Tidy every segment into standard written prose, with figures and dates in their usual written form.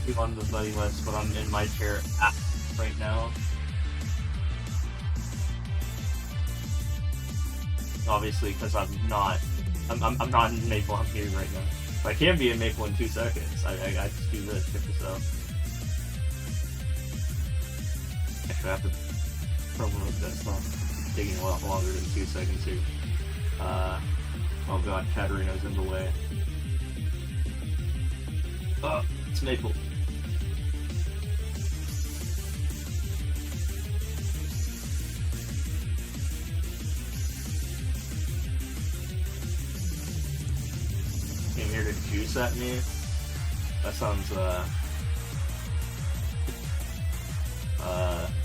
be on the buddy list, but I'm in my chair right now. Obviously, because I'm not in Maple. I'm here right now. But I can be in Maple in 2 seconds. I just do this. Check this out. Actually, I have to promote this. Not taking a lot longer than 2 seconds here. Oh god, Katarina's in the way. It's Maple. Came here to juice at me? That sounds,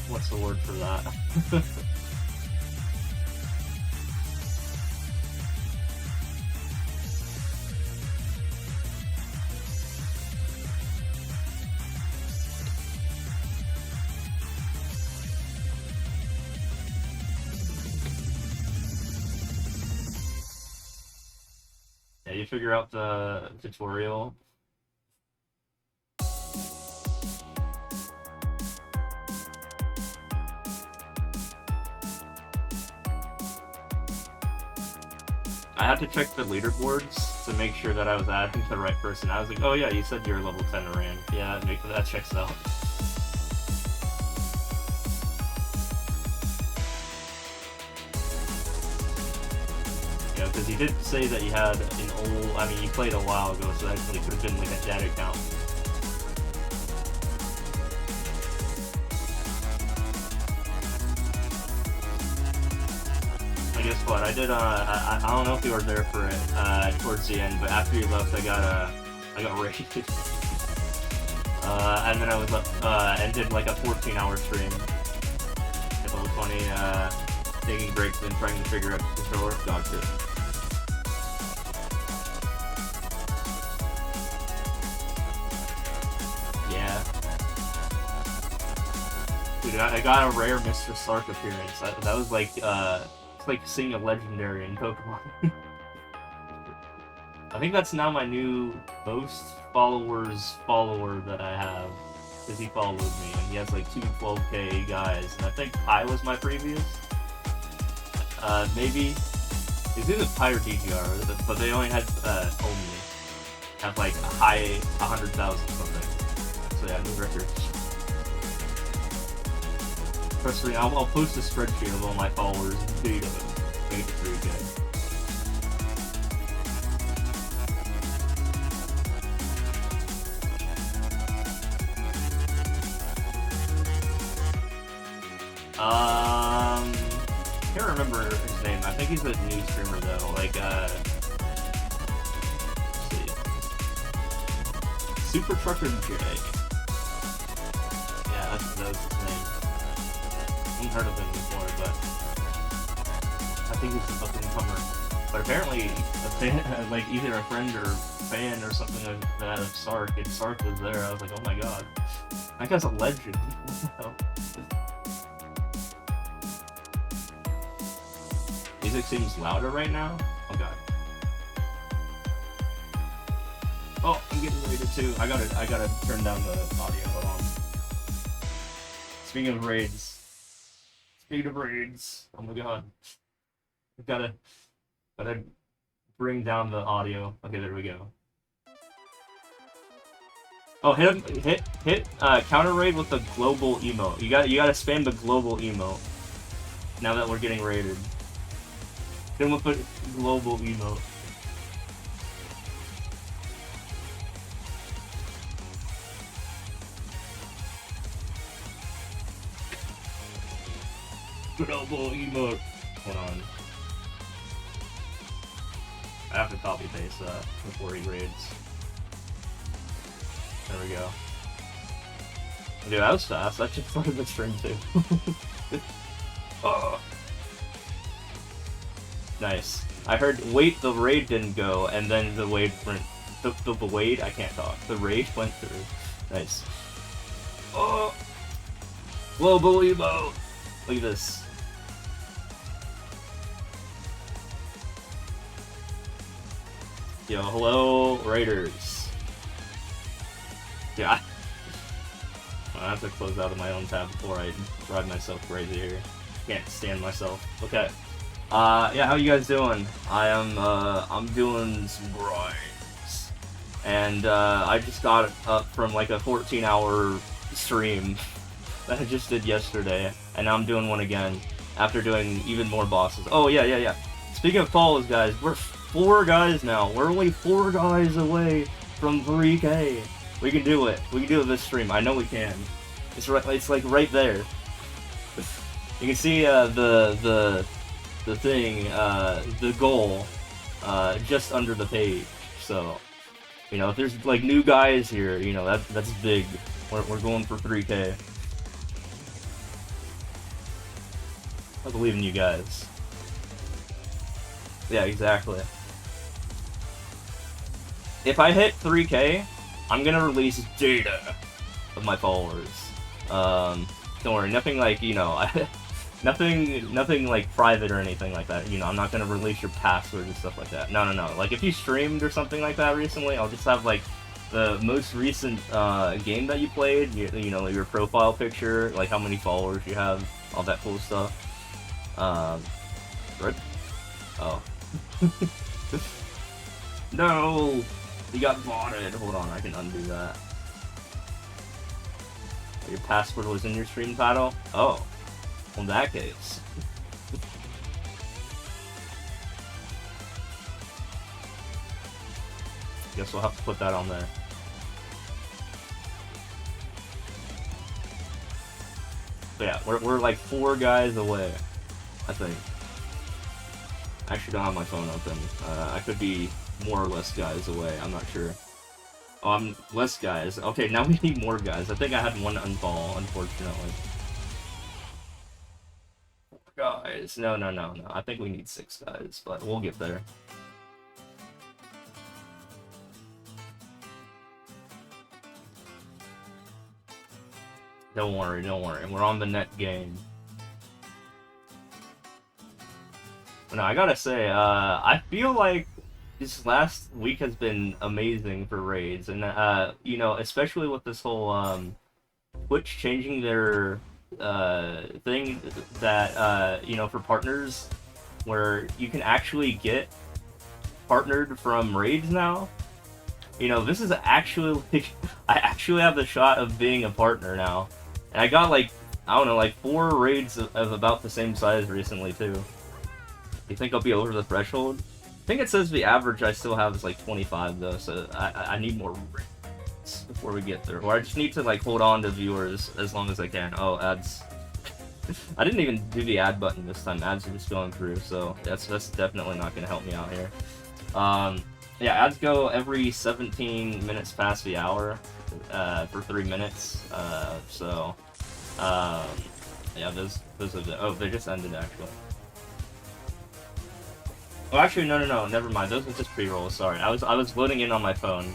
what's the word for that? Yeah, you figure out the tutorial. I had to check the leaderboards to make sure that I was adding to the right person. I was like, oh yeah, you said you're level 10 Rand. Yeah, that checks out. Yeah, because he did say that you had an old, I mean, you played a while ago, so that actually could have been like a dead account. Guess what? I did. I don't know if you were there for it towards the end, but after you left, I got raided. And then I was left and did like a 14-hour stream at level 20, taking breaks and trying to figure out the controller. Gotcha. Yeah. Dude, I got a rare Mr. Sark appearance. That was like it's like seeing a legendary in Pokemon. I think that's now my new most follower that I have, because he followed me, and he has like 2 12K guys, and I think Pi was my previous. Maybe it's either Pi or DGR, but they only have like a high 100,000 something. So yeah, new record. Personally, I'll post a spreadsheet of all my followers to make it 3K. Can't remember his name. I think he's a new streamer though. Like, let's see. Super Trucker J. Yeah, that's his name. I haven't heard of him before, but I think he's an up-and-comer. But apparently, a fan, like either a friend or fan or something like that of Sark, and Sark was there. I was like, oh my god, that guy's a legend. Music seems louder right now. Oh god. Oh, I'm getting raided too. I gotta turn down the audio. Hold on. Speaking of raids. Oh my god. I've gotta bring down the audio. Okay, there we go. Oh, hit counter raid with the global emote. You gotta spam the global emote. Now that we're getting raided. Then we'll put global emote. Global emote. Hold on. I have to copy paste that before he raids. There we go. Dude, that was fast. That just started the stream too. Oh. Nice. I heard, wait, the raid didn't go, and then the raid went. The raid? I can't talk. The raid went through. Nice. Oh! Global emote! Look at this. Yo, hello, Raiders. Yeah, I have to close out of my own tab before I drive myself crazy here. Can't stand myself. Okay. Yeah, how you guys doing? I'm doing some grinds. And, I just got up from, like, a 14-hour stream that I just did yesterday. And now I'm doing one again, after doing even more bosses. Oh, yeah. Speaking of follows, guys, we're 4 guys now. We're only 4 guys away from 3K. We can do it. We can do it this stream. I know we can. It's like right there. You can see the thing, the goal, just under the page. So, you know, if there's like new guys here, you know, that's big. We're going for 3K. I believe in you guys. Yeah, exactly. If I hit 3K, I'm gonna release data of my followers. Don't worry, nothing like, you know, nothing like private or anything like that. You know, I'm not gonna release your password and stuff like that. No. Like, if you streamed or something like that recently, I'll just have, like, the most recent game that you played, you know, your profile picture, like how many followers you have, all that cool stuff. Right? Oh. No! You got botted. Hold on, I can undo that. Your password was in your stream title? Oh. Well, in that case. Guess we'll have to put that on there. But yeah, we're like 4 guys away, I think. I actually don't have my phone open. I could be more or less guys away, I'm not sure. Oh, I'm less guys. Okay, now we need more guys. I think I had 1 unfollow, unfortunately. 4 guys. No. I think we need 6 guys, but we'll get there. Don't worry. We're on the net game. No, I gotta say, I feel like this last week has been amazing for raids, and you know, especially with this whole Twitch changing their thing that you know, for partners, where you can actually get partnered from raids now. You know, this is actually like, I actually have the shot of being a partner now, and I got like, I don't know, like 4 raids of about the same size recently too. You think I'll be over the threshold? I think it says the average I still have is like 25 though, so I need more raids before we get there. Or I just need to like hold on to viewers as long as I can. Oh, ads. I didn't even do the ad button this time. Ads are just going through, so that's definitely not going to help me out here. Yeah, ads go every 17 minutes past the hour for 3 minutes. Yeah, those are the, oh, they just ended actually. Oh, actually, no, never mind. Those were just pre-rolls. Sorry, I was loading in on my phone.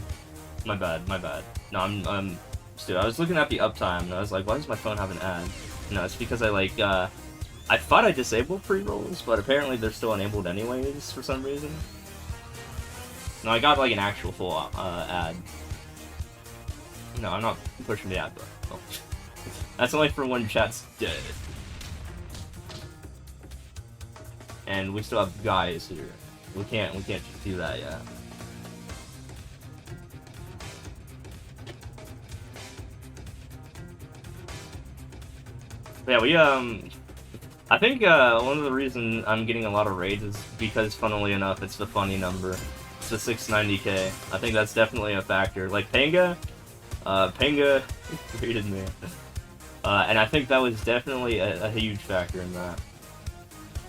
My bad. No, I'm stupid. I was looking at the uptime, and I was like, why does my phone have an ad? No, it's because I like, I thought I disabled pre-rolls, but apparently they're still enabled anyways for some reason. No, I got like an actual full ad. No, I'm not pushing the ad button. Oh. That's only for when chat's dead. And we still have guys here. We can't just do that yet. But yeah, we I think one of the reasons I'm getting a lot of raids is because, funnily enough, it's the funny number. It's the 690k. I think that's definitely a factor. Like Panga raided me. And I think that was definitely a huge factor in that.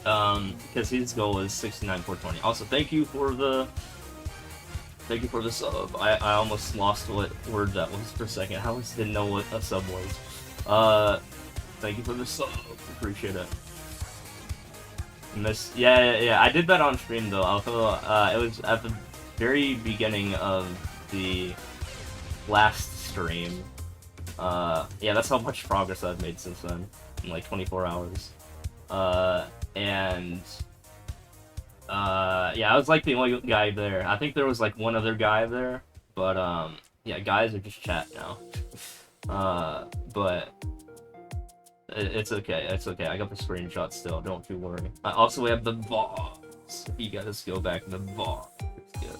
Because his goal is 69,420. Also, thank you for the sub. I almost lost what word that was for a second. I almost didn't know what a sub was. Thank you for the sub. Appreciate it. Yeah. I did that on stream though. Although it was at the very beginning of the last stream. Yeah, that's how much progress I've made since then in like 24 hours. Yeah, I was like the only guy there. I think there was like one other guy there, but yeah, guys are just chat now. But it's okay. It's okay. I got the screenshot still. Don't you worry. Also, we have the VODs. You guys go back to the VOD. It's good.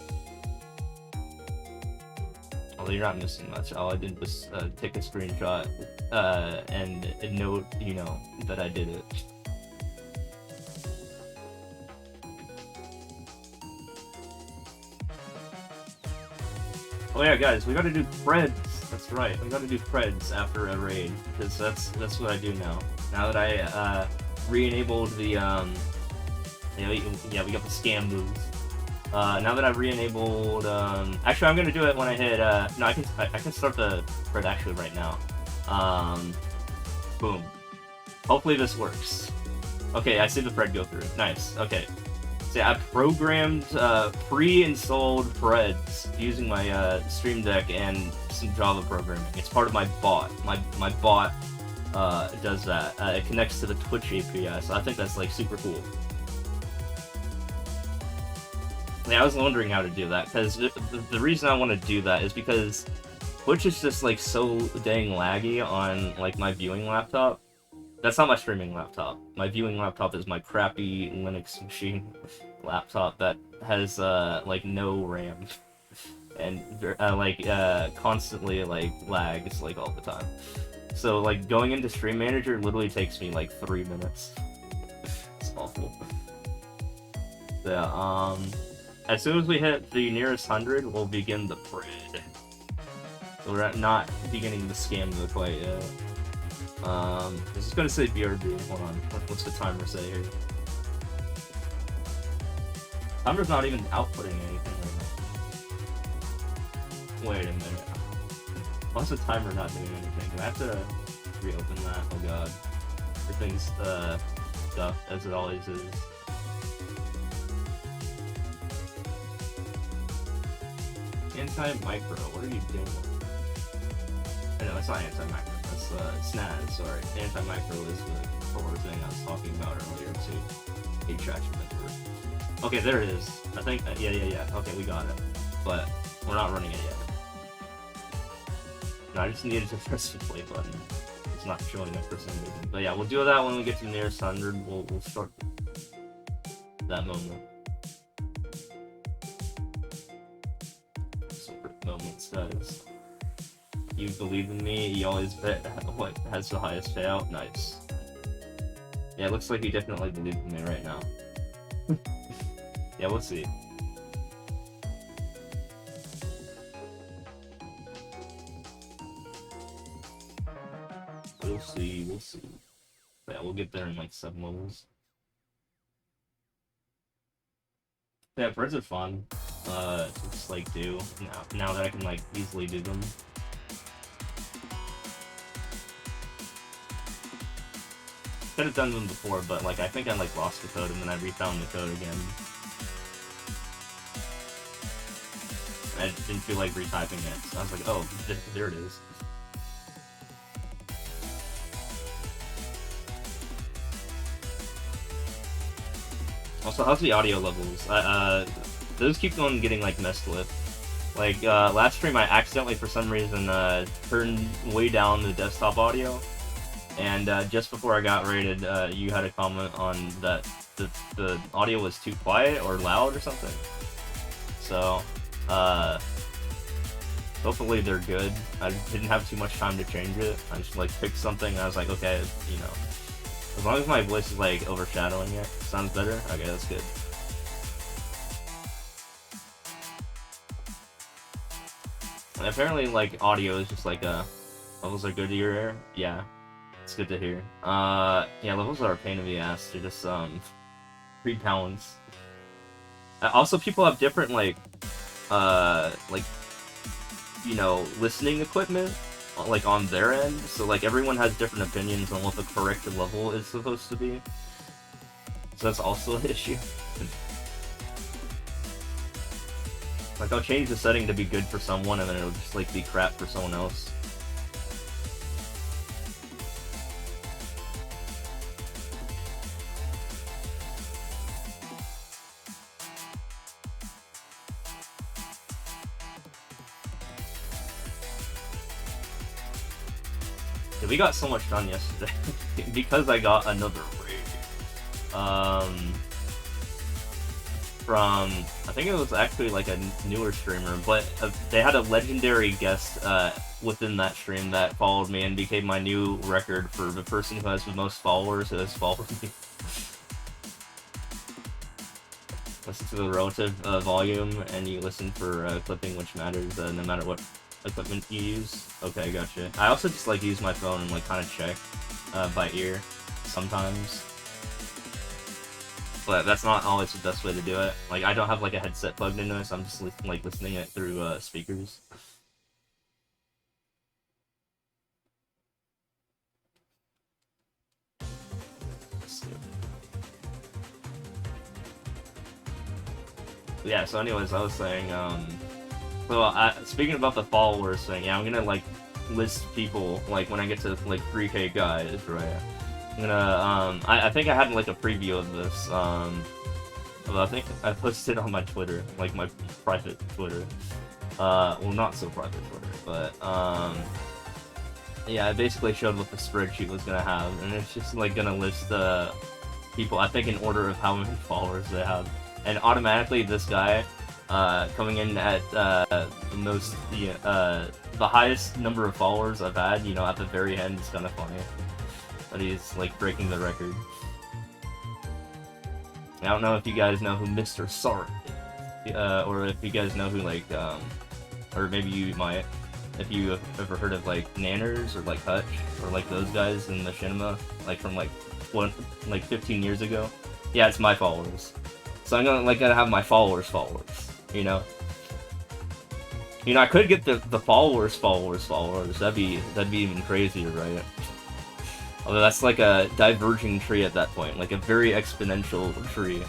Although you're not missing much. All I did was take a screenshot and note, you know, that I did it. Oh yeah, guys, we gotta do Preds. That's right, we gotta do Preds after a raid, because that's what I do now. Now that I re-enabled the yeah, we got the scam moves. Now that I've re-enabled, actually I'm gonna do it when I hit, no, I can start the Pred actually right now. Boom. Hopefully this works. Okay, I see the Pred go through. Nice. Okay. So yeah, I programmed pre-installed Preds using my Stream Deck and some Java programming. It's part of my bot. My bot does that. It connects to the Twitch API, so I think that's like super cool. Yeah, I was wondering how to do that, because the reason I want to do that is because Twitch is just like so dang laggy on like my viewing laptop. That's not my streaming laptop. My viewing laptop is my crappy Linux machine laptop that has like no RAM and constantly like lags like all the time. So like going into Stream Manager literally takes me like 3 minutes. It's awful. Yeah. As soon as we hit the nearest 100, we'll begin the Pred. So we're not beginning the scam mode quite yet. This is gonna say BRB. Hold on. What's the timer say here? Timer's not even outputting anything right now. Wait a minute. Why's the timer not doing anything? Do I have to reopen that? Oh god. Everything's stuff as it always is. Anti-micro. What are you doing? No, it's not anti-micro. That's SNAS, sorry. Anti-micro is the controller thing I was talking about earlier too. A traction network. Okay, there it is. I think, yeah. Okay, we got it. But we're not running it yet. No, I just needed to press the play button. It's not showing up for some reason. But yeah, we'll do that when we get to nearest 100. We'll start that moment. Moment says, "You believe in me. You always bet what has the highest payout." Nice. Yeah, it looks like you definitely believe in me right now. Yeah, we'll see. We'll see. Yeah, we'll get there in like 7 levels. Yeah, Preds are fun. To just like do now that I can like easily do them. Could have done them before, but like I think I like lost the code and then I refound the code again. I didn't feel like retyping it, so I was like, oh, there it is. Also, how's the audio levels? Those keep on getting like messed with. Like last stream, I accidentally for some reason turned way down the desktop audio, and just before I got rated, you had a comment on that the audio was too quiet or loud or something. So hopefully they're good. I didn't have too much time to change it. I just like picked something and I was like, okay, you know, as long as my voice is like overshadowing it, sounds better. Okay, that's good. And apparently, like, audio is just like, levels are good to your ear. Yeah, it's good to hear. Yeah, levels are a pain in the ass. They're just, 3 pounds. Also, people have different, like, you know, listening equipment, like, on their end. So, like, everyone has different opinions on what the correct level is supposed to be. So that's also an issue. Like, I'll change the setting to be good for someone, and then it'll just, like, be crap for someone else. we got so much done yesterday because I got another raid. From, I think it was actually like a newer streamer, but they had a legendary guest within that stream that followed me and became my new record for the person who has the most followers who has followed me. Listen to the relative volume, and you listen for clipping, which matters no matter what equipment you use. Okay, gotcha. I also just like use my phone and like kind of check by ear sometimes. But that's not always the best way to do it. Like, I don't have like a headset plugged into it, so I'm just like listening it through speakers. Let's see. Yeah, so anyways, I was saying, so speaking about the followers thing, yeah, I'm gonna like list people, like when I get to like 3K guys, right? I'm gonna, I think I had like a preview of this, well, I think I posted on my Twitter, like my private Twitter, well, not so private Twitter, but, yeah, I basically showed what the spreadsheet was gonna have, and it's just like gonna list the people, I think in order of how many followers they have, and automatically this guy, coming in at, the highest number of followers I've had, you know, at the very end, is kind of funny. But he's like breaking the record. I don't know if you guys know who Mr. Sark is, or if you guys know who like, or maybe you might, if you have ever heard of like Nanners or like Hutch or like those guys in the Machinima, like from like 15 years ago. Yeah, it's my followers. So I'm gonna have my followers, you know. You know, I could get the followers. That'd be even crazier, right? Although that's like a diverging tree at that point, like a very exponential tree.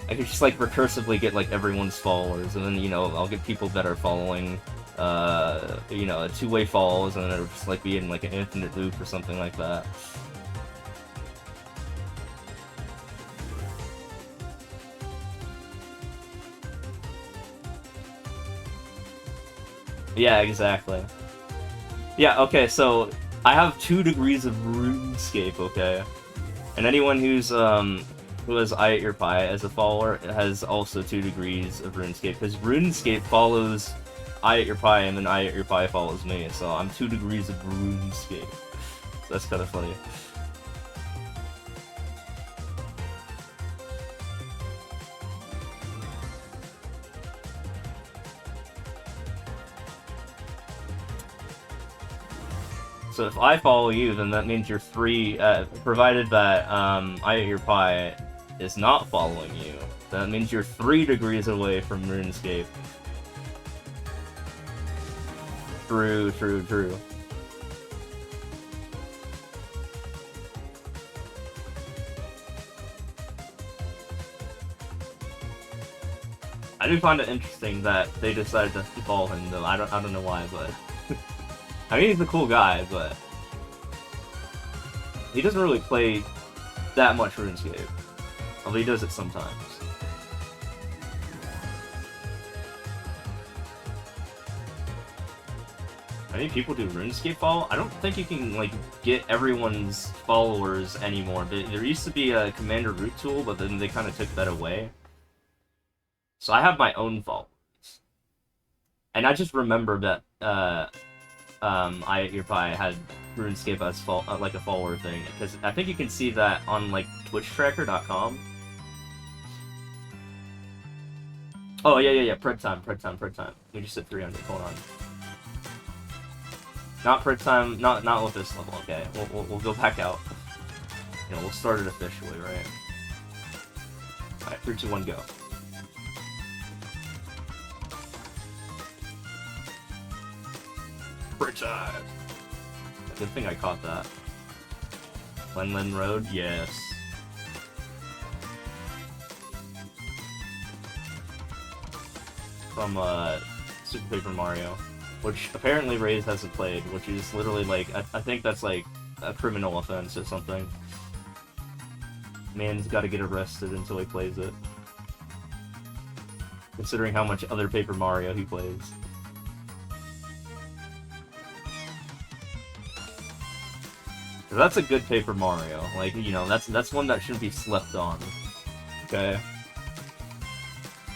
I could just like recursively get like everyone's followers, and then, you know, I'll get people that are following, you know, two-way follows, and then it'll just like be in like an infinite loop or something like that. Yeah, exactly. Yeah, okay, so I have 2 degrees of RuneScape, okay? And anyone who's, who has I at Your Pie as a follower has also 2 degrees of RuneScape, because RuneScape follows I at Your Pie, and then I at Your Pie follows me, so I'm 2 degrees of RuneScape. So that's kind of funny. So if I follow you, then that means you're 3, provided that I at Your Pie is not following you, that means you're 3 degrees away from RuneScape. True. I do find it interesting that they decided to follow him, though. I don't know why, but I mean, he's a cool guy, but he doesn't really play that much RuneScape. Although he does it sometimes. I mean, people do RuneScape follow. I don't think you can like get everyone's followers anymore. There used to be a Commander Root tool, but then they kind of took that away. So I have my own followers, and I just remember that I at Your Pie had RuneScape as like a follower thing, because I think you can see that on like TwitchTracker.com. Oh yeah. Prep time. We just hit 300. Hold on. Not prep time. Not with this level. Okay, we'll go back out. You know, we'll start it officially, right? All right, 3, 2, 1, go. Prep time. Good thing I caught that. Lenlin Road, yes. From Super Paper Mario, which apparently Ray's hasn't played, which is literally like, I think that's like a criminal offense or something. Man's gotta get arrested until he plays it. Considering how much other Paper Mario he plays. That's a good Paper Mario. Like, you know, that's one that shouldn't be slept on. Okay?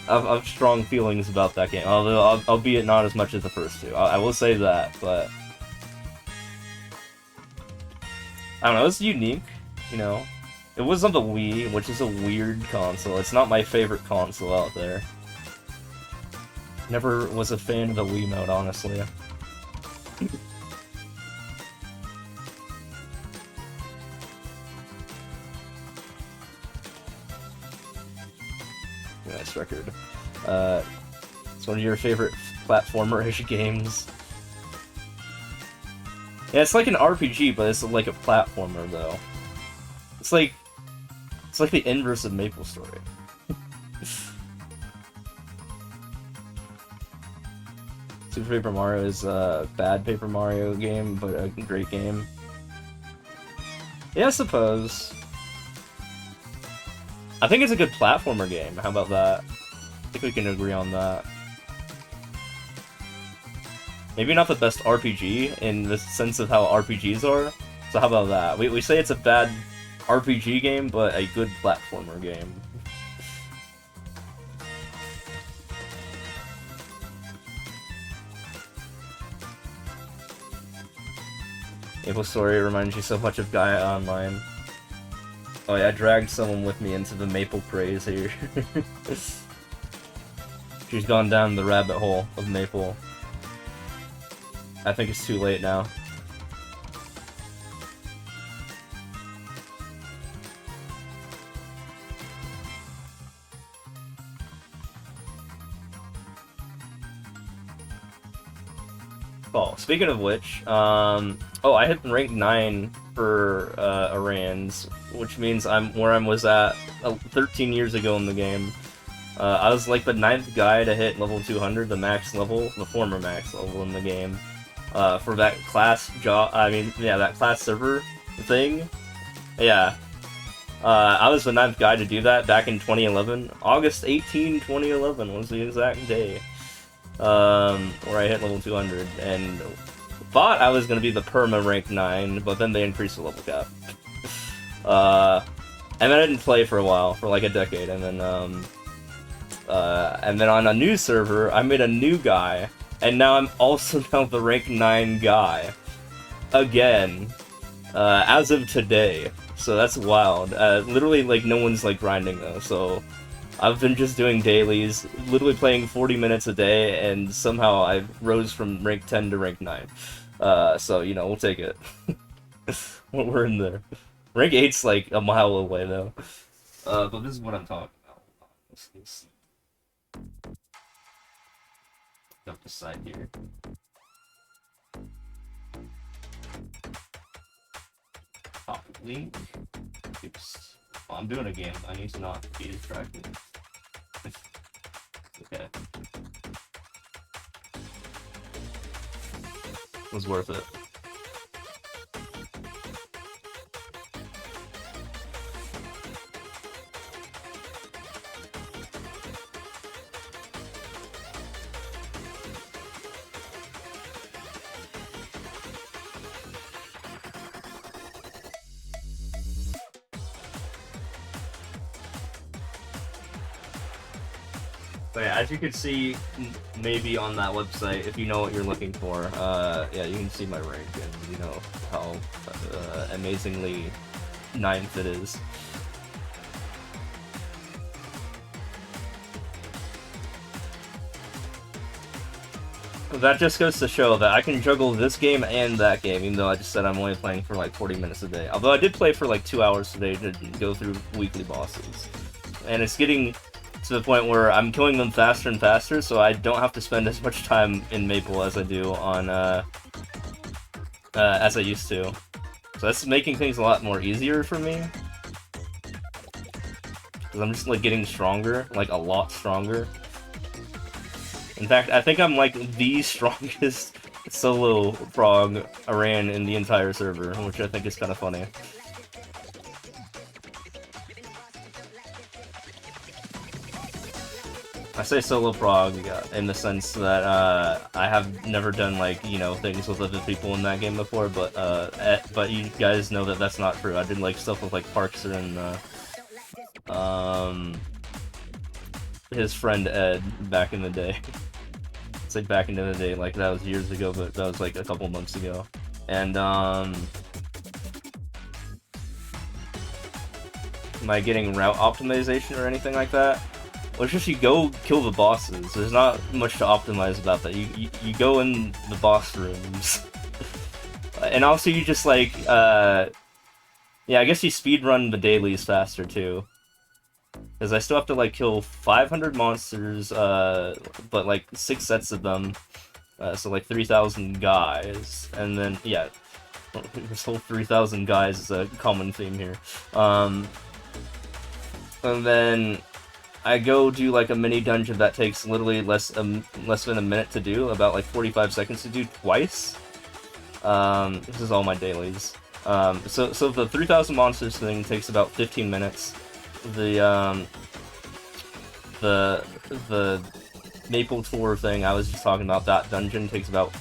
I've strong feelings about that game, although albeit not as much as the first two. I will say that, but I don't know, it's unique, you know. It was on the Wii, which is a weird console. It's not my favorite console out there. Never was a fan of the Wiimote, honestly. Nice record. It's one of your favorite platformer-ish games. Yeah, it's like an RPG, but it's like a platformer, though. It's like the inverse of MapleStory. Super Paper Mario is a bad Paper Mario game, but a great game. Yeah, I suppose. I think it's a good platformer game. How about that? I think we can agree on that. Maybe not the best RPG in the sense of how RPGs are. So how about that? We say it's a bad RPG game, but a good platformer game. MapleStory reminds you so much of Gaia Online. Oh yeah, I dragged someone with me into the Maple craze here. She's gone down the rabbit hole of Maple. I think it's too late now. Oh, speaking of which, oh, I hit rank 9 for Arans, which means I'm where I was at 13 years ago in the game. I was like the 9th guy to hit level 200, the max level, the former max level in the game. For that class that class server thing. Yeah. I was the 9th guy to do that back in 2011. August 18, 2011 was the exact day. Where I hit level 200, and thought I was going to be the perma rank 9, but then they increased the level cap. And then I didn't play for a while, for like a decade, and then on a new server, I made a new guy, and now I'm also now the rank 9 guy. Again. As of today. So that's wild. Literally, like, no one's, like, grinding, though, so I've been just doing dailies, literally playing 40 minutes a day, and somehow I rose from rank 10 to rank 9. So, you know, we'll take it. We're in there. Rank 8's like a mile away, though. But this is what I'm talking about. Let's see. Up the side here. Top link. Oops. Oh, I'm doing a game. I need to not be distracted. Okay. It was worth it. But yeah, as you can see, maybe on that website, if you know what you're looking for, yeah, you can see my rank and you know how amazingly 9th it is. That just goes to show that I can juggle this game and that game, even though I just said I'm only playing for like 40 minutes a day. Although I did play for like 2 hours today to go through weekly bosses. And it's getting to the point where I'm killing them faster and faster, so I don't have to spend as much time in Maple as I do on, as I used to. So that's making things a lot more easier for me. Because I'm just, like, getting stronger, like, a lot stronger. In fact, I think I'm, like, the strongest solo frog Aran in the entire server, which I think is kind of funny. I say solo prog in the sense that I have never done like things with other people in that game before, but you guys know that that's not true. I did like stuff with like Parkster and his friend Ed back in the day. It's like back into the day, like that was years ago, but that was like a couple months ago. And am I getting route optimization or anything like that? Well, it's just you go kill the bosses. There's not much to optimize about that. You go in the boss rooms. And also you just like, yeah, I guess you speedrun the dailies faster too. Because I still have to like kill 500 monsters, but like 6 sets of them. So like 3,000 guys. And then, yeah, this whole 3,000 guys is a common theme here. And then I go do like a mini dungeon that takes literally less than a minute to do, about like 45 seconds to do twice. This is all my dailies. So the 3,000 monsters thing takes about 15 minutes. The Maple Tour thing I was just talking about, that dungeon takes about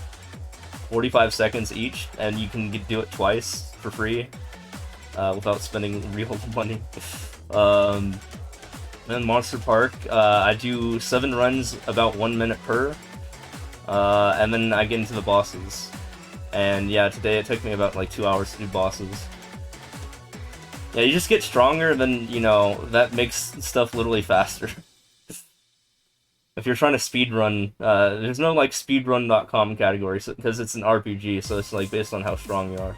45 seconds each, and you can do it twice for free, without spending real money. Then Monster Park, I do 7 runs, about 1 minute per, and then I get into the bosses. And yeah, today it took me about like 2 hours to do bosses. Yeah, you just get stronger, then, that makes stuff literally faster. If you're trying to speedrun, there's no like speedrun.com category, because it's an RPG, so it's like based on how strong you are.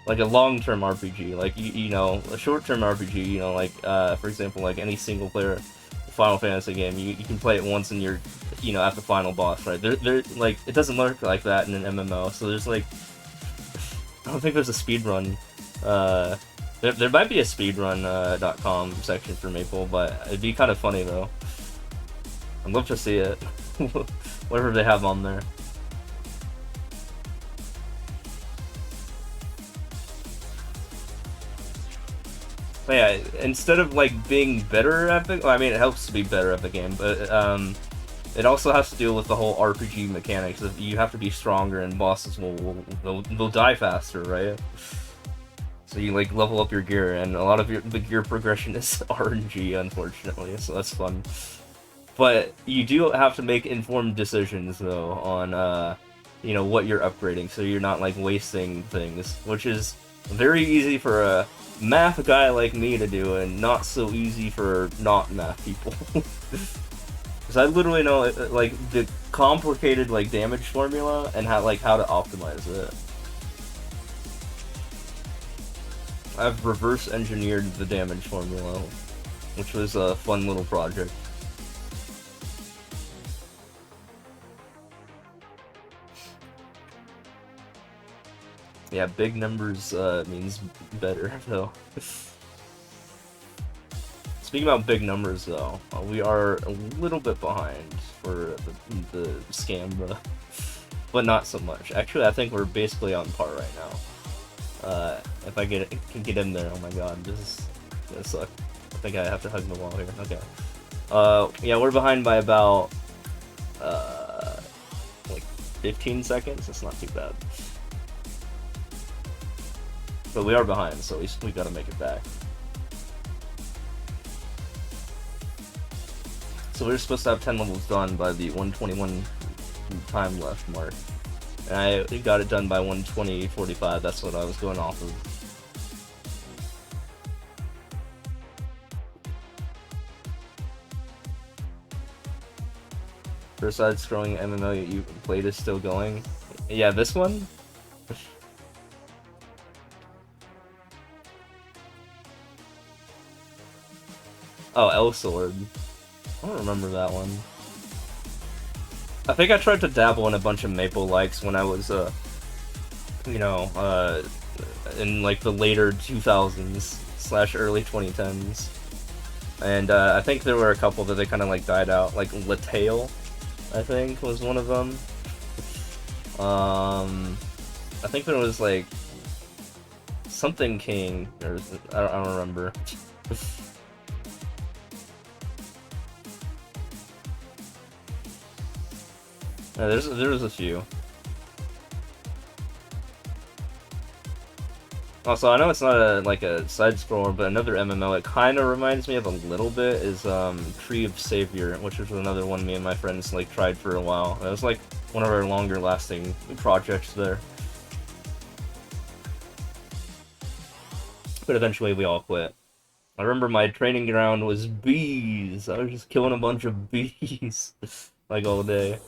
Like a long-term RPG, like, a short-term RPG, like, for example, like any single-player Final Fantasy game, you can play it once and you're, at the final boss, right? There, like, it doesn't work like that in an MMO, so there's like, I don't think there's a speedrun, there might be a speedrun.com section for Maple, but it'd be kind of funny, though. I'd love to see it, whatever they have on there. But yeah, instead of like being better at the, well, I mean, it helps to be better at the game, but it also has to deal with the whole RPG mechanics. You have to be stronger, and bosses they'll die faster, right? So you like level up your gear, and a lot of the gear progression is RNG, unfortunately. So that's fun. But you do have to make informed decisions though on what you're upgrading, so you're not like wasting things, which is very easy for a math guy like me to do, and not so easy for not math people. Because I literally know like the complicated like damage formula and how to optimize it. I've reverse engineered the damage formula, which was a fun little project. Yeah, big numbers means better, though. Speaking about big numbers, though, we are a little bit behind for the Scamba, but not so much. Actually, I think we're basically on par right now. If I can get in there, oh my god, this is gonna suck. I think I have to hug the wall here. Okay. Yeah, we're behind by about like 15 seconds. It's not too bad. But we are behind, so we gotta make it back. So we're supposed to have 10 levels done by the 121 time left mark. And I got it done by 120:45, that's what I was going off of. First side-scrolling MMO you played is still going? Yeah, this one? Oh, L-Sword. I don't remember that one. I think I tried to dabble in a bunch of Maple likes when I was, in like the later 2000s / early 2010s. And I think there were a couple that they kind of like died out. Like Latale, I think, was one of them. I think there was like something King, or I don't remember. There's a few. Also, I know it's not a side scroller, but another MMO it kind of reminds me of a little bit is Tree of Savior, which was another one me and my friends like tried for a while. It was like one of our longer lasting projects there. But eventually we all quit. I remember my training ground was bees. I was just killing a bunch of bees like all day.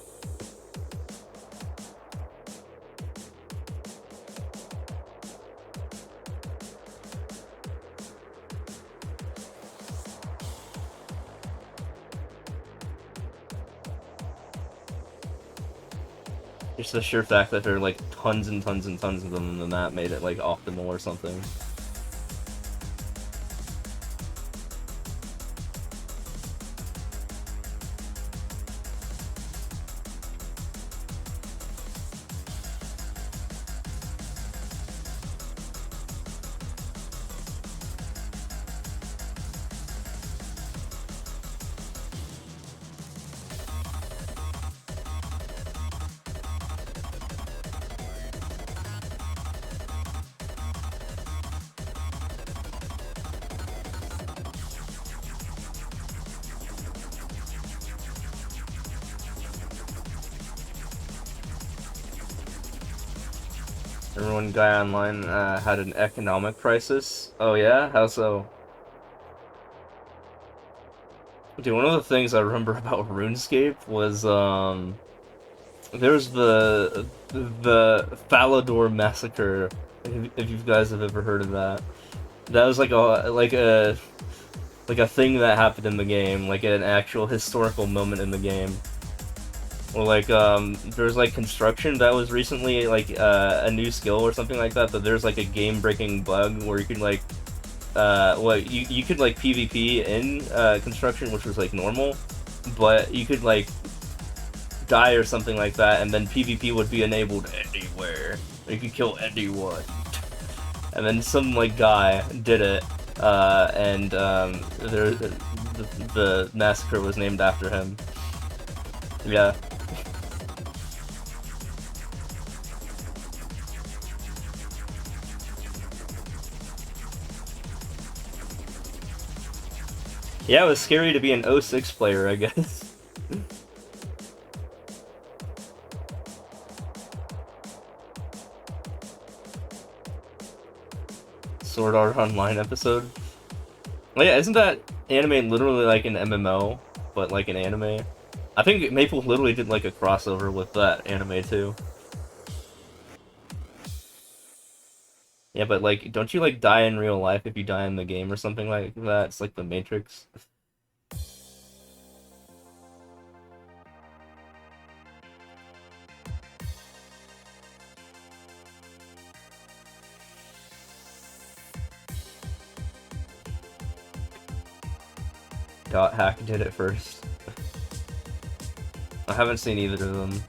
Just the sheer fact that there are like tons and tons and tons of them in the map made it like optimal or something. Everyone guy online had an economic crisis. Oh yeah? How so? Dude, one of the things I remember about RuneScape was there's the Falador massacre. If you guys have ever heard of that, that was like a thing that happened in the game, like an actual historical moment in the game. Or like there's like construction that was recently like a new skill or something like that. But there's like a game-breaking bug where you could like you could like PvP in construction, which was like normal, but you could like die or something like that, and then PvP would be enabled anywhere. You could kill anyone. And then some like guy did it, and the massacre was named after him. Yeah. Yeah, it was scary to be an 06 player, I guess. Sword Art Online episode. Well, yeah, isn't that anime literally like an MMO, but like an anime? I think Maple literally did like a crossover with that anime too. Yeah, but like, don't you like die in real life if you die in the game or something like that? It's like the Matrix. Dot Hack did it first. I haven't seen either of them.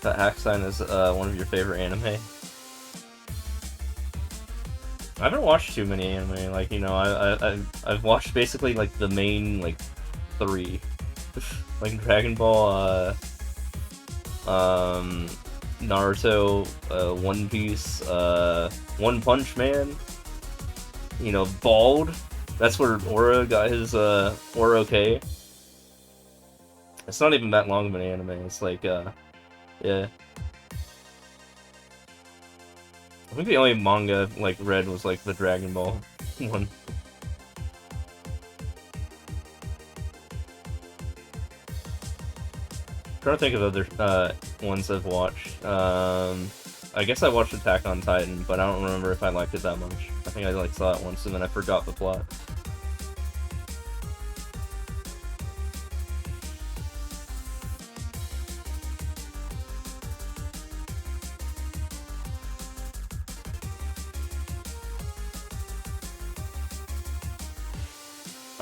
That Hack Sign is one of your favorite anime. I haven't watched too many anime. Like, you know, I've watched basically like the main like 3, like Dragon Ball, Naruto, One Piece, One Punch Man. You know, Bald. That's where Aura got his Aura K. It's not even that long of an anime. It's like yeah. I think the only manga like read was like the Dragon Ball one. I'm trying to think of other ones I've watched. I guess I watched Attack on Titan, but I don't remember if I liked it that much. I think I like saw it once and then I forgot the plot.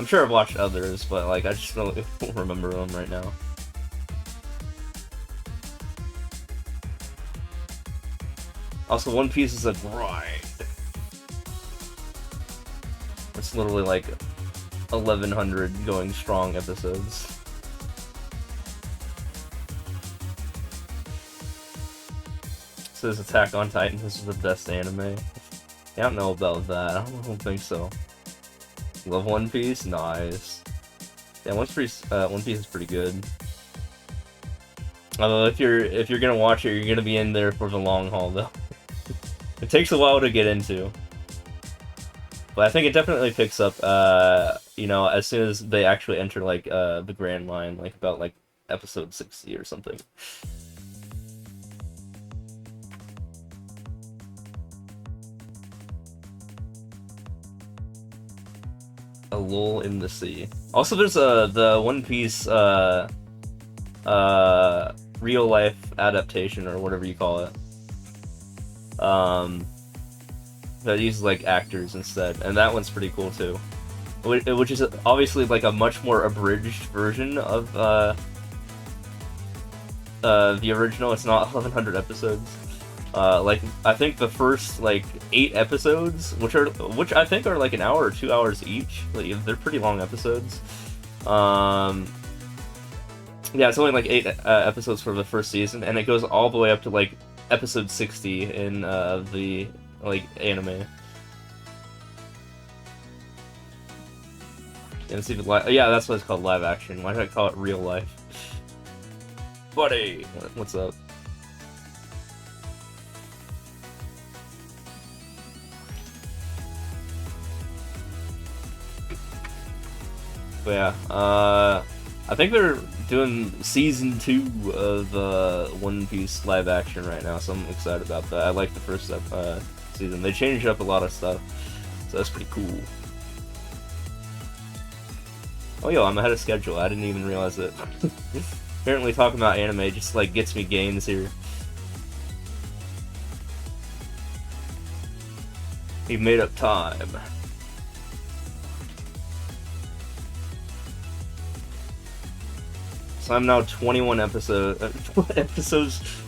I'm sure I've watched others, but like I just don't remember them right now. Also, One Piece is a grind. It's literally like 1,100 going strong episodes. Says Attack on Titan, this is the best anime. Yeah, I don't know about that. I don't think so. Love One Piece? Nice. Yeah, One Piece is pretty good. Although if you're gonna watch it, you're gonna be in there for the long haul though. It takes a while to get into. But I think it definitely picks up, you know, as soon as they actually enter, like, the Grand Line, like, about, like, episode 60 or something. A Lull in the Sea. Also, there's, the One Piece, real-life adaptation, or whatever you call it. That uses like actors instead, and that one's pretty cool too. Which is obviously like a much more abridged version of the original. It's not 1,100 episodes. Like I think the first like 8 episodes, which I think are like an hour or 2 hours each. Like, they're pretty long episodes. Yeah, it's only like 8 episodes for the first season, and it goes all the way up to like episode 60 in the like anime. And see the yeah, that's what it's called, live action. Why did I call it real life? Buddy, what's up? But yeah, I think they're doing season 2 of One Piece live action right now, so I'm excited about that. I like the first season. They changed up a lot of stuff, so that's pretty cool. Oh yo, I'm ahead of schedule. I didn't even realize it. Apparently talking about anime just like gets me gains here. He made up time. So I'm now 21 episodes.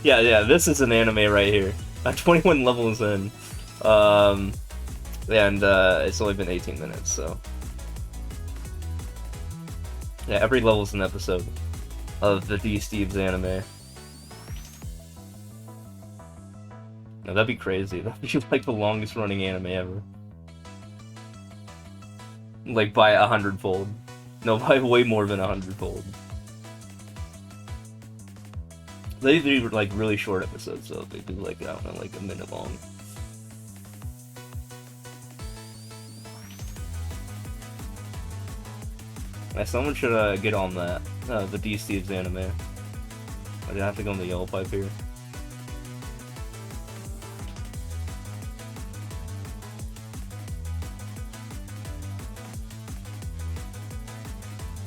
Yeah, this is an anime right here. I'm 21 levels in. And it's only been 18 minutes, so. Yeah, every level's an episode of the D-Steves anime. Now, that'd be crazy. That'd be like the longest running anime ever. Like by 100-fold. No, by way more than 100-fold. They do like really short episodes, so they do like, I don't know, like a minute long. Yeah, someone should get on that, the D-Steves anime. I didn't have to go on the yellow pipe here.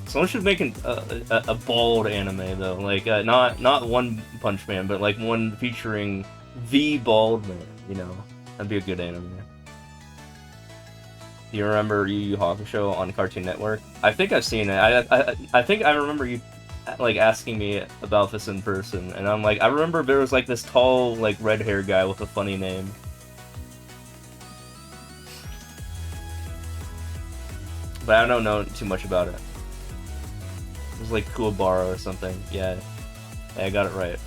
Someone should make a bald anime though, like not One Punch Man, but like one featuring the bald man. You know, that'd be a good anime. Do you remember Yu Yu Hakusho on Cartoon Network? I think I've seen it. I think I remember you like asking me about this in person, and I'm like, I remember there was like this tall like red hair guy with a funny name. But I don't know too much about it. It was like Kuwabara or something. Yeah, I got it right.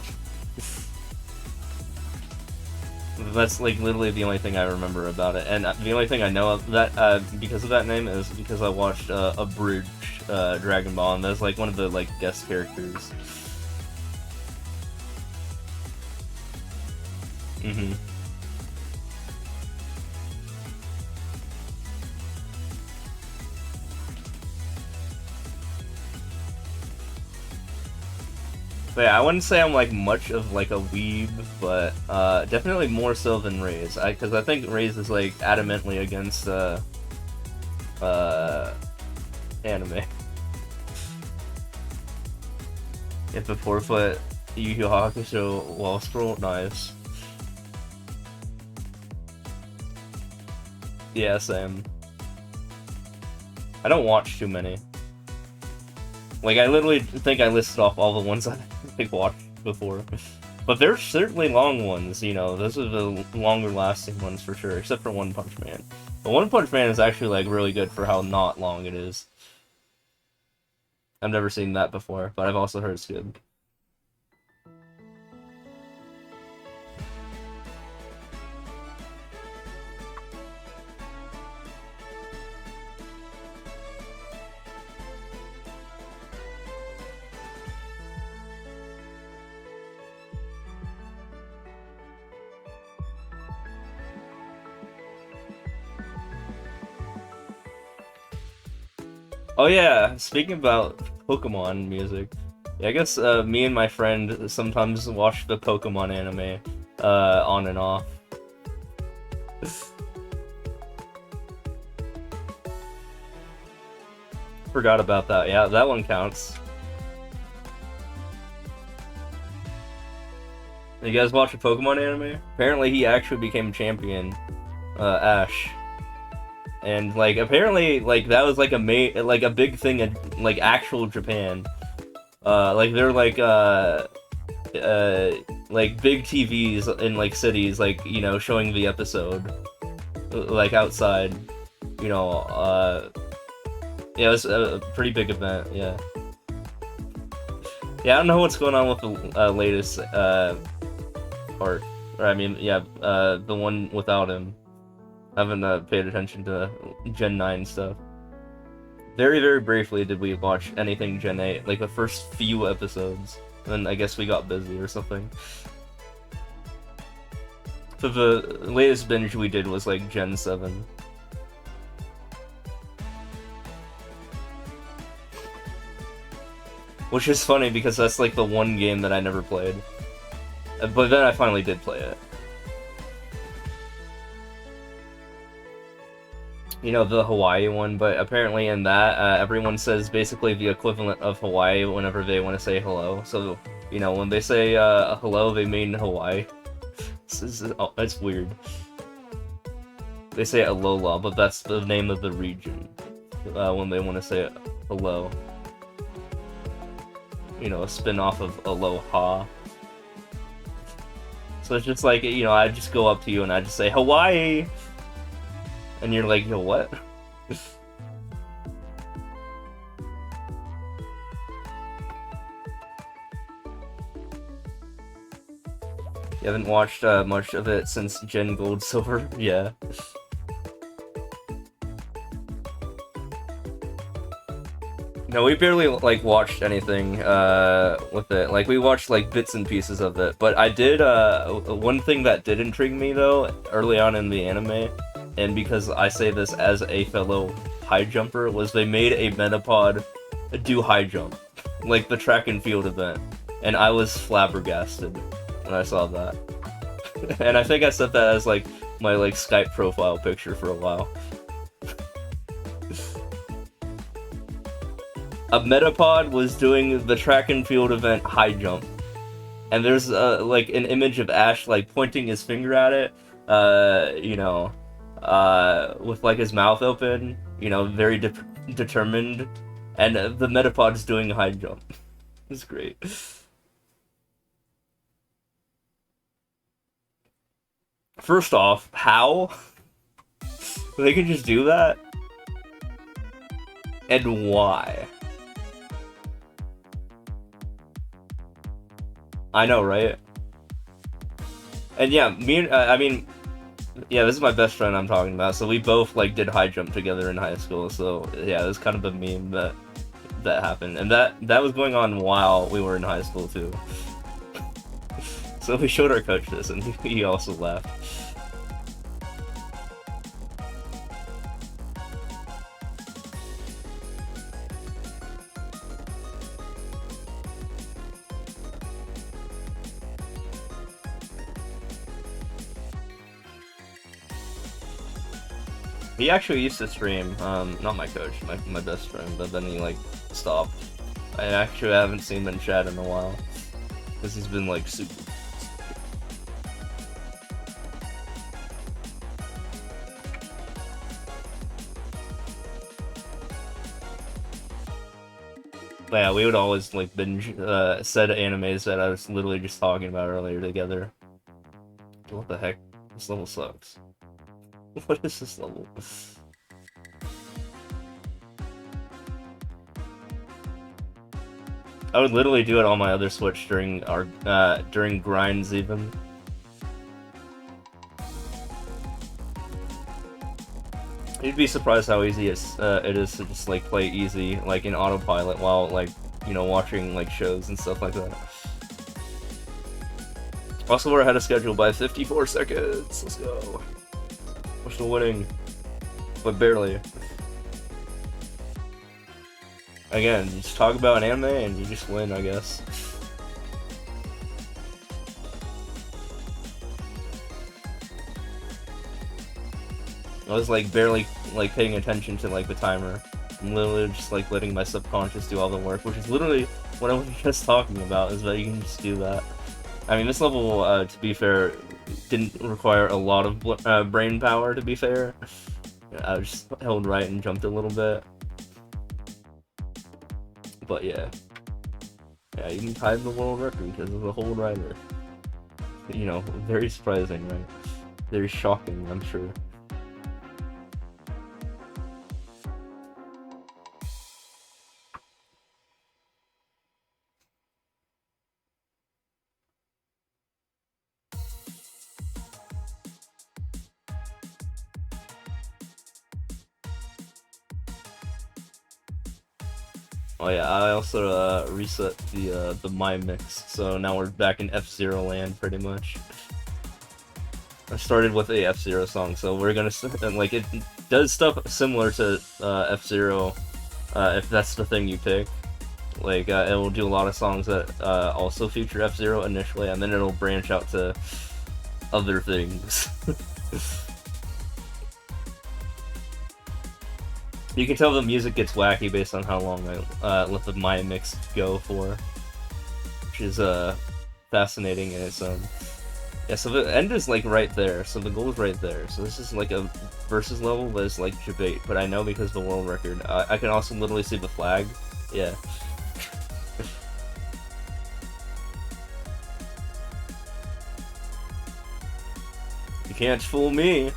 That's like literally the only thing I remember about it, and the only thing I know of that because of that name is because I watched a bridge Dragon Ball, and that's like one of the like guest characters. Mm-hmm. But yeah, I wouldn't say I'm like much of like a weeb, but definitely more so than Raze. Because I think Raze is like adamantly against anime. If a 4-foot Yu Yu Hakusho wall scroll, nice. Yeah, same. I don't watch too many. Like, I literally think I listed off all the ones I like watched before. But there's certainly long ones, you know. Those are the longer lasting ones for sure, except for One Punch Man. But One Punch Man is actually like really good for how not long it is. I've never seen that before, but I've also heard it's good. Oh yeah, speaking about Pokemon music, yeah, I guess me and my friend sometimes watch the Pokemon anime on and off. Forgot about that. Yeah, that one counts. You guys watch a Pokemon anime? Apparently he actually became champion, Ash. And like apparently like that was like a big thing in like actual Japan. Like they're like big TVs in like cities, like, you know, showing the episode like outside, you know. Yeah, it was a pretty big event. Yeah, I don't know what's going on with the latest part, or I mean, yeah, the one without him. I haven't paid attention to Gen 9 stuff. Very, very briefly did we watch anything Gen 8, like the first few episodes. Then I guess we got busy or something. So the latest binge we did was like Gen 7. Which is funny because that's like the one game that I never played. But then I finally did play it. You know, the Hawaii one, but apparently in that, everyone says basically the equivalent of Hawaii whenever they want to say hello. So, you know, when they say hello, they mean Hawaii. It's weird. They say Alola, but that's the name of the region when they want to say hello. You know, a spin-off of Aloha. So it's just like, you know, I just go up to you and I just say, Hawaii! And you're like, yo, what? You haven't watched much of it since Gen Gold Silver? Yeah. No, we barely like watched anything with it. Like we watched like bits and pieces of it. But I did one thing that did intrigue me though early on in the anime, and because I say this as a fellow high jumper, was they made a Metapod do high jump, like the track and field event, and I was flabbergasted when I saw that. And I think I set that as like my like Skype profile picture for a while. A Metapod was doing the track and field event high jump, and there's like an image of Ash like pointing his finger at it, you know, with like his mouth open, you know, very determined, and the Metapod's doing a high jump. It's great. First off, how? They can just do that? And why? I know, right? And yeah, I mean, yeah, this is my best friend I'm talking about, so we both, like, did high jump together in high school, so, yeah, it was kind of a meme that happened, and that was going on while we were in high school, too. So we showed our coach this, and he also laughed. He actually used to stream, not my coach, my best friend, but then he, like, stopped. I actually haven't seen him in chat in a while, because he's been, like, super... But yeah, we would always like binge said animes that I was literally just talking about earlier together. What the heck? This level sucks. What is this level? I would literally do it on my other Switch during our during grinds even. You'd be surprised how easy it is to just like play easy like in autopilot while like watching like shows and stuff like that. Also, we're ahead of schedule by 54 seconds. Let's go. We're still winning, but barely. Again, just talk about anime and you just win, I guess. I was like barely like paying attention to like the timer. I'm literally just like letting my subconscious do all the work, which is literally what I was just talking about, is that you can just do that. I mean, this level, to be fair, didn't require a lot of brain power, to be fair. I just held right and jumped a little bit. But yeah. Yeah, you can tie the world record because of the hold rider. Very surprising, right? Very shocking, I'm sure. Oh yeah, I also reset the My Mix, so now we're back in F-Zero land pretty much. I started with a F-Zero song, so we're gonna like it does stuff similar to F-Zero, if that's the thing you pick. Like it will do a lot of songs that also feature F-Zero initially, and then it'll branch out to other things. You can tell the music gets wacky based on how long I let the My Mix go for, which is fascinating in its own. Yeah, so the end is like right there, so the goal is right there. So this is like a versus level that is like debate, but I know because of the world record. I can also literally see the flag. Yeah. You can't fool me.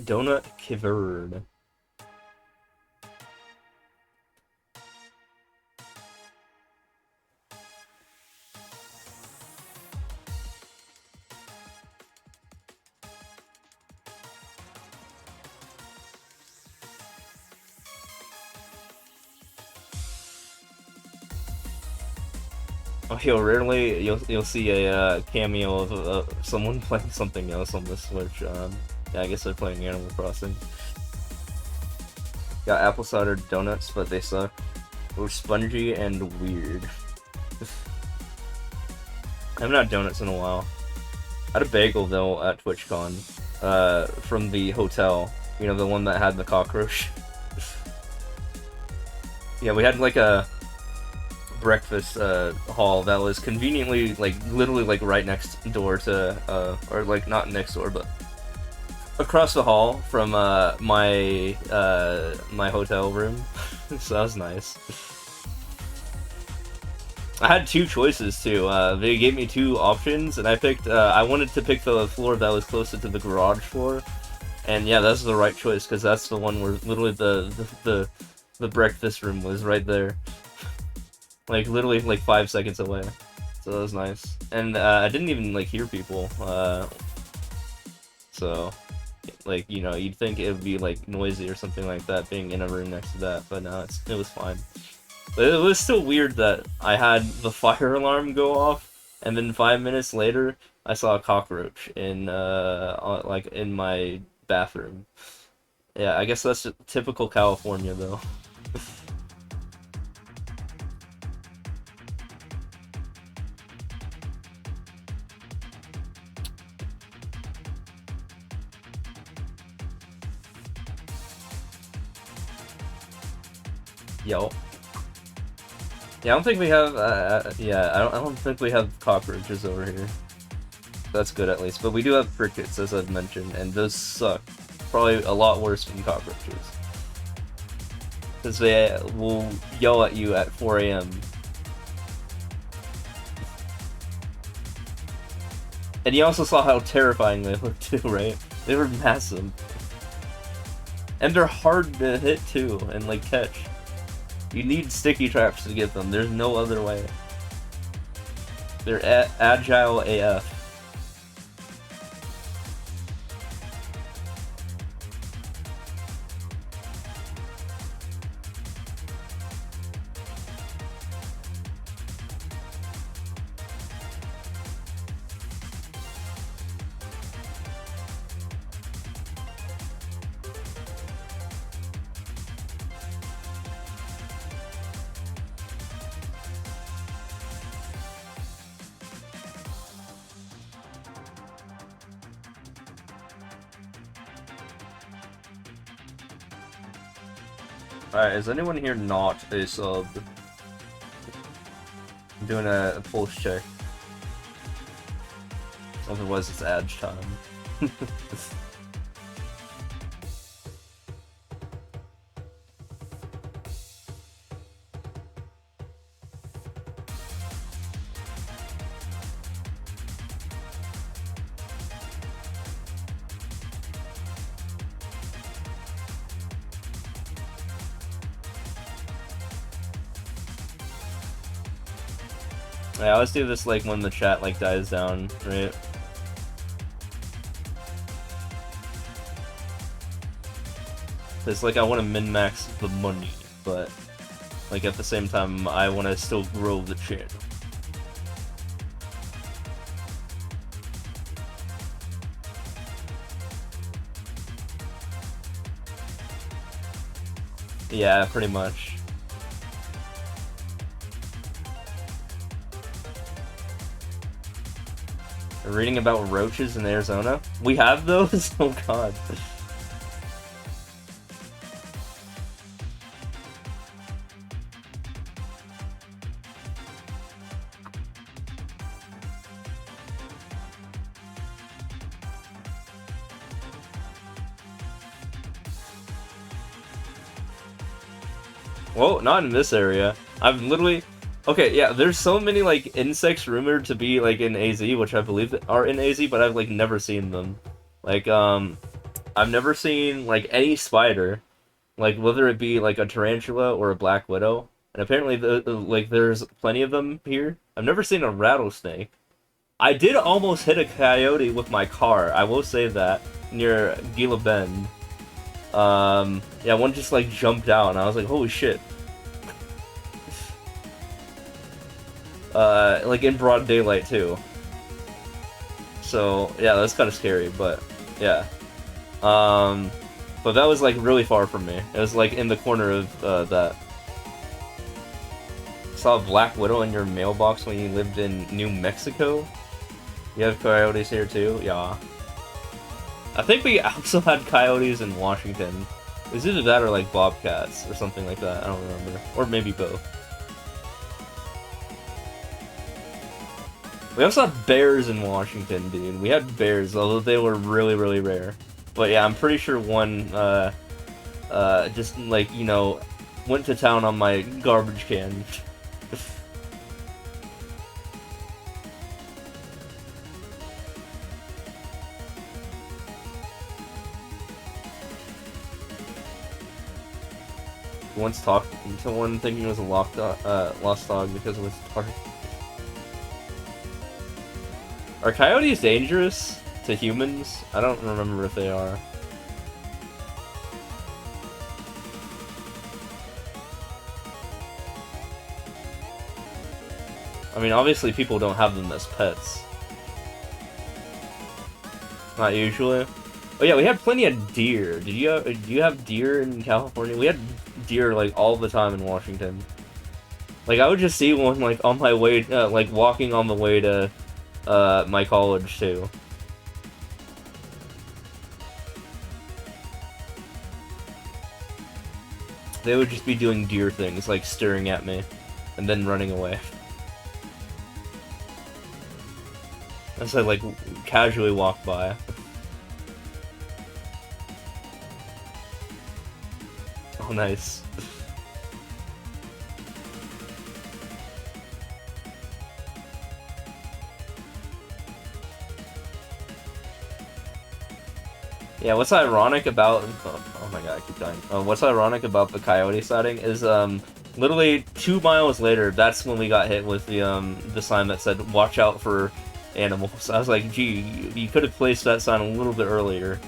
Donut Kiverd. Oh, rarely you'll see a cameo of someone playing something else on the Switch. Yeah, I guess they're playing Animal Crossing. Got apple cider donuts, but they suck. They're spongy and weird. I haven't had donuts in a while. I had a bagel though at TwitchCon, from the hotel. You know, the one that had the cockroach. Yeah, we had like a breakfast hall that was conveniently like literally like right next door to or like not next door but across the hall from my hotel room. So that was nice. I had two choices too. They gave me two options and I picked I wanted to pick the floor that was closer to the garage floor, and yeah, that's the right choice because that's the one where literally the breakfast room was right there. Like, literally, like, 5 seconds away. So that was nice. And, I didn't even, like, hear people, so, like, you know, you'd think it would be, like, noisy or something like that, being in a room next to that, but no, it was fine. But it was still weird that I had the fire alarm go off, and then 5 minutes later, I saw a cockroach in, like, in my bathroom. Yeah, I guess that's typical California, though. Yo. Yeah, I don't think we have. Yeah, I don't think we have cockroaches over here. That's good at least. But we do have crickets, as I've mentioned, and those suck. Probably a lot worse than cockroaches. Because they will yell at you at 4 a.m. And you also saw how terrifying they look too, right? They were massive. And they're hard to hit too, and like catch. You need sticky traps to get them, there's no other way. They're agile AF. Alright, is anyone here not a sub? I'm doing a pulse check. Otherwise it's ad time. Yeah, let's do this like when the chat like dies down, right? It's like I want to min-max the money, but like at the same time I want to still grow the channel. Yeah, pretty much. Reading about roaches in Arizona? We have those? Oh god. Well, not in this area. I've literally... Okay, yeah, there's so many, like, insects rumored to be, like, in AZ, which I believe are in AZ, but I've, like, never seen them. Like, I've never seen, like, any spider, like, whether it be, like, a tarantula or a black widow, and apparently, like, there's plenty of them here. I've never seen a rattlesnake. I did almost hit a coyote with my car, I will say that, near Gila Bend. Yeah, one just, like, jumped out, and I was like, holy shit. Like in broad daylight too. So yeah, that's kind of scary, but yeah. But that was like really far from me. It was like in the corner of that. Saw a black widow in your mailbox when you lived in New Mexico. You have coyotes here too? Yeah. I think we also had coyotes in Washington. It was either that or like bobcats or something like that. I don't remember, or maybe both. We also had bears in Washington, dude. We had bears, although they were really, really rare. But yeah, I'm pretty sure one, just, like, you know, went to town on my garbage can. Once talked to one thinking it was a lost dog because it was dark. Are coyotes dangerous to humans? I don't remember if they are. I mean, obviously people don't have them as pets. Not usually. Oh yeah, we had plenty of deer. Do you have deer in California? We had deer like all the time in Washington. Like I would just see one like on my way, like walking on the way to my college too. They would just be doing deer things, like staring at me. and then running away. As I like casually walk by. Oh, nice. Yeah, what's ironic about... Oh my god, I keep dying. What's ironic about the coyote sighting is, literally 2 miles later, that's when we got hit with the sign that said, "Watch out for animals." I was like, gee, you could have placed that sign a little bit earlier.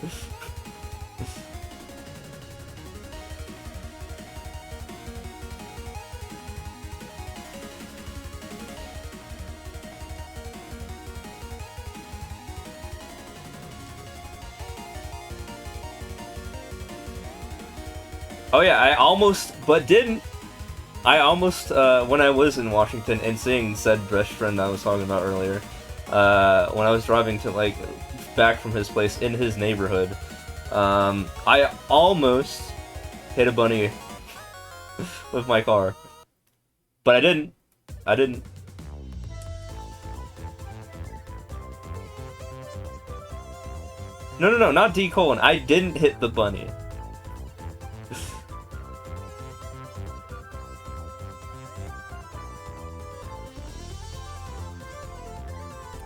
Oh yeah, I almost, but didn't. I almost, when I was in Washington and seeing said best friend I was talking about earlier, when I was driving to, like, back from his place in his neighborhood, I almost hit a bunny with my car. But I didn't. I didn't. No, not D: I didn't hit the bunny.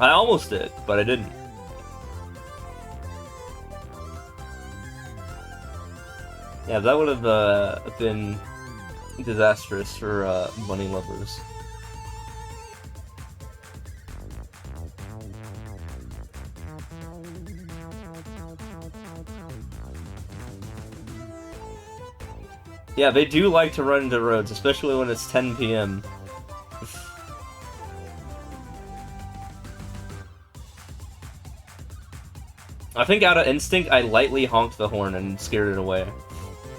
I almost did, but I didn't. Yeah, that would have been disastrous for bunny lovers. Yeah, they do like to run into roads, especially when it's 10 p.m. I think out of instinct, I lightly honked the horn and scared it away.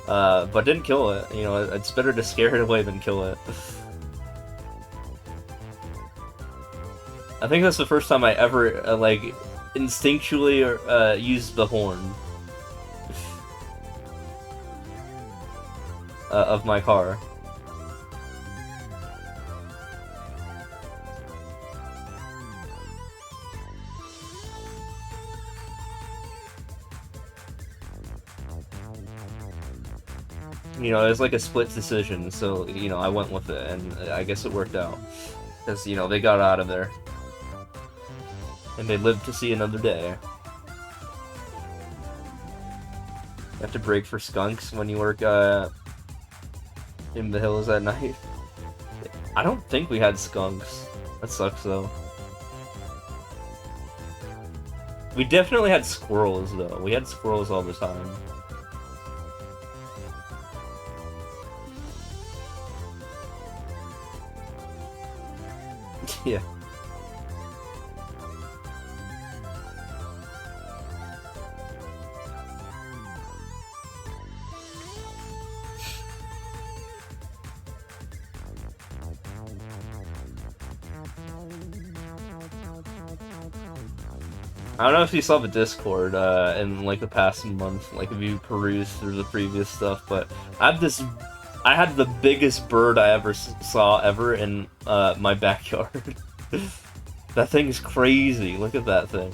But didn't kill it. You know, it's better to scare it away than kill it. I think that's the first time I ever, like, instinctually used the horn. Of my car. You know, it was like a split decision, so, you know, I went with it, and I guess it worked out. Because, you know, they got out of there. And they lived to see another day. You have to break for skunks when you work, in the hills at night. I don't think we had skunks. That sucks, though. We definitely had squirrels, though. We had squirrels all the time. Yeah. I don't know if you saw the Discord in like the past month, like if you perused through the previous stuff, but I had the biggest bird I ever saw in my backyard. That thing is crazy. Look at that thing.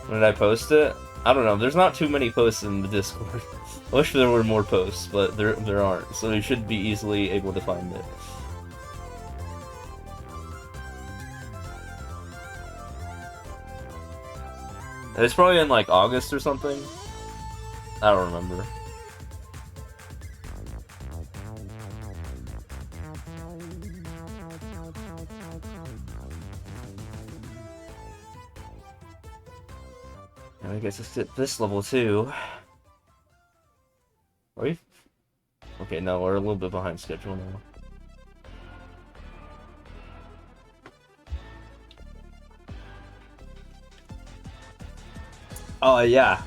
When did I post it? I don't know. There's not too many posts in the Discord. I wish there were more posts, but there aren't, so you should be easily able to find it. It's probably in like August or something. I don't remember. And I guess it's at this level too. Are we? Okay, no, we're a little bit behind schedule now. Oh, yeah.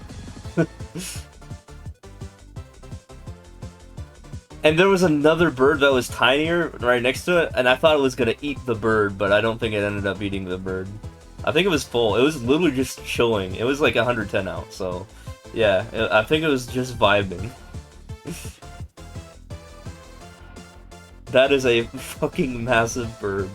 And there was another bird that was tinier right next to it, and I thought it was gonna eat the bird, but I don't think it ended up eating the bird. I think it was full. It was literally just chilling. It was like 110 out, so yeah, I think it was just vibing. That is a fucking massive bird.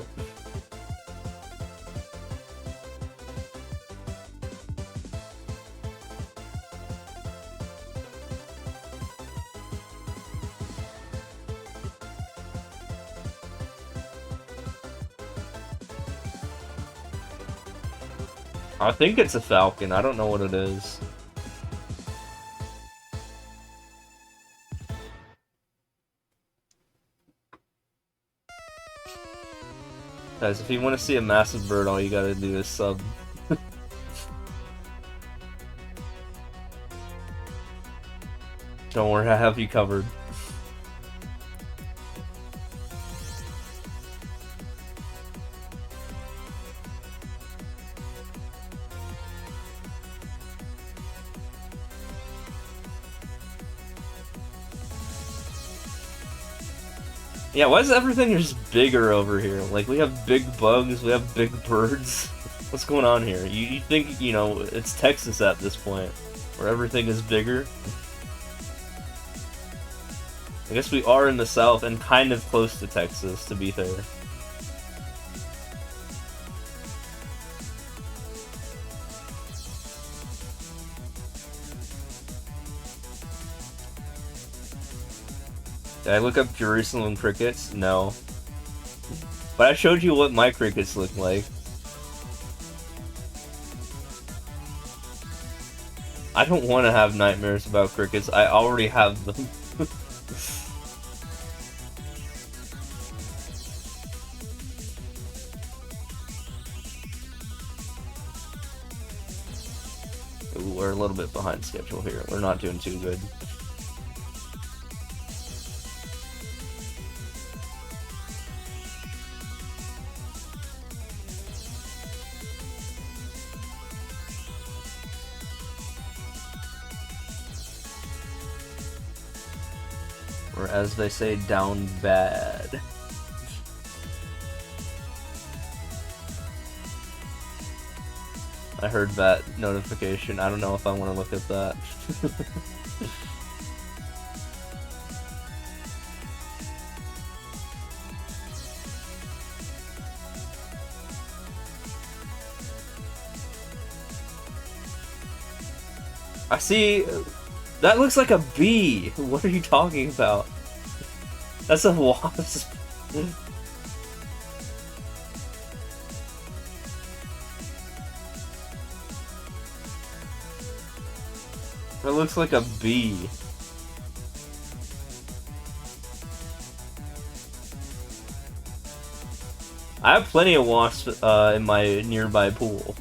I think it's a falcon. I don't know what it is. Guys, if you want to see a massive bird, all you gotta do is sub. Don't worry, I have you covered. Yeah, why is everything just bigger over here? Like, we have big bugs, we have big birds. What's going on here? You think, you know, it's Texas at this point, where everything is bigger? I guess we are in the south and kind of close to Texas, to be fair. Did I look up Jerusalem crickets? No. But I showed you what my crickets look like. I don't want to have nightmares about crickets. I already have them. Ooh, we're a little bit behind schedule here. We're not doing too good. Or as they say, down bad. I heard that notification. I don't know if I want to look at that. I see. That looks like a bee. What are you talking about? That's a wasp. It looks like a bee. I have plenty of wasps in my nearby pool.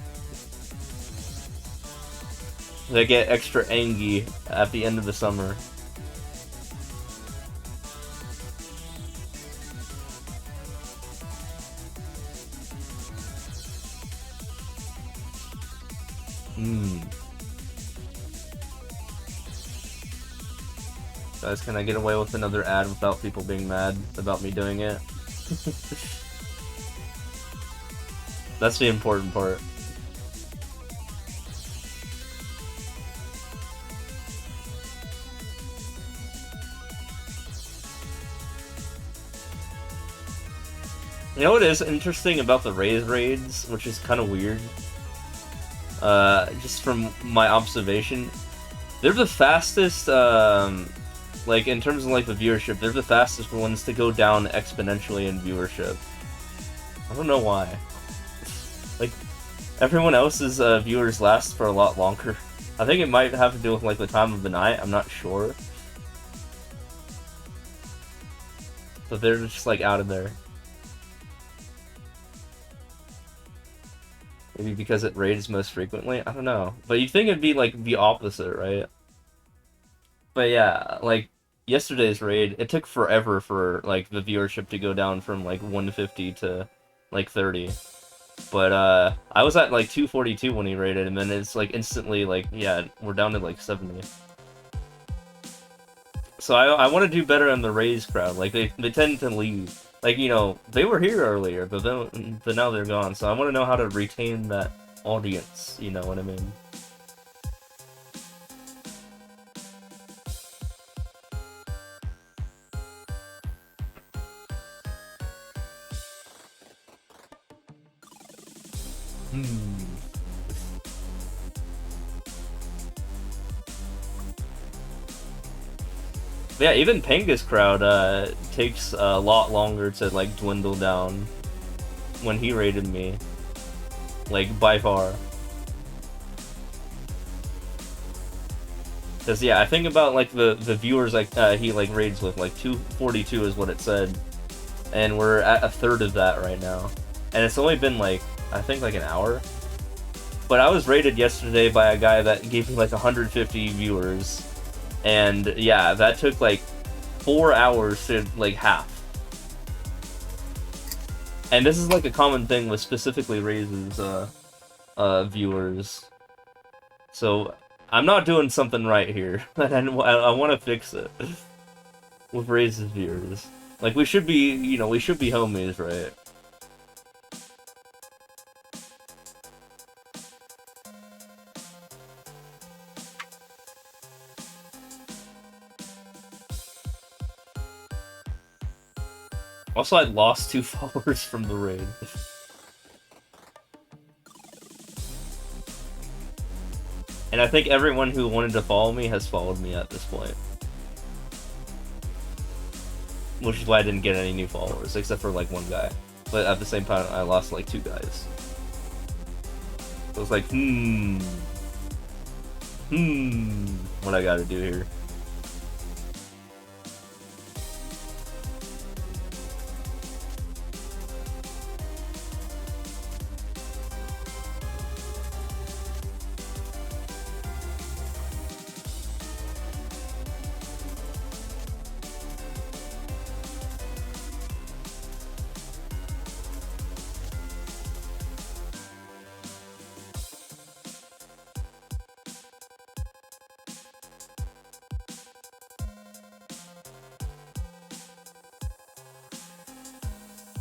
They get extra angry at the end of the summer. Guys, can I get away with another ad without people being mad about me doing it? That's the important part. You know what is interesting about the Raze raids, which is kind of weird? Just from my observation, they're the fastest, like, in terms of, like, the viewership, they're the fastest ones to go down exponentially in viewership. I don't know why. Like, everyone else's viewers last for a lot longer. I think it might have to do with, like, the time of the night, I'm not sure. But they're just, like, out of there. Maybe because it raids most frequently? I don't know. But you'd think it'd be, like, the opposite, right? But yeah, like, yesterday's raid, it took forever for, like, the viewership to go down from, like, 150 to, like, 30. But, I was at, like, 242 when he raided, and then it's, like, instantly, like, yeah, we're down to, like, 70. So I want to do better on the Raze crowd. Like, they tend to leave. Like, you know, they were here earlier, but now they're gone. So I want to know how to retain that audience. You know what I mean? Yeah, even Pengus crowd takes a lot longer to like dwindle down when he raided me, like by far. Cause yeah, I think about like the viewers like he like raids with, like 242 is what it said, and we're at a third of that right now, and it's only been like I think like an hour. But I was raided yesterday by a guy that gave me like 150 viewers. And yeah, that took like 4 hours to like half. And this is like a common thing with specifically Raise's viewers. So I'm not doing something right here. And I want to fix it with Raise's viewers. Like we should be, you know, we should be homies, right? Also, I lost 2 followers from the raid. And I think everyone who wanted to follow me has followed me at this point. Which is why I didn't get any new followers, except for like one guy. But at the same time, I lost like 2 guys. So I was like, what I gotta do here?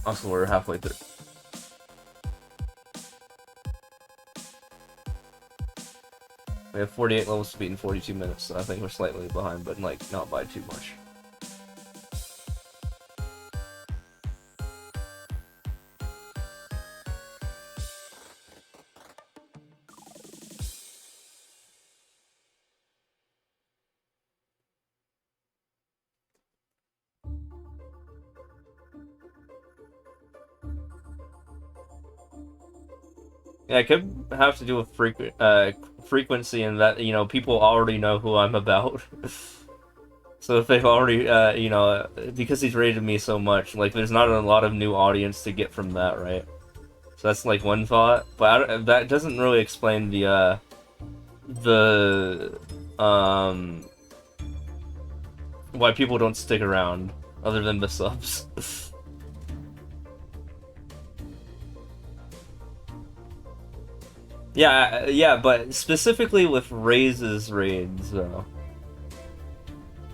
Also, we're halfway through. We have 48 levels to beat in 42 minutes, so I think we're slightly behind, but like not by too much. Yeah, it could have to do with frequency, and that, you know, people already know who I'm about. So if they've already, you know, because he's rated me so much, like, there's not a lot of new audience to get from that, right? So that's, like, one thought. But that doesn't really explain the why people don't stick around, other than the subs. Yeah, but specifically with Raise's raids, though.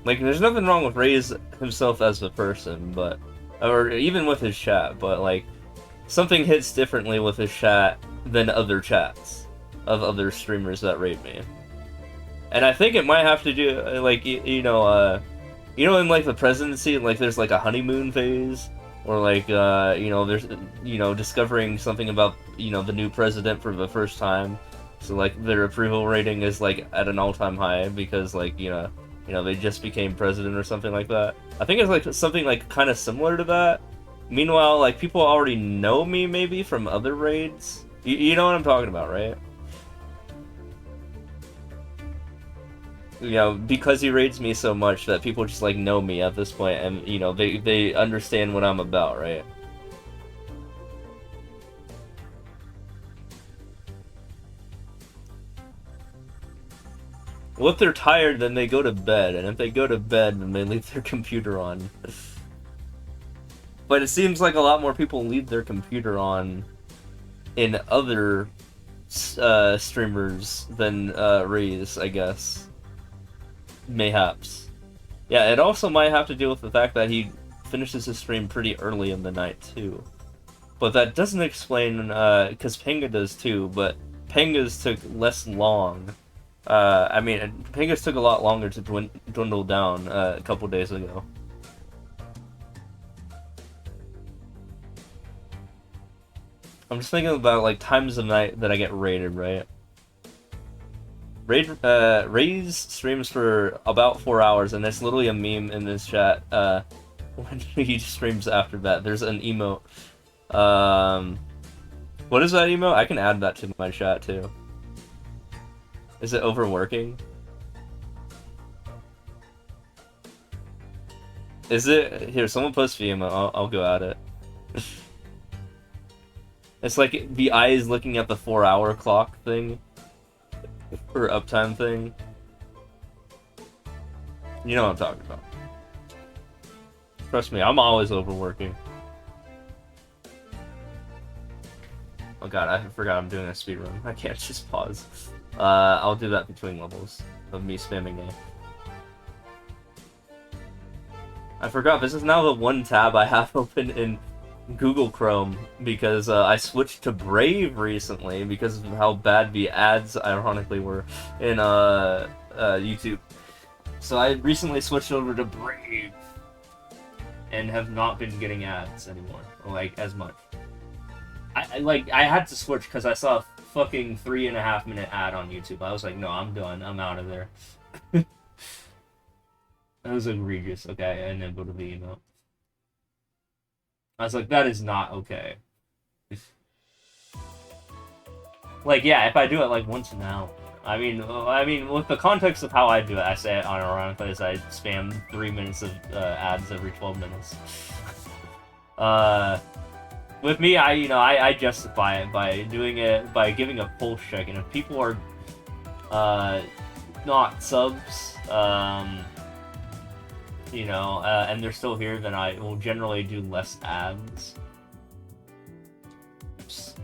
Like, there's nothing wrong with Raise himself as a person, but... Or even with his chat, but, like, something hits differently with his chat than other chats of other streamers that raid me. And I think it might have to do, like, you know, in, like, the presidency, like, there's, like, a honeymoon phase, or, like, you know, there's, you know, discovering something about, you know, the new president for the first time. So, like, their approval rating is, like, at an all-time high, because, like, you know, they just became president or something like that. I think it's, like, something, like, kind of similar to that. Meanwhile, like, people already know me, maybe, from other raids. You know what I'm talking about, right? You know, because he raids me so much that people just, like, know me at this point, and, you know, they understand what I'm about, right? Well, if they're tired, then they go to bed, and if they go to bed, then they leave their computer on. But it seems like a lot more people leave their computer on in other streamers than Raise, I guess. Mayhaps. Yeah, it also might have to do with the fact that he finishes his stream pretty early in the night too. But that doesn't explain, because Penga does too, but Penga's took less long. I mean, Penga's took a lot longer to dwindle down a couple days ago. I'm just thinking about, like, times of night that I get raided, right? Ray's streams for about 4 hours, and it's literally a meme in this chat, when he streams after that. There's an emote. What is that emote? I can add that to my chat, too. Is it overworking? Is it? Here, someone post the emote. I'll go at it. It's like the eyes looking at the 4-hour clock thing. Or uptime thing. You know what I'm talking about. Trust me, I'm always overworking. Oh god, I forgot I'm doing a speedrun. I can't just pause. I'll do that between levels of me spamming A. I forgot, this is now the one tab I have open in Google Chrome because I switched to Brave recently because of how bad the ads ironically were in YouTube. So I recently switched over to Brave and have not been getting ads anymore, like as much. I had to switch because I saw a fucking 3.5-minute ad on YouTube. I was like, no, I'm done. I'm out of there. That was egregious. Okay, and then go to the email. I was like, that is not okay. Like, yeah, if I do it like once an hour. I mean, with the context of how I do it, I say it unironically as I spam 3 minutes of ads every 12 minutes. With me, I justify it by doing it by giving a pulse check, and if people are not subs, and they're still here, then I will generally do less ads. Oops.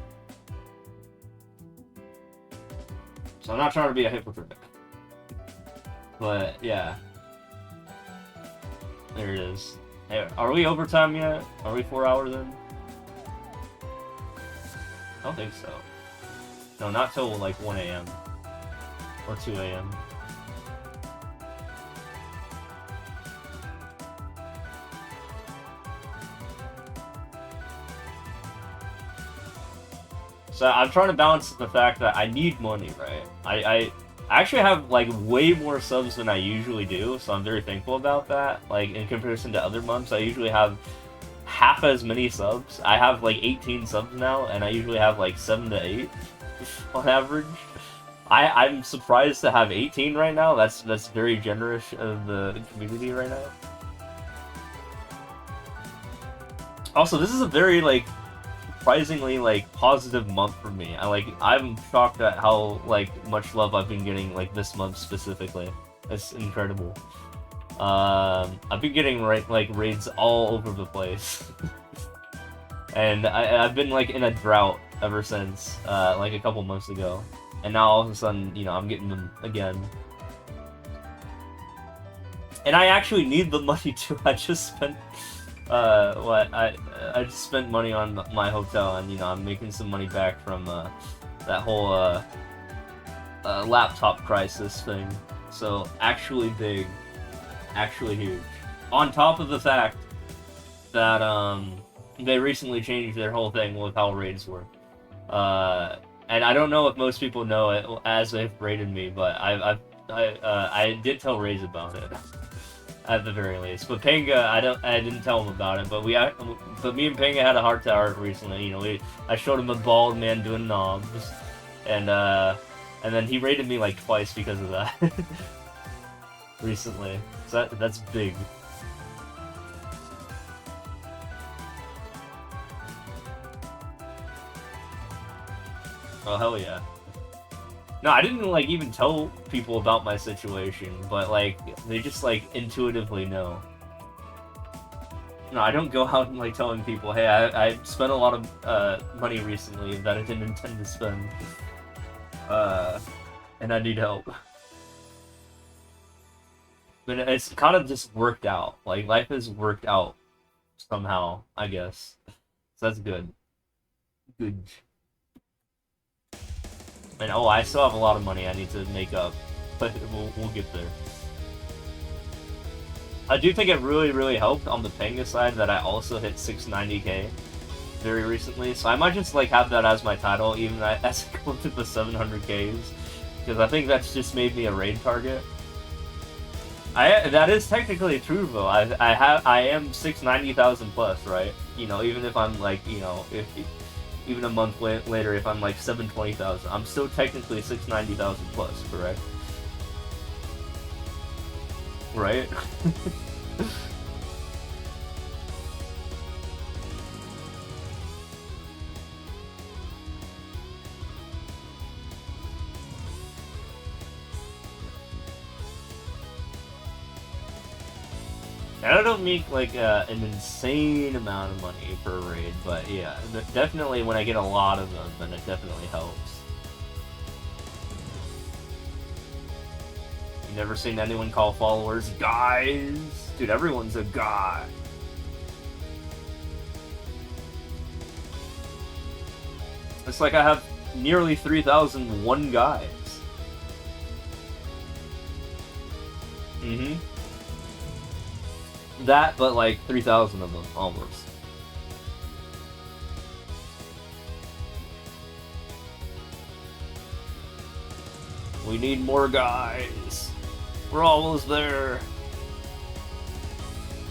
So I'm not trying to be a hypocrite, but yeah, there it is. Hey, are we overtime yet? Are we 4 hours in? I don't think so. No, not till like 1 a.m. or 2 a.m. So I'm trying to balance the fact that I need money, right? I actually have like way more subs than I usually do, so I'm very thankful about that. Like in comparison to other months, I usually have half as many subs. I have like 18 subs now, and I usually have like 7 to 8 on average. I'm surprised to have 18 right now. That's very generous of the community right now. Also, this is a very like surprisingly like positive month for me. I'm shocked at how like much love I've been getting like this month specifically. It's incredible. I've been getting raids all over the place. And I've been like in a drought ever since like a couple months ago. And now all of a sudden, I'm getting them again. And I actually need the money too. I just spent I just spent money on my hotel, and I'm making some money back from that whole laptop crisis thing. So actually big. Actually huge. On top of the fact that they recently changed their whole thing with how raids work. And I don't know if most people know it as they've raided me, but I did tell Raze about it at the very least. But Penga, I didn't tell him about it. But me and Penga had a heart to heart recently. I showed him a bald man doing knobs, and then he raided me like twice because of that. Recently. So that's big. Oh hell yeah. No, I didn't like even tell people about my situation, but like they just like intuitively know. No, I don't go out and like telling people, hey, I spent a lot of money recently that I didn't intend to spend. And I need help. But it's kind of just worked out. Like, life has worked out somehow, I guess. So that's good. Good. And oh, I still have a lot of money I need to make up, but we'll get there. I do think it really helped on the Panga side that I also hit 690k very recently, so I might just like have that as my title, even as I go to the 700ks, because I think that's just made me a raid target. That is technically true though. I am 690,000 plus, right? You know, even if I'm like, you know, if even a month later, if I'm like 720,000, I'm still technically 690,000 plus, correct? Right? I don't make like an insane amount of money per raid, but yeah, definitely when I get a lot of them, then it definitely helps. You never seen anyone call followers guys? Dude, everyone's a guy. It's like I have nearly 3,001 guys. Mm-hmm. That, but like 3,000 of them, almost. We need more guys. We're almost there.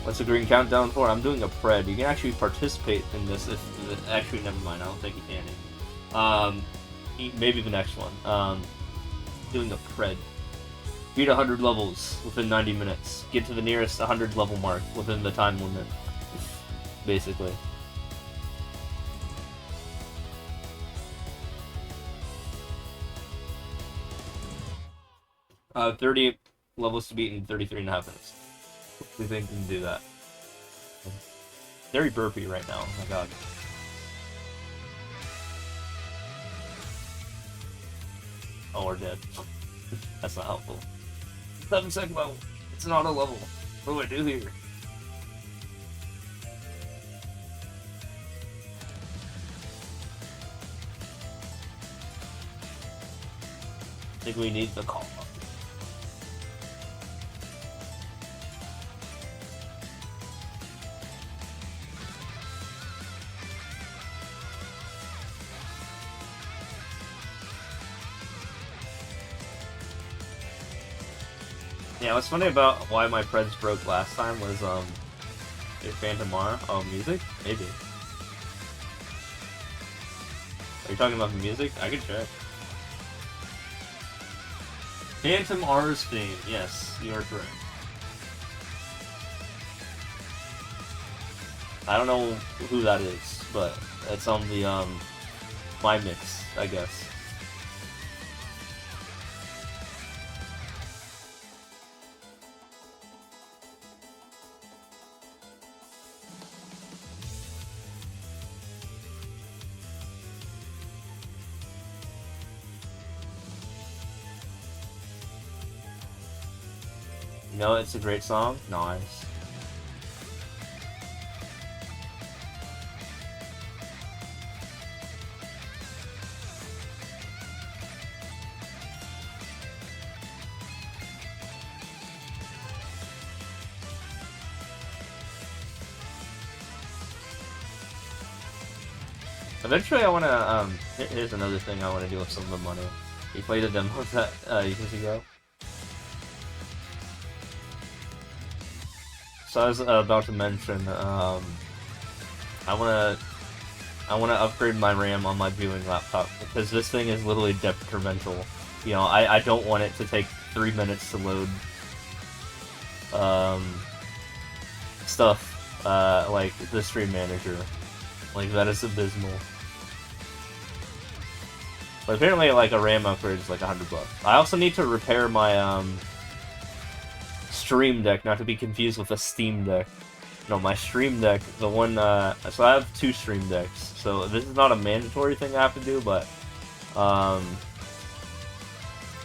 What's the green countdown for? I'm doing a pred. You can actually participate in this if... Actually, never mind. I don't think you can. Maybe the next one. Doing a pred. Beat 100 levels within 90 minutes. Get to the nearest 100 level mark within the time limit. Basically. Uh, 30 levels to beat in 33 and a half minutes. We think we can do that. Very burpy right now, oh my god. Oh, we're dead. That's not helpful. 7-second level. It's an auto level. What do I do here? I think we need the call up. Yeah, what's funny about why my Preds broke last time was, Phantom R. Oh, music? Maybe. Are you talking about the music? I can check. Phantom R's theme. Yes, you are correct. I don't know who that is, but it's on the, my mix, I guess. No, it's a great song. Nice. Eventually, I want to, here's another thing I want to do with some of the money. You play the demos that, you can see go? So I was about to mention, I wanna upgrade my RAM on my viewing laptop because this thing is literally detrimental. You know, I don't want it to take 3 minutes to load stuff like the Stream Manager. Like that is abysmal. But apparently, like a RAM upgrade is like $100. I also need to repair my Stream Deck, not to be confused with a Steam Deck. No, my Stream Deck, the one, so I have 2 Stream Decks, so this is not a mandatory thing I have to do, but,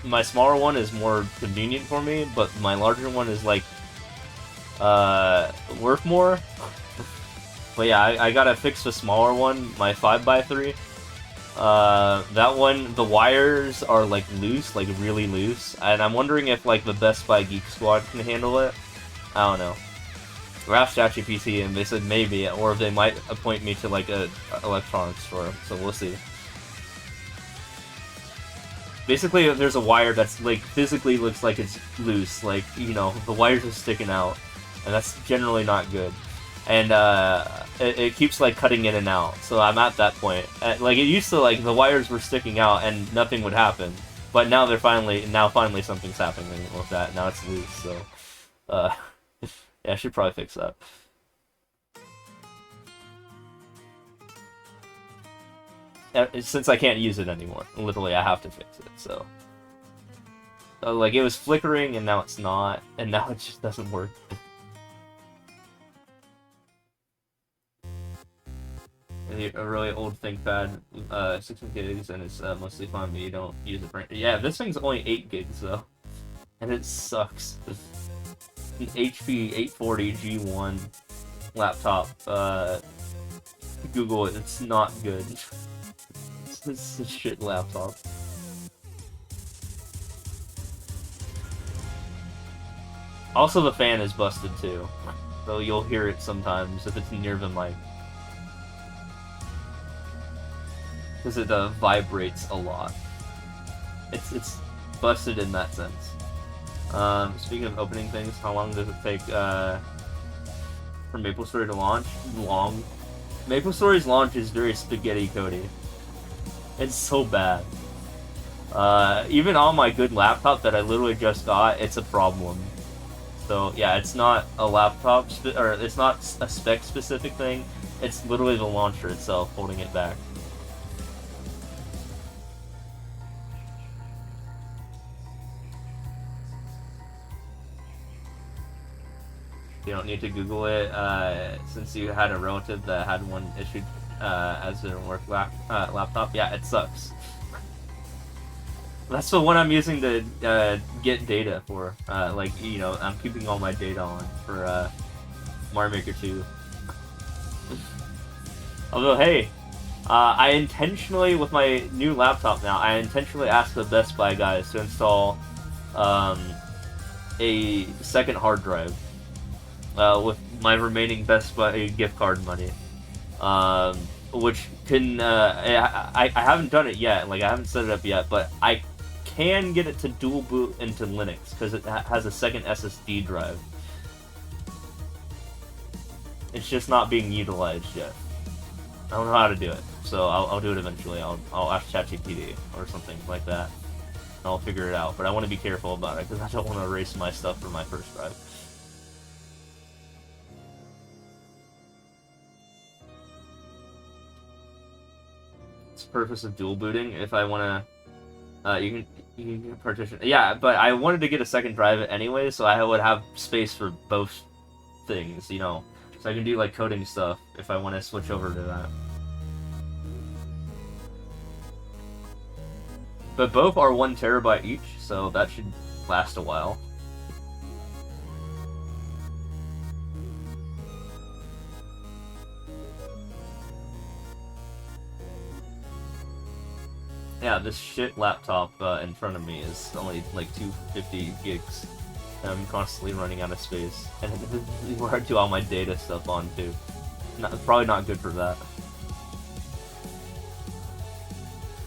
my smaller one is more convenient for me, but my larger one is, like, worth more. But yeah, I gotta fix the smaller one, my 5x3. That one, the wires are like loose, like really loose, and I'm wondering if like the Best Buy Geek Squad can handle it. I don't know. I asked ChatGPT and they said maybe, or they might appoint me to like a electronics store, so we'll see. Basically, there's a wire that's like physically looks like it's loose, like, you know, the wires are sticking out, and that's generally not good. And it keeps like cutting in and out, so I'm at that point. Like, it used to, like, the wires were sticking out and nothing would happen, but now finally something's happening with that. Now it's loose, so yeah, I should probably fix that. Since I can't use it anymore, literally I have to fix it, so. Like, it was flickering and now it's not, and now it just doesn't work. A really old ThinkPad, 16 gigs, and it's mostly fun, but you don't use it for. Yeah, this thing's only 8 gigs though, and it sucks. An HP 840 G1 laptop. Google it. It's not good. It's a shit laptop. Also, the fan is busted too, so you'll hear it sometimes if it's near the mic. Because it vibrates a lot. It's busted in that sense. Speaking of opening things, how long does it take for MapleStory to launch? Long. MapleStory's launch is very spaghetti cody. It's so bad. Even on my good laptop that I literally just got, it's a problem. So yeah, it's not a laptop, or it's not a spec-specific thing. It's literally the launcher itself holding it back. You don't need to Google it, since you had a relative that had one issued as their work laptop. Yeah, it sucks. That's the one I'm using to get data for. Like, you know, I'm keeping all my data on for Mario Maker 2. Although, hey, I intentionally, with my new laptop now, I intentionally asked the Best Buy guys to install a second hard drive. With my remaining Best Buy gift card money, which can I haven't done it yet. Like, I haven't set it up yet, but I can get it to dual boot into Linux because it has a second SSD drive. It's just not being utilized yet. I don't know how to do it, so I'll do it eventually. I'll ask ChatGPT or something like that, and I'll figure it out. But I want to be careful about it because I don't want to erase my stuff from my first drive. Purpose of dual booting. If I want to, you can partition. Yeah, but I wanted to get a second drive anyway, so I would have space for both things, you know. So I can do like coding stuff if I want to switch over to that. But both are 1 terabyte each, so that should last a while. Yeah, this shit laptop in front of me is only like 250 gigs. And I'm constantly running out of space. And where I do all my data stuff on too. Probably not good for that.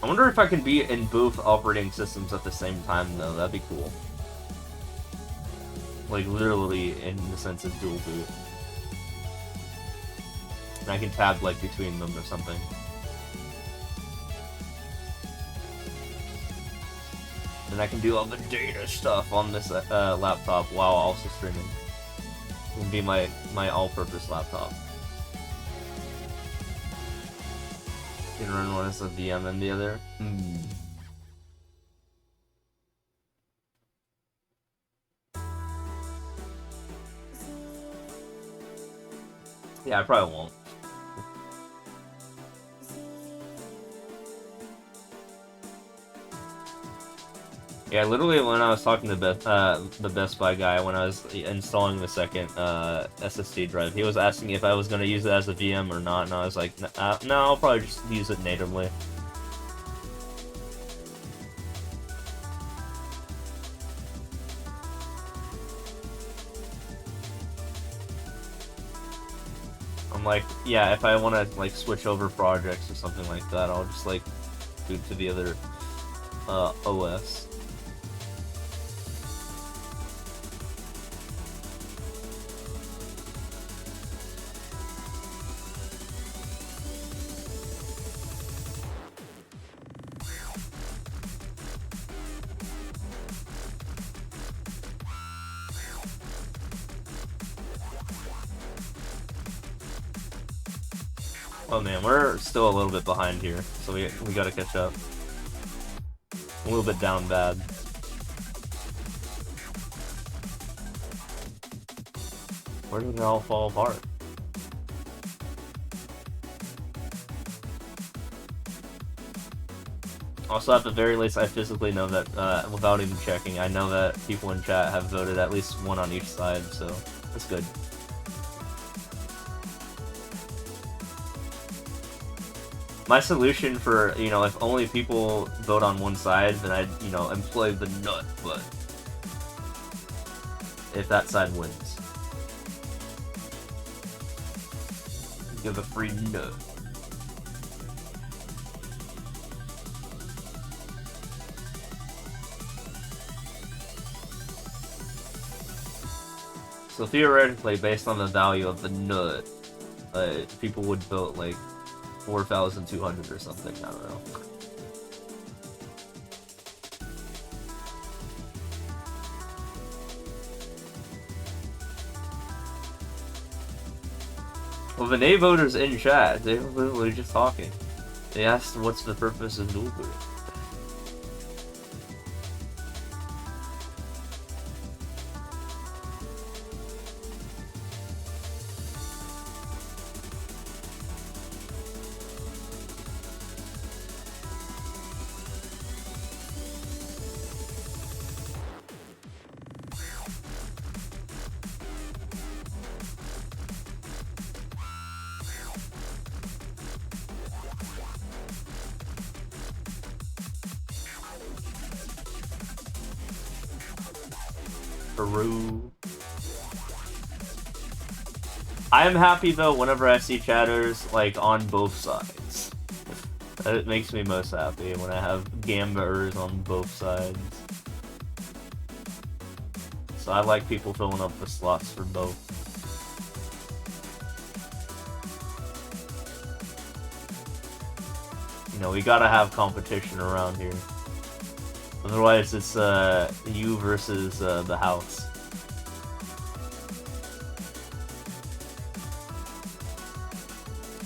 I wonder if I can be in both operating systems at the same time though, that'd be cool. Like literally in the sense of dual boot. And I can tab like between them or something. And I can do all the data stuff on this laptop while also streaming. It can be my all-purpose laptop. You can run one as a VM and the other. Yeah, I probably won't. Yeah, literally when I was talking to the Best Buy guy when I was installing the second SSD drive, he was asking if I was going to use it as a VM or not, and I was like, no, I'll probably just use it natively. I'm like, yeah, if I want to like switch over projects or something like that, I'll just like boot to the other OS. Oh man, we're still a little bit behind here, so we gotta catch up. A little bit down bad. Where did it all fall apart? Also, at the very least, I physically know that, without even checking, I know that people in chat have voted at least one on each side, so that's good. My solution for, you know, if only people vote on one side, then I'd, you know, employ the nut, but if that side wins. Give a free nut. So theoretically, based on the value of the nut, people would vote like 4,200 or something, I don't know. Well, the nay voters in chat, they were literally just talking. They asked what's the purpose of dual boot. Peru. I am happy though whenever I see chatters like on both sides. That makes me most happy when I have gambers on both sides. So I like people filling up the slots for both. You know, we gotta have competition around here. Otherwise, it's you versus the house.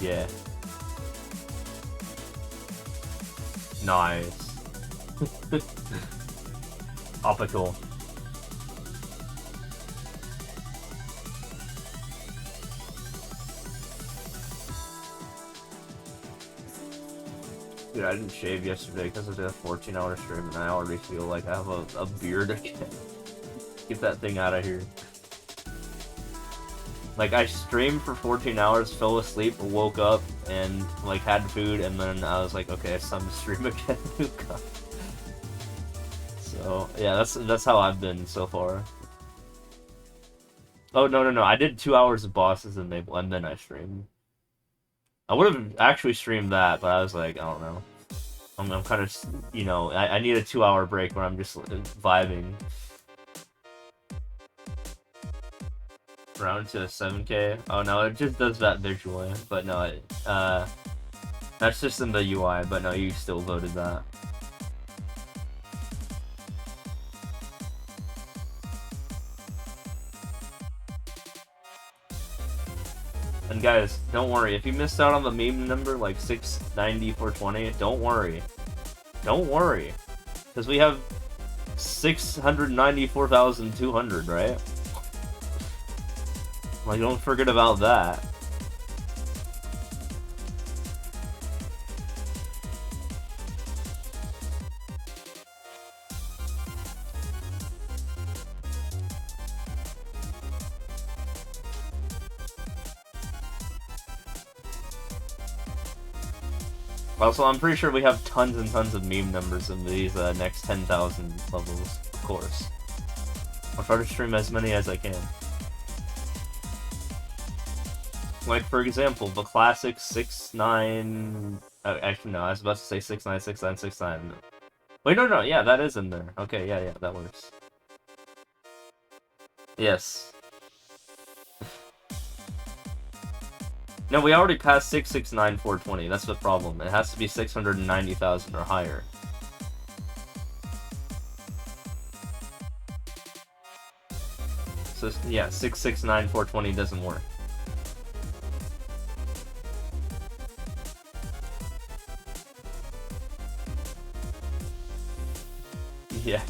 Yeah. Nice. Topical. Dude, I didn't shave yesterday because I did a 14-hour stream and I already feel like I have a beard again. Get that thing out of here. Like, I streamed for 14 hours, fell asleep, woke up, and, like, had food, and then I was like, okay, it's time to stream again. So, yeah, that's how I've been so far. Oh, no, I did 2 hours of bosses and then I streamed. I would have actually streamed that, but I was like, I don't know. I'm kind of, you know, I need a 2-hour break where I'm just vibing. Round to 7K. Oh no, it just does that visually, but no, that's just in the UI. But no, you still voted that. And guys, don't worry if you missed out on the meme number like 69420. Don't worry, because we have 694,200, right? Like, don't forget about that. Also, I'm pretty sure we have tons and tons of meme numbers in these next 10,000 levels, of course. I'll try to stream as many as I can. Like, for example, the classic 6-9... actually, no, I was about to say 6-9, 6-9, 6-9. Wait, no, yeah, that is in there. Okay, yeah, that works. Yes. No, we already passed 669 420. That's the problem. It has to be 690,000 or higher. So, yeah, 669 420 doesn't work. Yeah.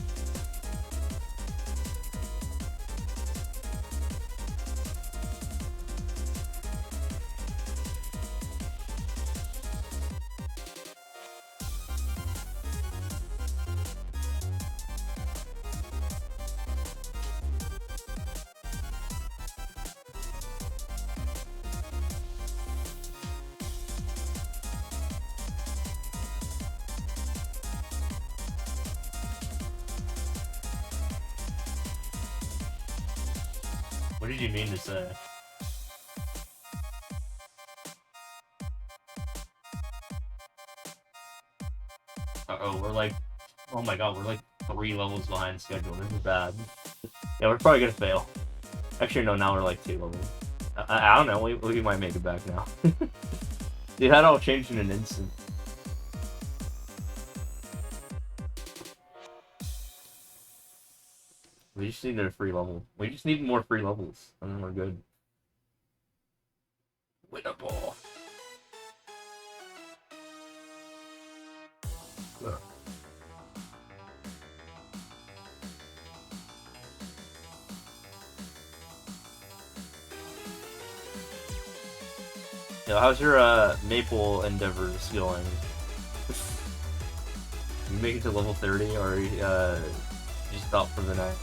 What did you mean to say? Uh-oh, we're like... Oh my god, we're like 3 levels behind schedule. This is bad. Yeah, we're probably gonna fail. Actually, no, now we're like 2 levels. I don't know, we might make it back now. Dude, that all changed in an instant. We just needed a free level. We just need more free levels, and then we're good. Winnable. Ugh. Yo, how's your Maple endeavors going? You make it to level 30, or you stop for the night?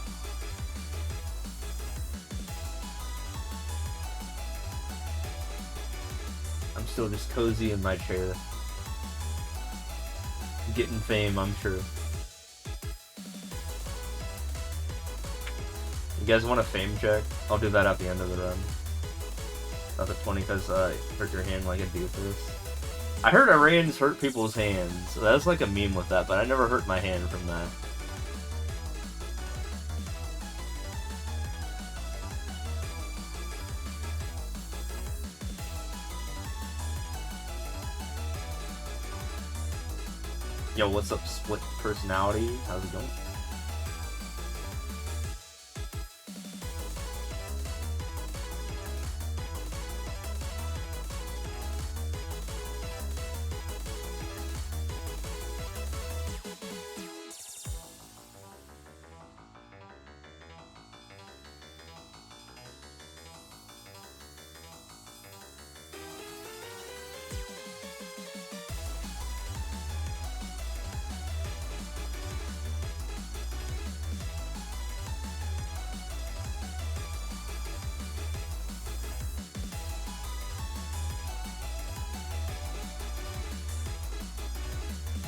I'm still just cozy in my chair. Getting fame, I'm sure. You guys want a fame check? I'll do that at the end of the run. Not the 20 because hurt your hand like a doofus. I heard Iranians hurt people's hands. So that was like a meme with that, but I never hurt my hand from that. Yo, what's up, Split Personality? How's it going?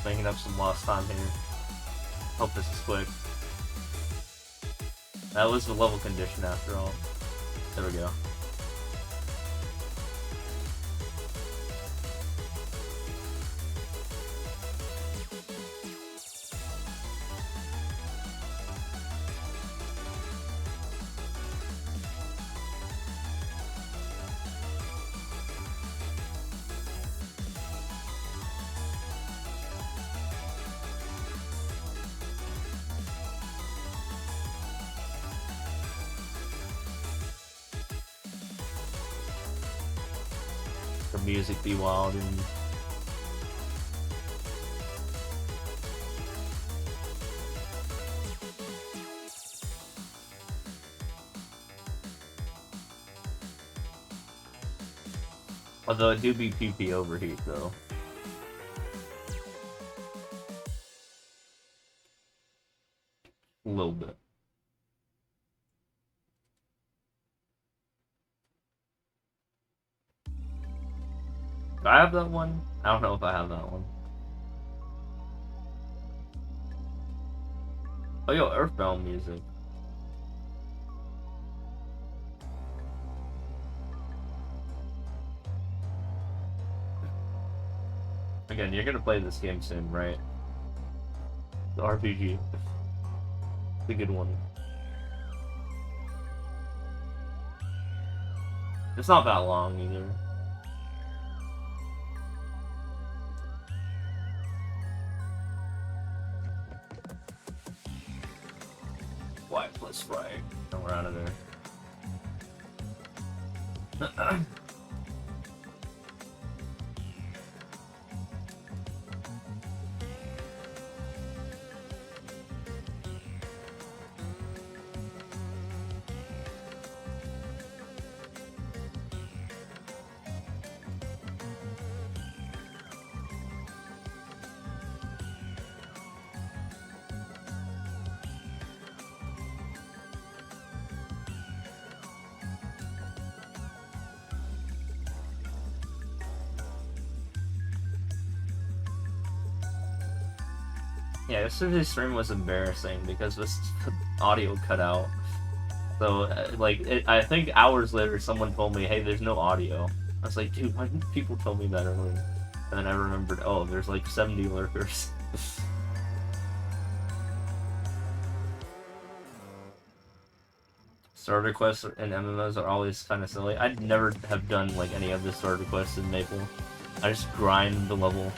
Making up some lost time here. Hope this is quick. That was the level condition after all. There we go. The music be wild and although it do be PP overheat though. A little bit. Do I have that one? I don't know if I have that one. Oh, yo, Earthbound music. Again, you're gonna play this game soon, right? The RPG. The good one. It's not that long either. Y plus frag. And we're out of there. Yeah, yesterday's stream was embarrassing because this audio cut out. So, I think hours later someone told me, hey, there's no audio. I was like, dude, why didn't people tell me that earlier? And then I remembered, oh, there's like 70 lurkers. Starter quests and MMOs are always kind of silly. I'd never have done like any of the starter quests in Maple. I just grind the level.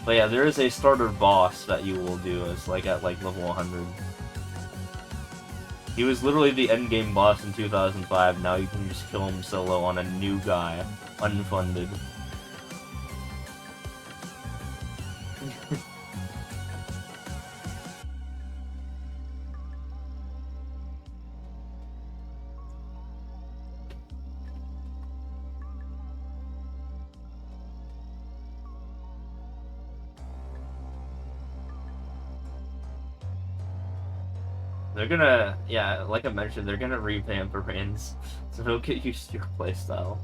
But yeah, there is a starter boss that you will do as like at like level 100. He was literally the endgame boss in 2005. Now you can just kill him solo on a new guy, unfunded. They're gonna, yeah, like I mentioned, they're gonna revamp Reigns, so it'll get used to your playstyle.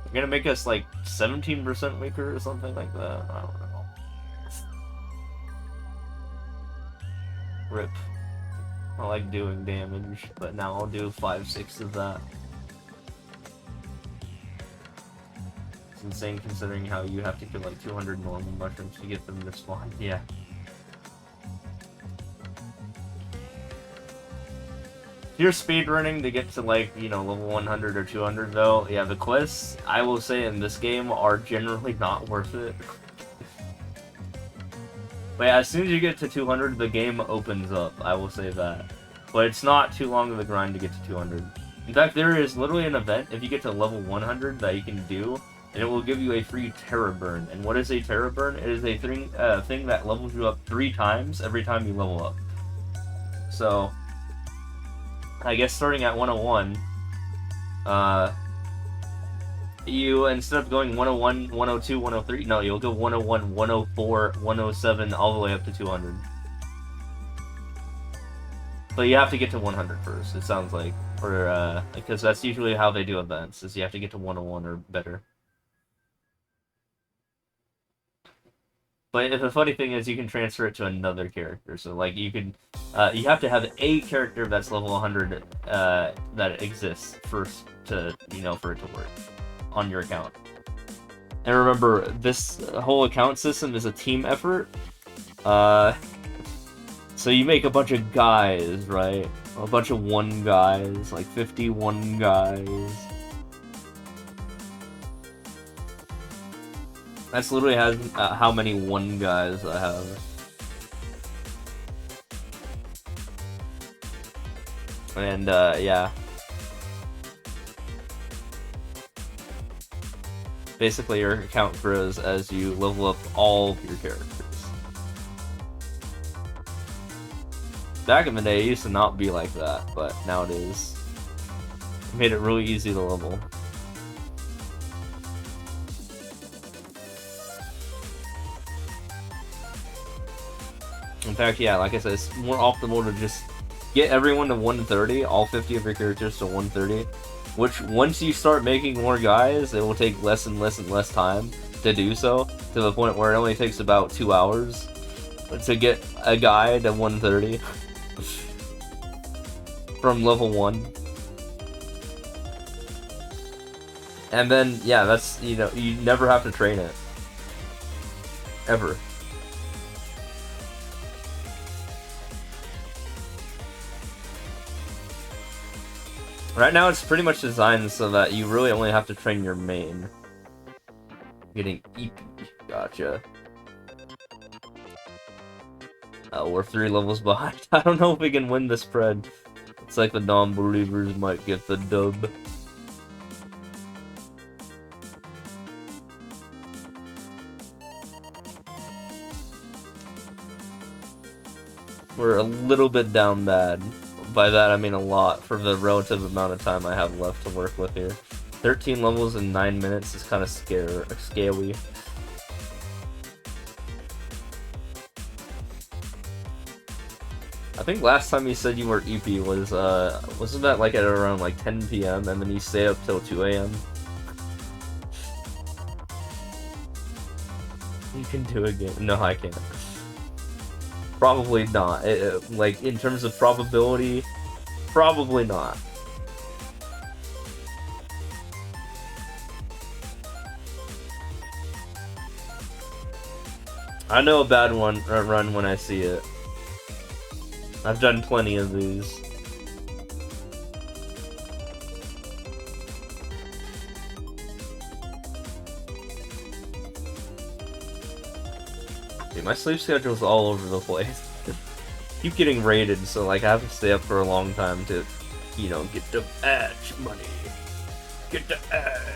They're gonna make us like 17% weaker or something like that. I don't know. Rip. I like doing damage, but now I'll do 5/6 of that. It's insane considering how you have to kill like 200 normal mushrooms to get them to spawn. Yeah. If you're speedrunning to get to like, you know, level 100 or 200 though, yeah, the quests, I will say in this game, are generally not worth it. But yeah, as soon as you get to 200, the game opens up, I will say that. But it's not too long of a grind to get to 200. In fact, there is literally an event, if you get to level 100, that you can do, and it will give you a free Terra Burn. And what is a Terra Burn? It is a thing that levels you up 3 times every time you level up. So, I guess starting at 101, you, instead of going 101, 102, 103, no, you'll go 101, 104, 107, all the way up to 200. But you have to get to 100 first, it sounds like. Or, because that's usually how they do events, is you have to get to 101 or better. But the funny thing is, you can transfer it to another character. So, like, you can, you have to have a character that's level 100 that exists first to, you know, for it to work on your account. And remember, this whole account system is a team effort. So you make a bunch of guys, right? A bunch of 1 guys, like 51 guys. That's literally how many 1 guys I have. And, yeah. Basically, your account grows as you level up all of your characters. Back in the day, it used to not be like that, but now it is. It made it really easy to level. In fact, yeah, like I said, it's more optimal to just get everyone to 130, all 50 of your characters to 130, which once you start making more guys, it will take less and less and less time to do so, to the point where it only takes about 2 hours to get a guy to 130 from level 1. And then, yeah, that's, you know, you never have to train it. Ever. Right now it's pretty much designed so that you really only have to train your main. Getting EP. Gotcha. Oh, we're 3 levels behind. I don't know if we can win this spread. It's like the non-believers might get the dub. We're a little bit down bad. By that I mean a lot for the relative amount of time I have left to work with here. 13 levels in 9 minutes is kind of scary. I think last time you said you were EP was, wasn't that like at around like 10 PM and then you stay up till 2 AM? You can do it again. No, I can't. Probably not. Like, in terms of probability, probably not. I know a bad run when I see it. I've done plenty of these. Dude, my sleep schedule's all over the place. Keep getting raided, so like I have to stay up for a long time to, you know, get the edge money. Get the edge.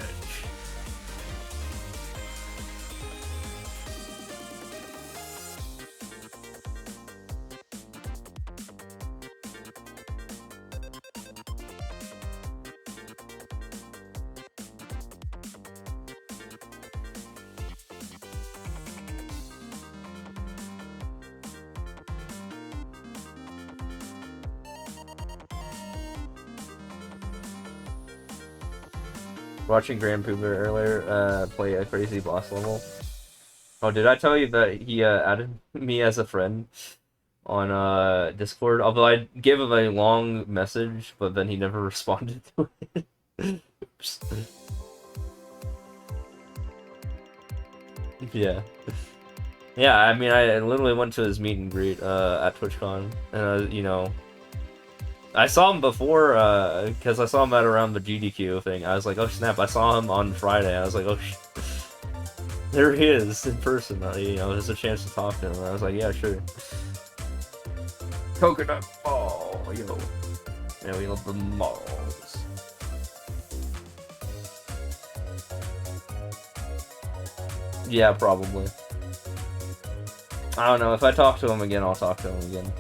Watching Grand Pooper earlier play a crazy boss level. Oh, did I tell you that he added me as a friend on Discord? Although I gave him a long message, but then he never responded to it. Oops. Yeah. Yeah, I mean, I literally went to his meet and greet at TwitchCon, and you know, I saw him before, because I saw him at around the GDQ thing. I was like, oh snap, I saw him on Friday. I was like, oh there he is, in person. You know, there's a chance to talk to him. I was like, yeah, sure. Coconut ball, yo. Yeah, we love the malls. Yeah, probably. I don't know, if I talk to him again, I'll talk to him again.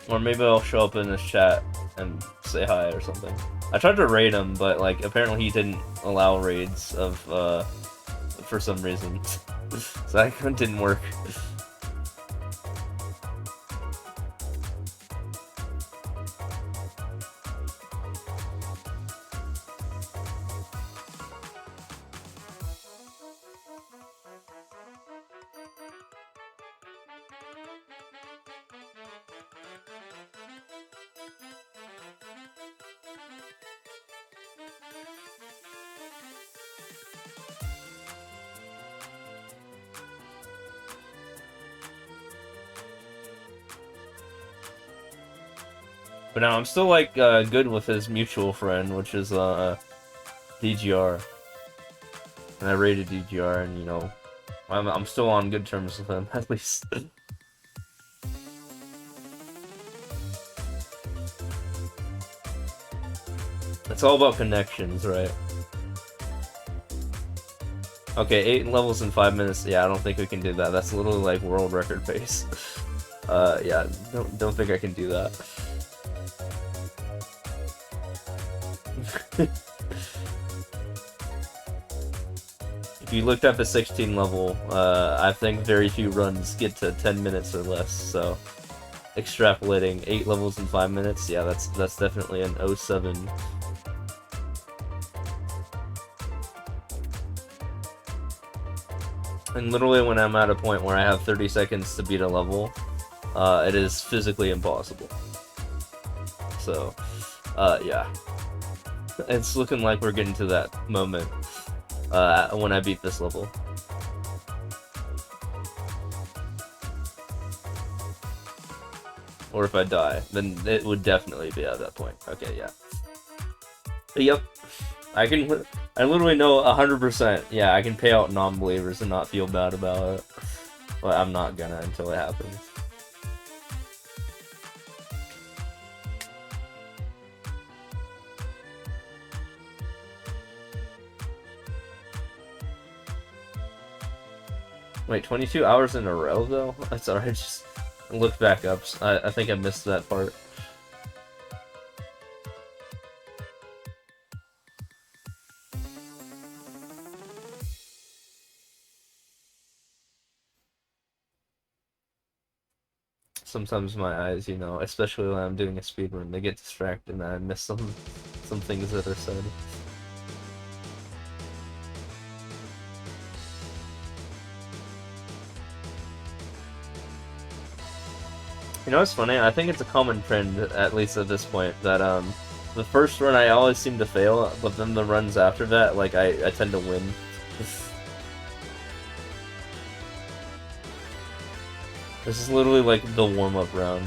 Or maybe I'll show up in his chat and say hi or something. I tried to raid him, but like apparently he didn't allow raids of for some reason. So that didn't work. But now I'm still like good with his mutual friend, which is DGR. And I rated DGR, and you know, I'm still on good terms with him at least. It's all about connections, right? Okay, 8 levels in 5 minutes. Yeah, I don't think we can do that. That's literally like world record pace. Yeah, don't think I can do that. If you looked at the 16 level, I think very few runs get to 10 minutes or less, so extrapolating 8 levels in 5 minutes, yeah, that's definitely an 07. And literally when I'm at a point where I have 30 seconds to beat a level, it is physically impossible. So, yeah. It's looking like we're getting to that moment when I beat this level. Or if I die, then it would definitely be at that point. Okay, yeah. But yep. I literally know 100%, yeah, I can pay out non-believers and not feel bad about it. But I'm not gonna until it happens. Wait, 22 hours in a row, though? That's alright, just look back up. I think I missed that part. Sometimes my eyes, you know, especially when I'm doing a speedrun, they get distracted and I miss some things that are said. You know what's funny? I think it's a common trend, at least at this point, that the first run I always seem to fail, but then the runs after that, like, I tend to win. This is literally like the warm-up round.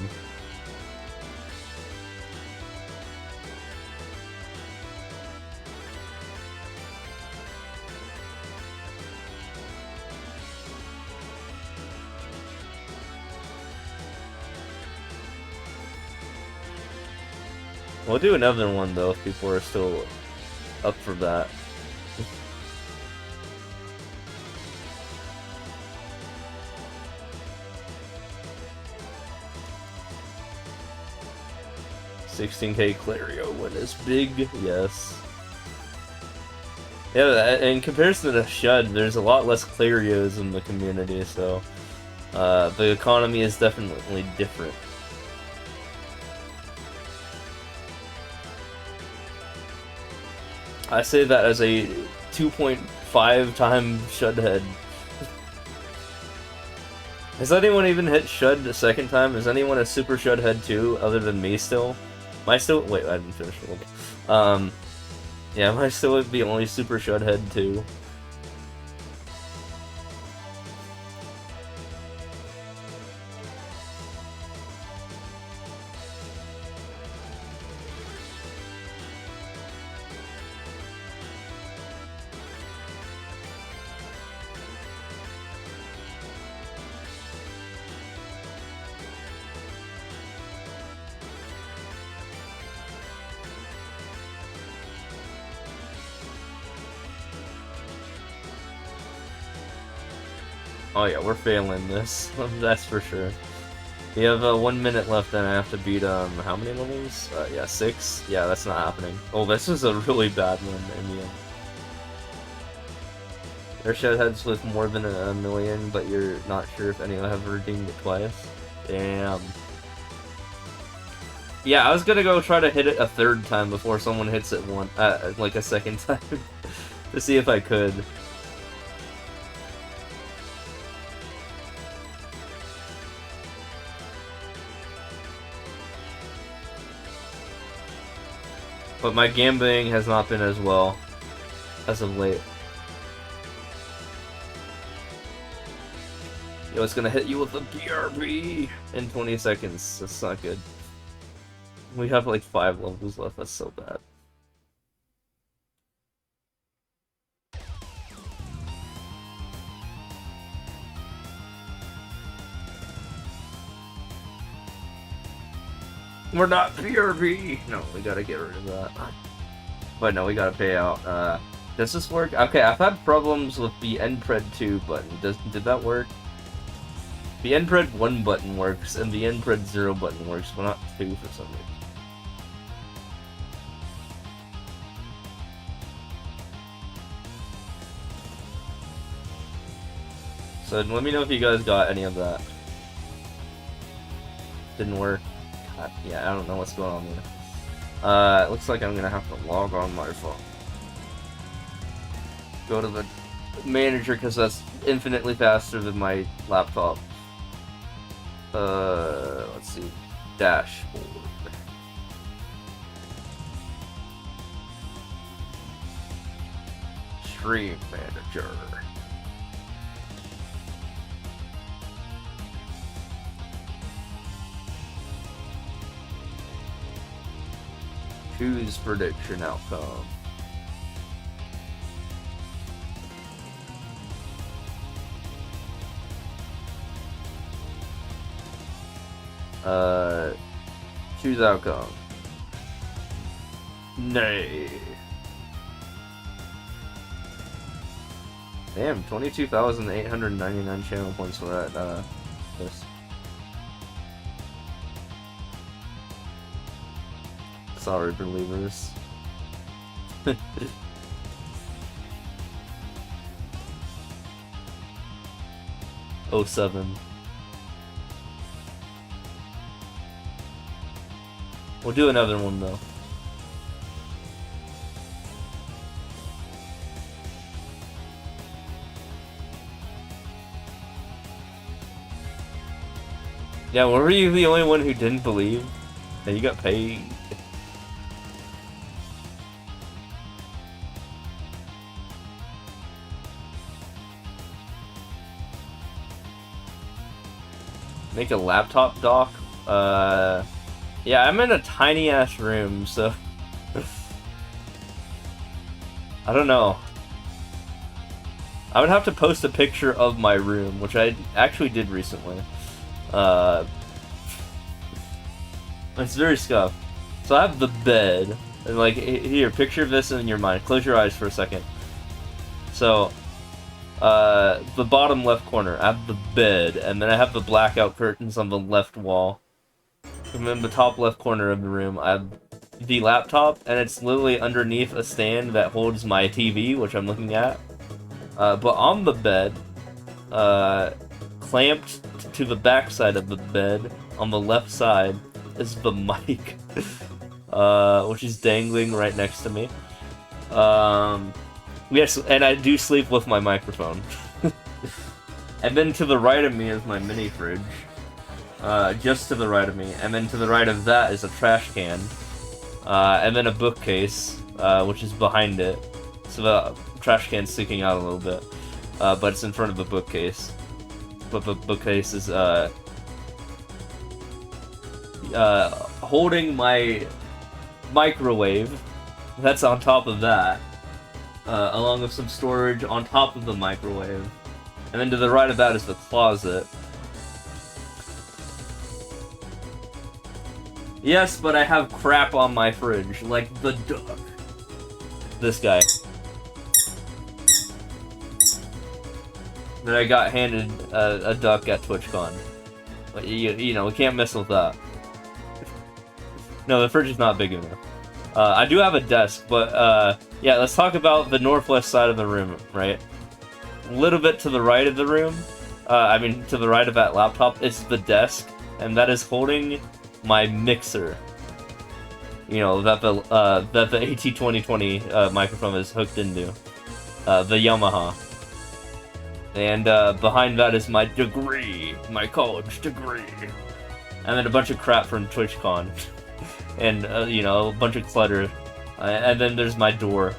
We'll do another one though if people are still up for that. $16K Clario win is big, yes. Yeah, in comparison to Shud, there's a lot less Clarios in the community, so the economy is definitely different. I say that as a 2.5 time Shud head. Has anyone even hit Shud the second time? Is anyone a super Shud head too, other than me still? Am I still? Wait, I didn't finish a little bit. Yeah, am I still the only super Shud head too? Oh yeah, we're failing this. That's for sure. We have 1 minute left and I have to beat, how many levels? Yeah, 6? Yeah, that's not happening. Oh, this is a really bad one in the end. There are Shud heads with more than a million, but you're not sure if anyone have redeemed it twice. Damn. Yeah, I was gonna go try to hit it a third time before someone hits it like a second time. To see if I could. But my gambling has not been as well as of late. Yo, it's gonna hit you with a BRB in 20 seconds. That's not good. We have like 5 levels left. That's so bad. We're not BRB! No, we gotta get rid of that. But no, we gotta pay out. Does this work? Okay, I've had problems with the NPred 2 button. Did that work? The NPred 1 button works, and the NPred 0 button works, but not 2 for some reason. So let me know if you guys got any of that. Didn't work. God, yeah, I don't know what's going on there. It looks like I'm gonna have to log on my phone. Go to the manager because that's infinitely faster than my laptop. Let's see. Dashboard. Stream Manager. Choose prediction outcome. Choose outcome. Nay. Damn, 22,899 channel points for that, this. Sorry, believers. 07. We'll do another one though. Yeah, were you the only one who didn't believe that you got paid? Make a laptop dock? Yeah, I'm in a tiny ass room, so I don't know. I would have to post a picture of my room, which I actually did recently. It's very scuffed. So I have the bed, and like, here, picture this in your mind. Close your eyes for a second. So, the bottom left corner, I have the bed, and then I have the blackout curtains on the left wall. And then the top left corner of the room, I have the laptop, and it's literally underneath a stand that holds my TV, which I'm looking at. But on the bed, clamped to the back side of the bed, on the left side, is the mic, which is dangling right next to me. Yes, and I do sleep with my microphone. And then to the right of me is my mini fridge. Just to the right of me, and then to the right of that is a trash can, and then a bookcase, which is behind it. So the trash can's sticking out a little bit, but it's in front of the bookcase. But the bookcase is holding my microwave. That's on top of that, along with some storage on top of the microwave. And then to the right of that is the closet. Yes, but I have crap on my fridge, like the duck. This guy. That I got handed a duck at TwitchCon. But you know, we can't mess with that. No, the fridge is not big enough. I do have a desk, but yeah, let's talk about the northwest side of the room, right? A little bit to the right of the room, I mean, to the right of that laptop, is the desk, and that is holding my mixer. You know, that the AT2020 microphone is hooked into. The Yamaha. And behind that is my degree, my college degree. And then a bunch of crap from TwitchCon. And, you know, a bunch of clutter. And then there's my door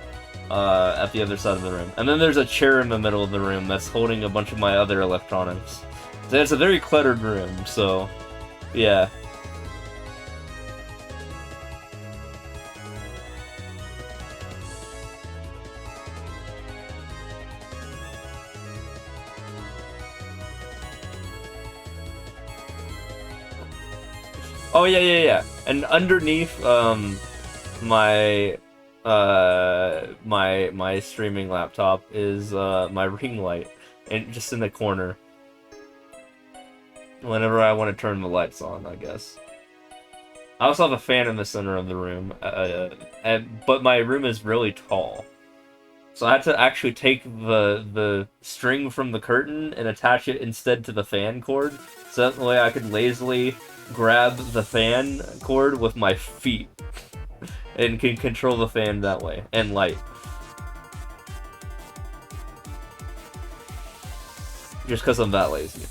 at the other side of the room. And then there's a chair in the middle of the room that's holding a bunch of my other electronics. So it's a very cluttered room, so yeah. Oh yeah. And underneath my my streaming laptop is my ring light, and just in the corner. Whenever I want to turn the lights on, I guess. I also have a fan in the center of the room, but my room is really tall, So I had to actually take the string from the curtain and attach it instead to the fan cord, so that way I could lazily grab the fan cord with my feet and can control the fan that way and light. Just because I'm that lazy.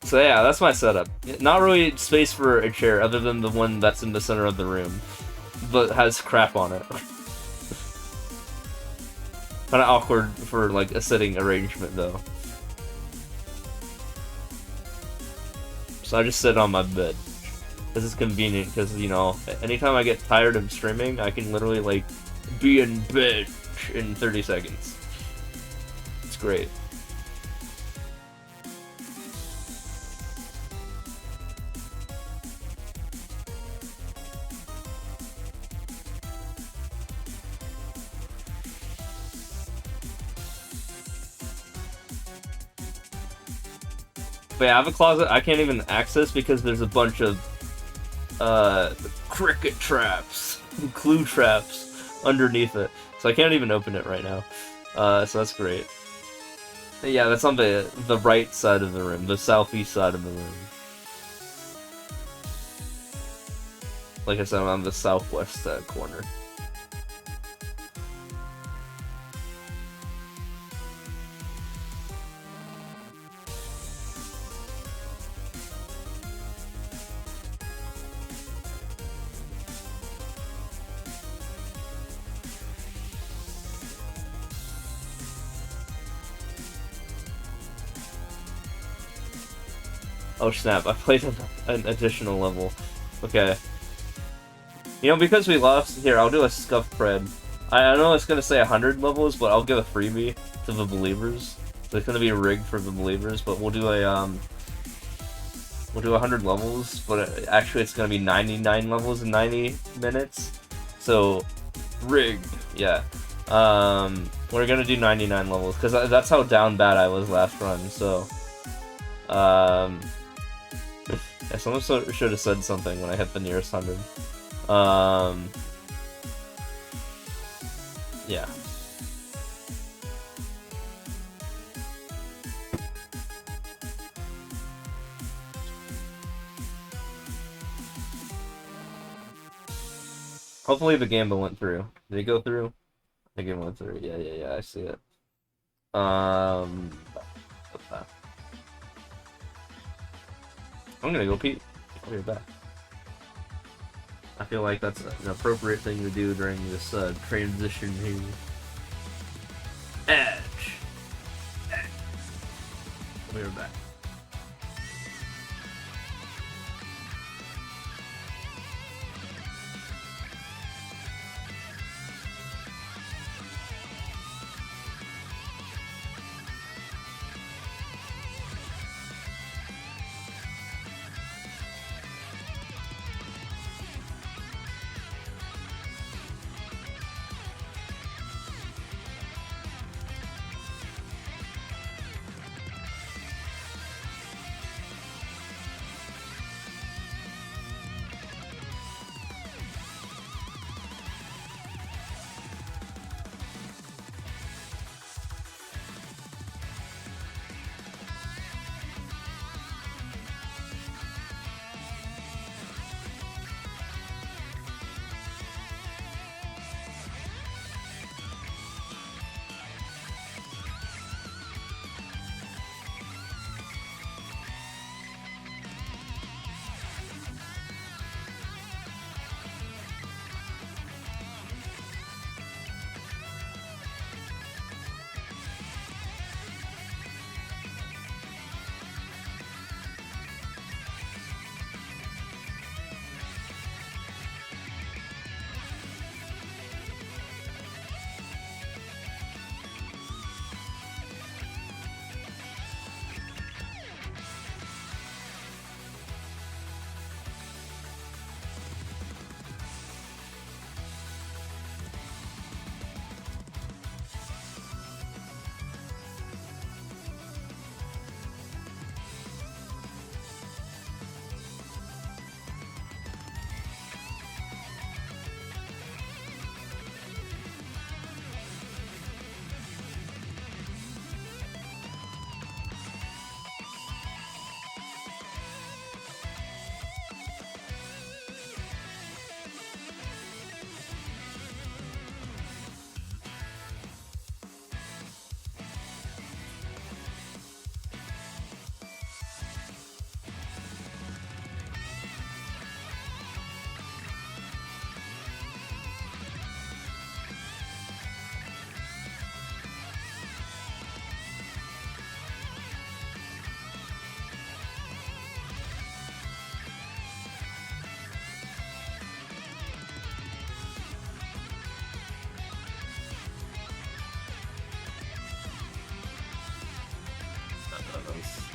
So yeah, that's my setup. Not really space for a chair other than the one that's in the center of the room, but has crap on it. Kinda awkward for like a sitting arrangement though. So I just sit on my bed. This is convenient because, you know, anytime I get tired of streaming, I can literally like be in bed in 30 seconds. It's great. But yeah, I have a closet I can't even access because there's a bunch of cricket traps, clue traps underneath it. So I can't even open it right now. So that's great. Yeah, that's on the right side of the room, the southeast side of the room. Like I said, I'm on the southwest corner. Oh snap, I played an additional level. Okay. You know, because we lost... Here, I'll do a scuff pred. I know it's gonna say 100 levels, but I'll give a freebie to the believers. So it's gonna be rigged for the believers, but we'll do a, We'll do 100 levels, but actually it's gonna be 99 levels in 90 minutes. So, rigged, yeah. We're gonna do 99 levels, because that's how down bad I was last run, so... Yeah, someone should have said something when I hit the nearest 100. Yeah. Hopefully the gamble went through. Did it go through? I think it went through. Yeah, I see it. I'm gonna go pee. I'll be right back. I feel like that's an appropriate thing to do during this transition here. Edge! I'll be right back.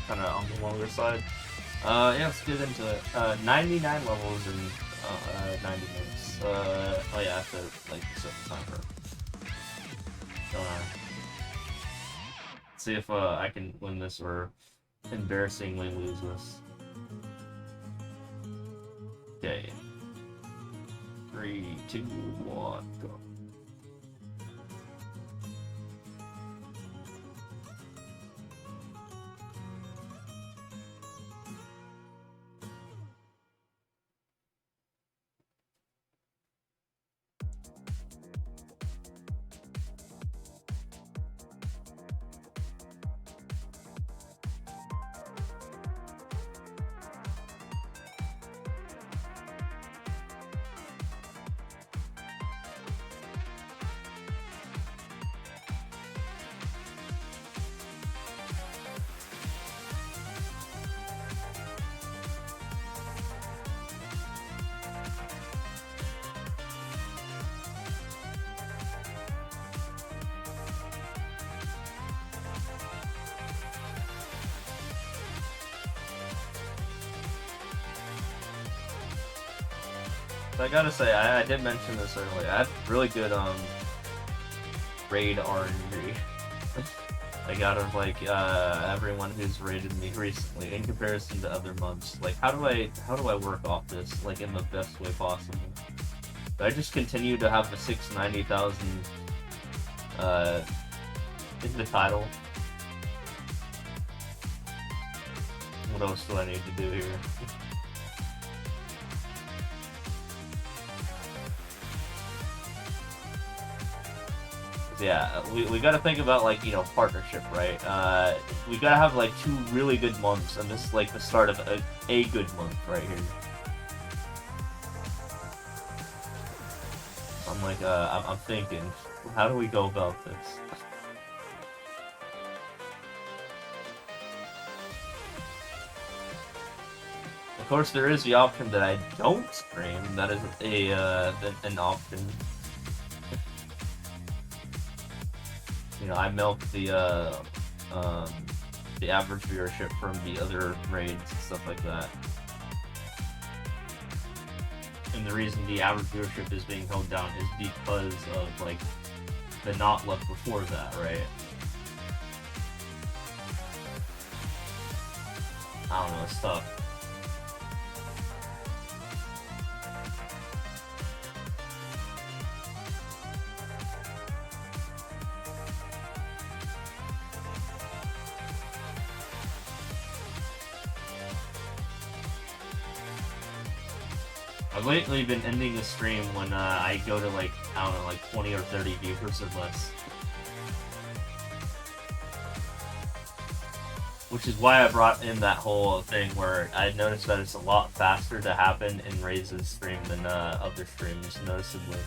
kind of on the longer side. Yeah, let's get into it. 99 levels in 90 minutes. Oh yeah, I have to like set the timer. Don't I? Let's see if I can win this or embarrassingly lose this. Okay. 3, 2, 1, go. I gotta say, I did mention this earlier. I have really good raid RNG. Like out of like everyone who's raided me recently, in comparison to other months. Like how do I work off this like in the best way possible? Do I just continue to have the 690,000 in the title? What else do I need to do here? Yeah, we gotta think about like, you know, partnership, right? We gotta have like 2 really good months, and this is like the start of a good month right here. I'm like, I'm thinking, how do we go about this? Of course, there is the option that I don't stream. That is an option. You know, I milk the average viewership from the other raids and stuff like that. And the reason the average viewership is being held down is because of like the not left before that, right? I don't know, it's tough. I've lately been ending the stream when I go to like, I don't know, like 20 or 30 viewers or less. Which is why I brought in that whole thing where I noticed that it's a lot faster to happen in Raze's stream than other streams, noticeably.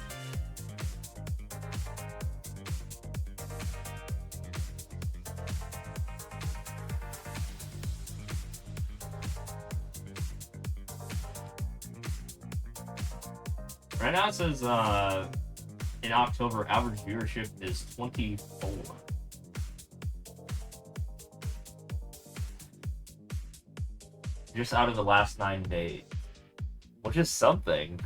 Right now it says in October average viewership is 24. Just out of the last 9 days. Which is something.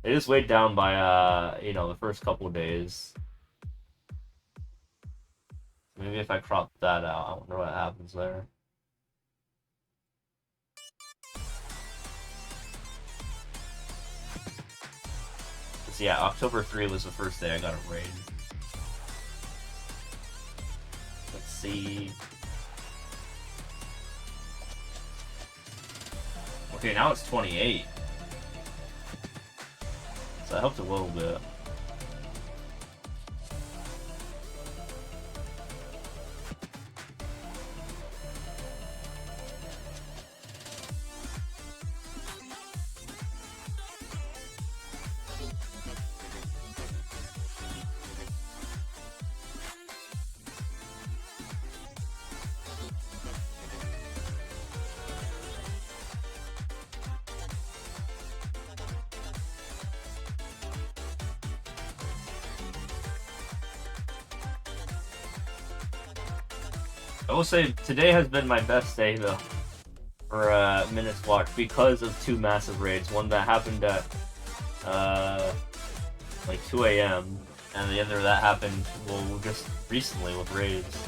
It is weighed down by you know, the first couple of days. Maybe if I crop that out, I wonder what happens there. So yeah, October 3 was the first day I got a raid. Let's see. Okay, now it's 28. So that helped a little bit. I will say today has been my best day though for minutes watched because of two massive raids. One that happened at like 2 a.m. and the other that happened just recently with raids.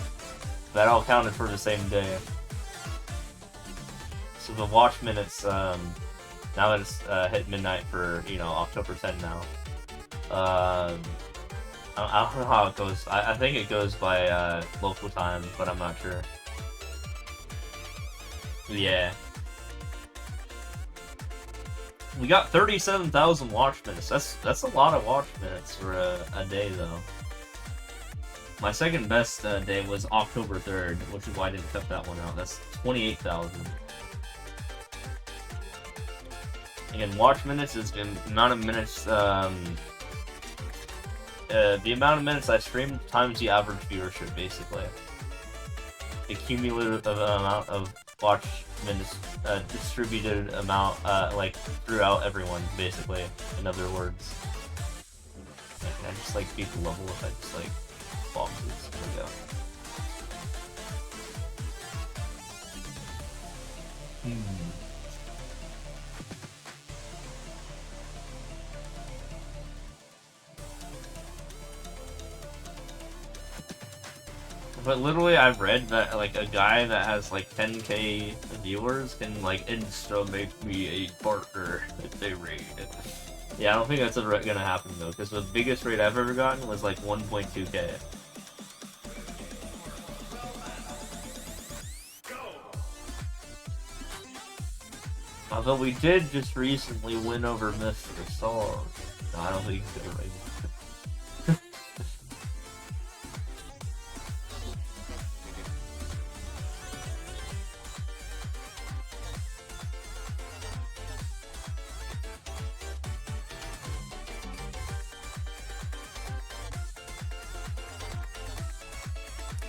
That all counted for the same day. So the watch minutes now that it's hit midnight for October 10 now. I don't know how it goes. I think it goes by local time, but I'm not sure. Yeah. We got 37,000 watch minutes. That's a lot of watch minutes for a day, though. My second best day was October 3rd, which is why I didn't cut that one out. That's 28,000. Again, watch minutes is the amount of minutes, the amount of minutes I streamed times the average viewership, basically. The cumulative amount of watch minutes, distributed amount, like, throughout everyone, basically, in other words. Can I just, like, beat the level if I just, like, boxes? There we go. But literally, I've read that like a guy that has like 10k viewers can like insta make me a partner if they raid. Yeah, I don't think that's ever gonna happen though, because the biggest raid I've ever gotten was like 1.2k. Although we did just recently win over Mr. Song. No, I don't think he's gonna raid.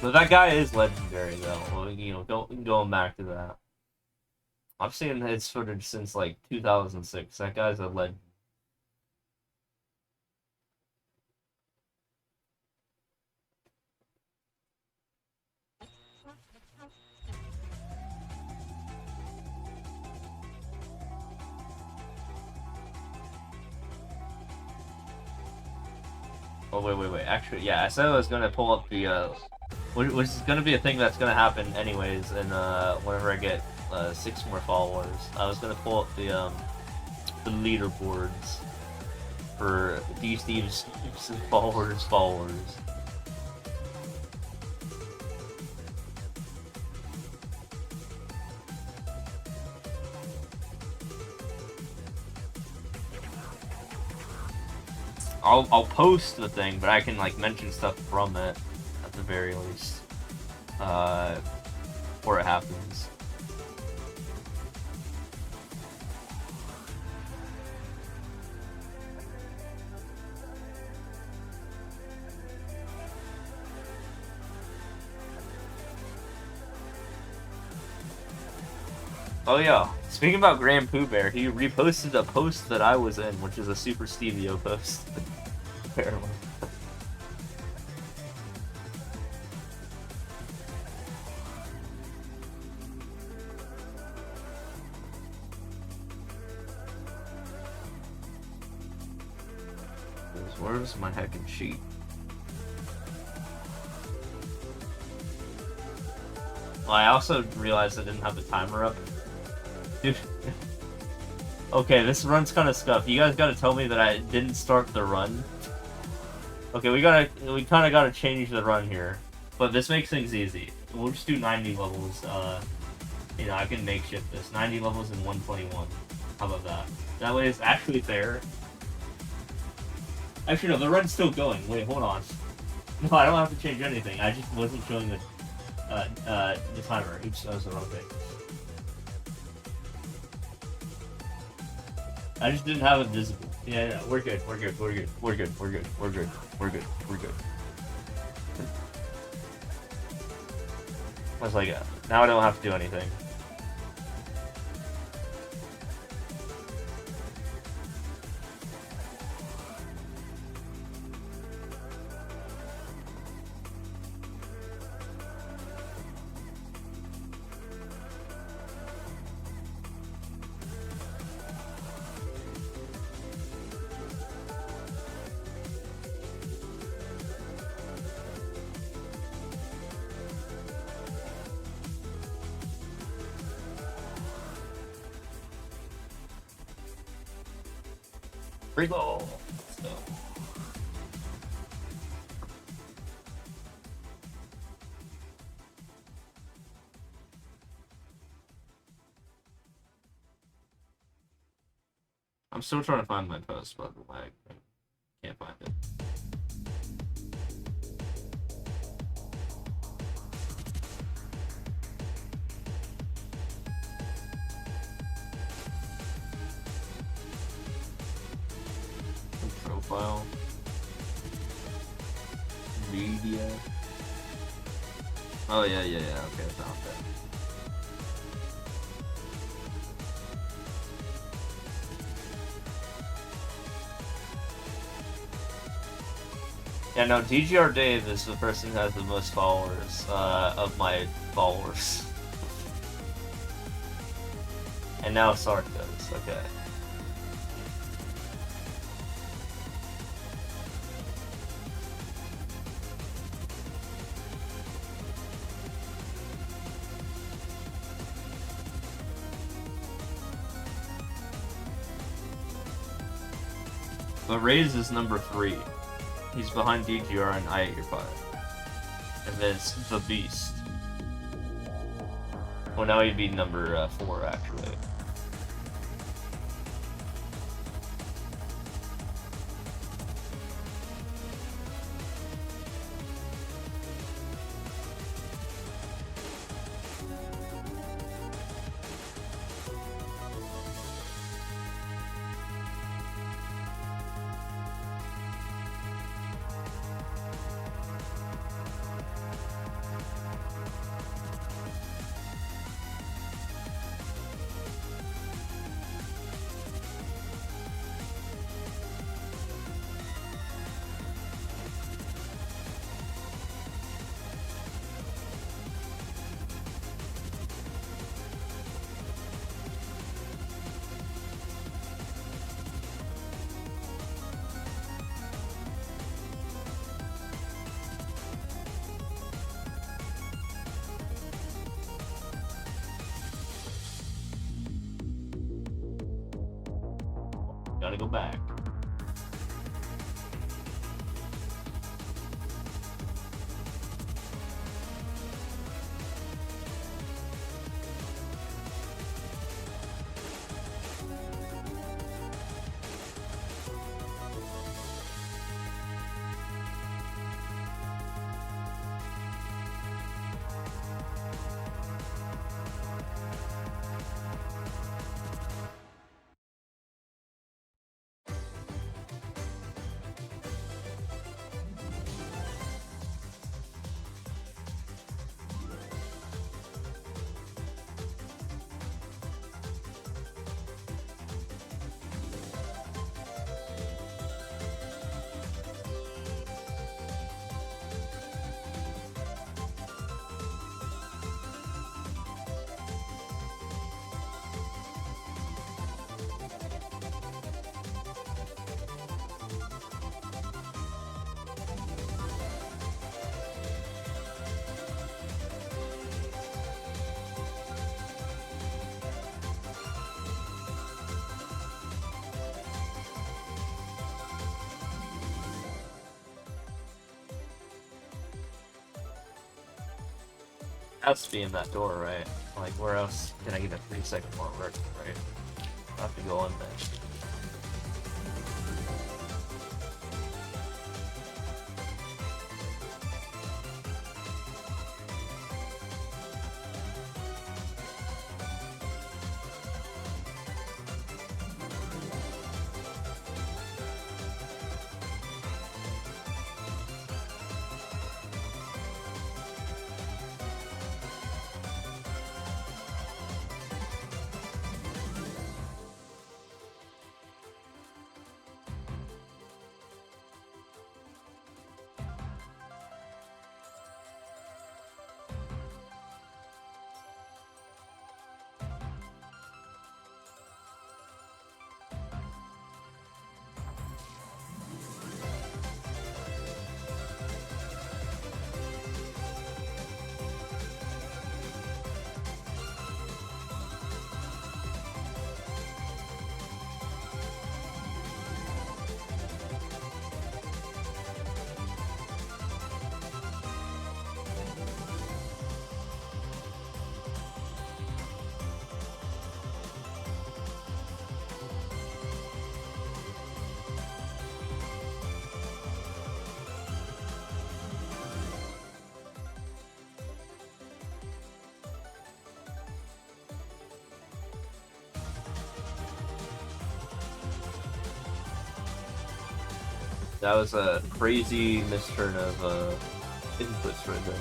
But that guy is legendary, though. Well, going back to that. I've seen his footage since, like, 2006. That guy's a legend. Oh, wait. Actually, yeah, I said I was gonna pull up the, which is gonna be a thing that's gonna happen anyways, and, whenever I get, 6 more followers. I was gonna pull up the leaderboards for Steve's followers. I'll post the thing, but I can like mention stuff from it at the very least, before it happens. Oh yeah, speaking about Grand Pooh Bear, he reposted a post that I was in, which is a Super Stevio post. Apparently. Where's my heckin' sheet? Well, I also realized I didn't have the timer up. Dude. Okay, this run's kind of scuffed. You guys gotta tell me that I didn't start the run. Okay, we kind of gotta change the run here. But this makes things easy. We'll just do 90 levels. I can makeshift this. 90 levels in 121. How about that? That way it's actually fair. Actually, no, the run's still going. Wait, hold on. No, I don't have to change anything. I just wasn't showing the timer. Oops, that was the wrong thing. I just didn't have it visible. Yeah, we're good. I was like, now I don't have to do anything. Free goal. Let's go. I'm still trying to find my post, but I can't find it. Profile. Media. Oh yeah, okay, I found it. Yeah, no, DGR Dave is the person who has the most followers of my followers. And now Sark does, okay. But Raze is number 3. He's behind DGR and I Ate Your Pie. And then it's The Beast. Well, now he'd be number 4, actually. Gotta go back. Has to be in that door, right? Like, where else can I get a 3-second more work, right? I have to go in there. That was a crazy misturn of inputs right there.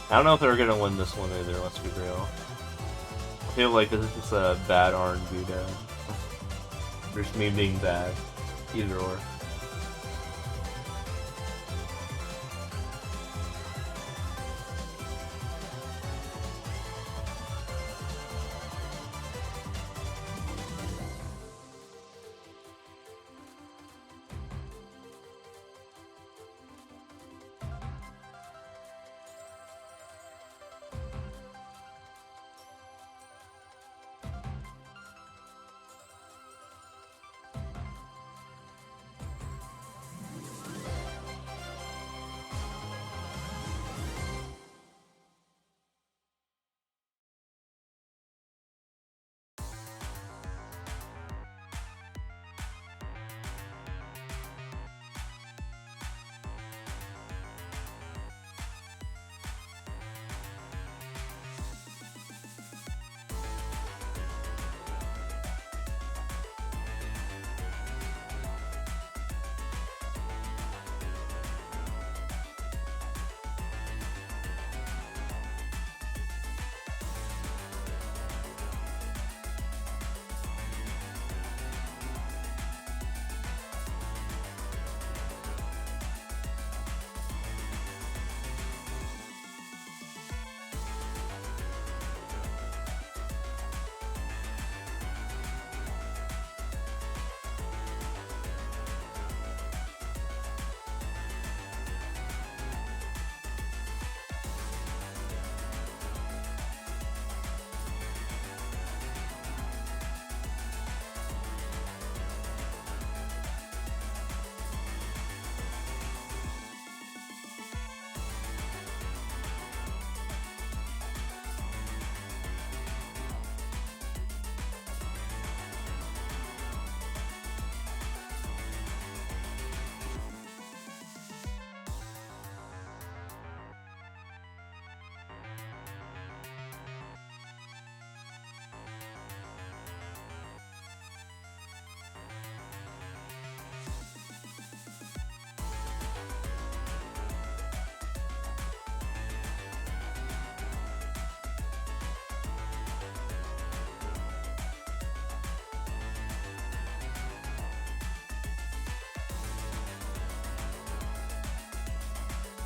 I don't know if they're gonna win this one either, let's be real. I feel like this is just a bad R&B dad. Just me being bad. Either or.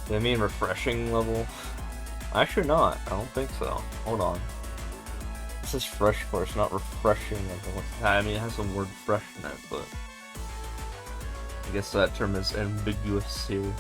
Does that mean refreshing level? Actually not. I don't think so. Hold on. This is fresh course, not refreshing level. I mean, it has the word fresh in it, but I guess that term is ambiguous here.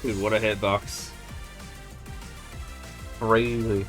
Dude, what a hitbox. Crazy.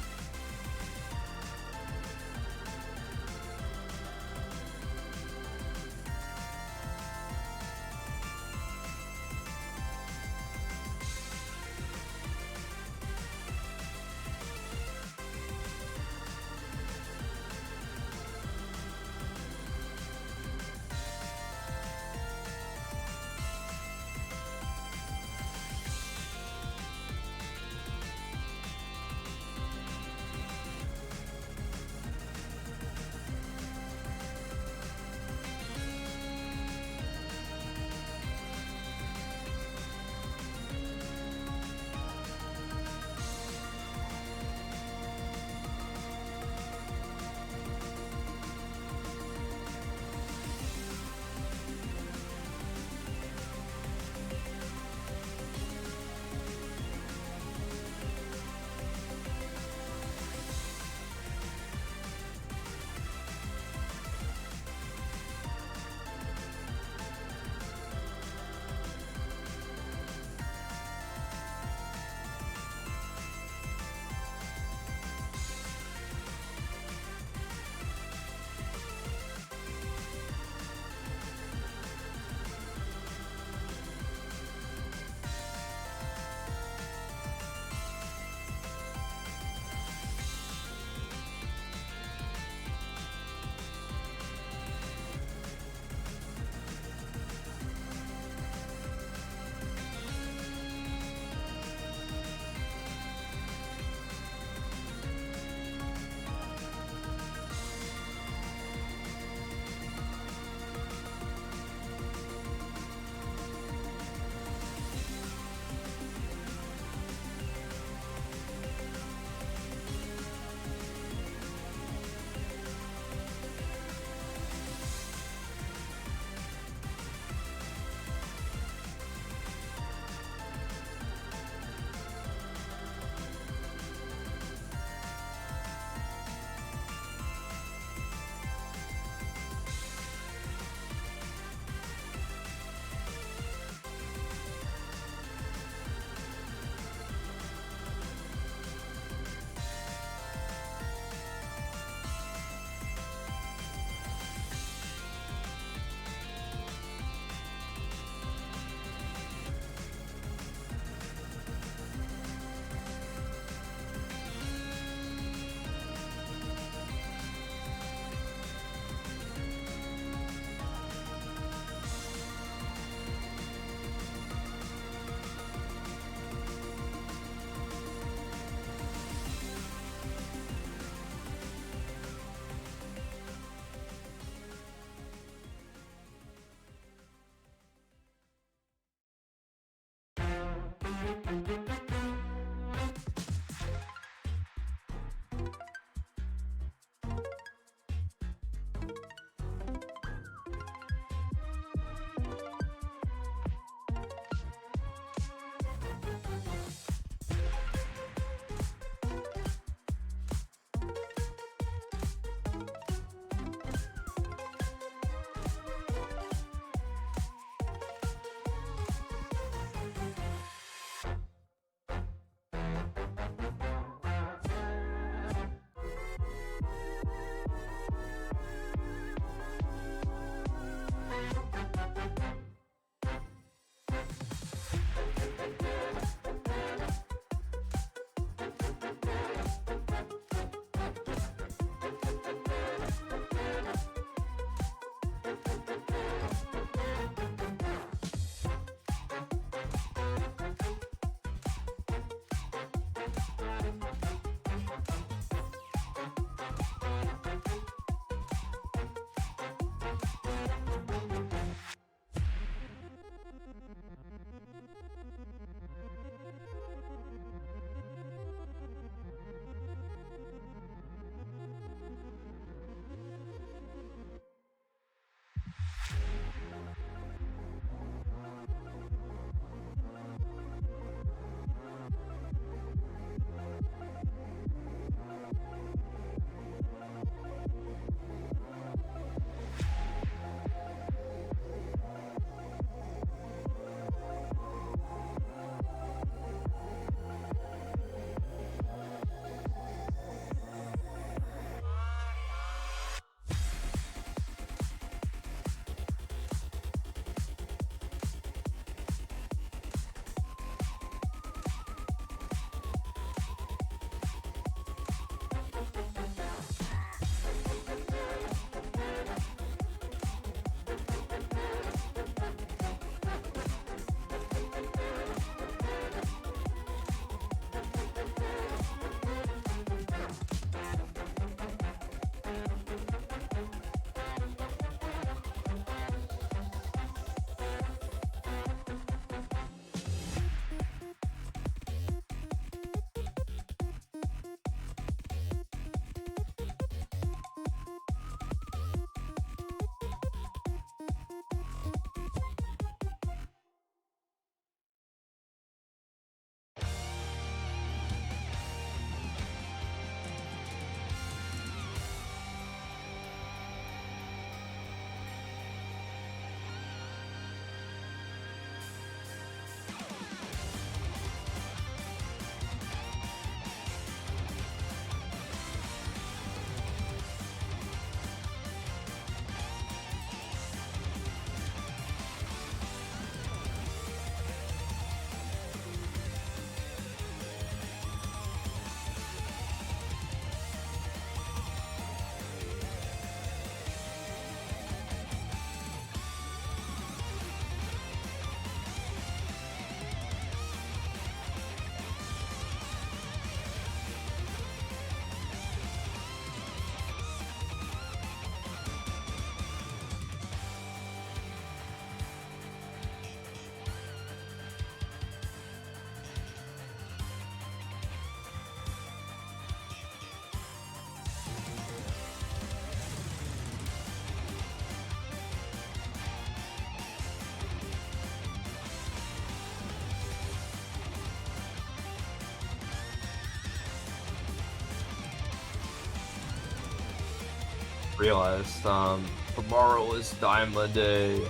realized. Tomorrow is Daima Day.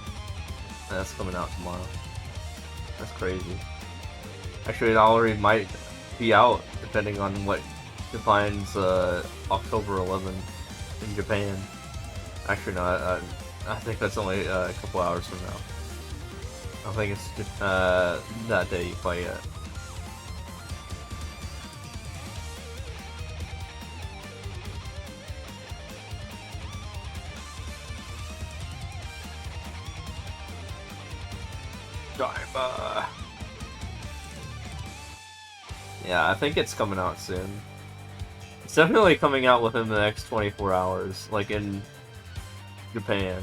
That's coming out tomorrow. That's crazy. Actually, it already might be out, depending on what defines October 11th in Japan. Actually, no, I think that's only a couple hours from now. I don't think it's that day quite yet. Daima. Yeah, I think it's coming out soon. It's definitely coming out within the next 24 hours, like in Japan.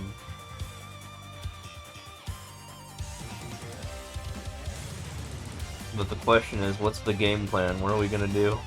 But the question is, what's the game plan? What are we gonna do?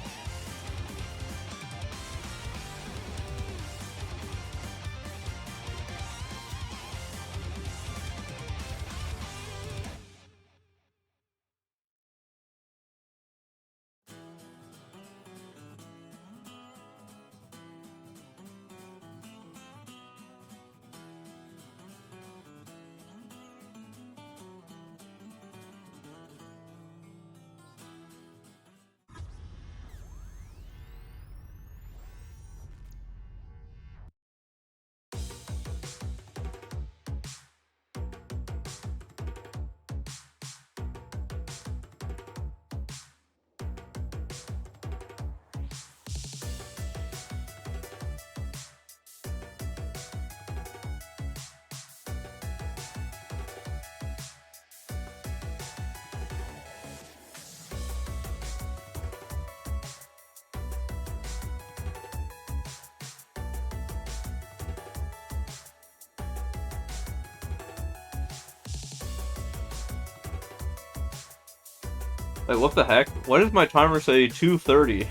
Like, what the heck? Why does my timer say 2:30?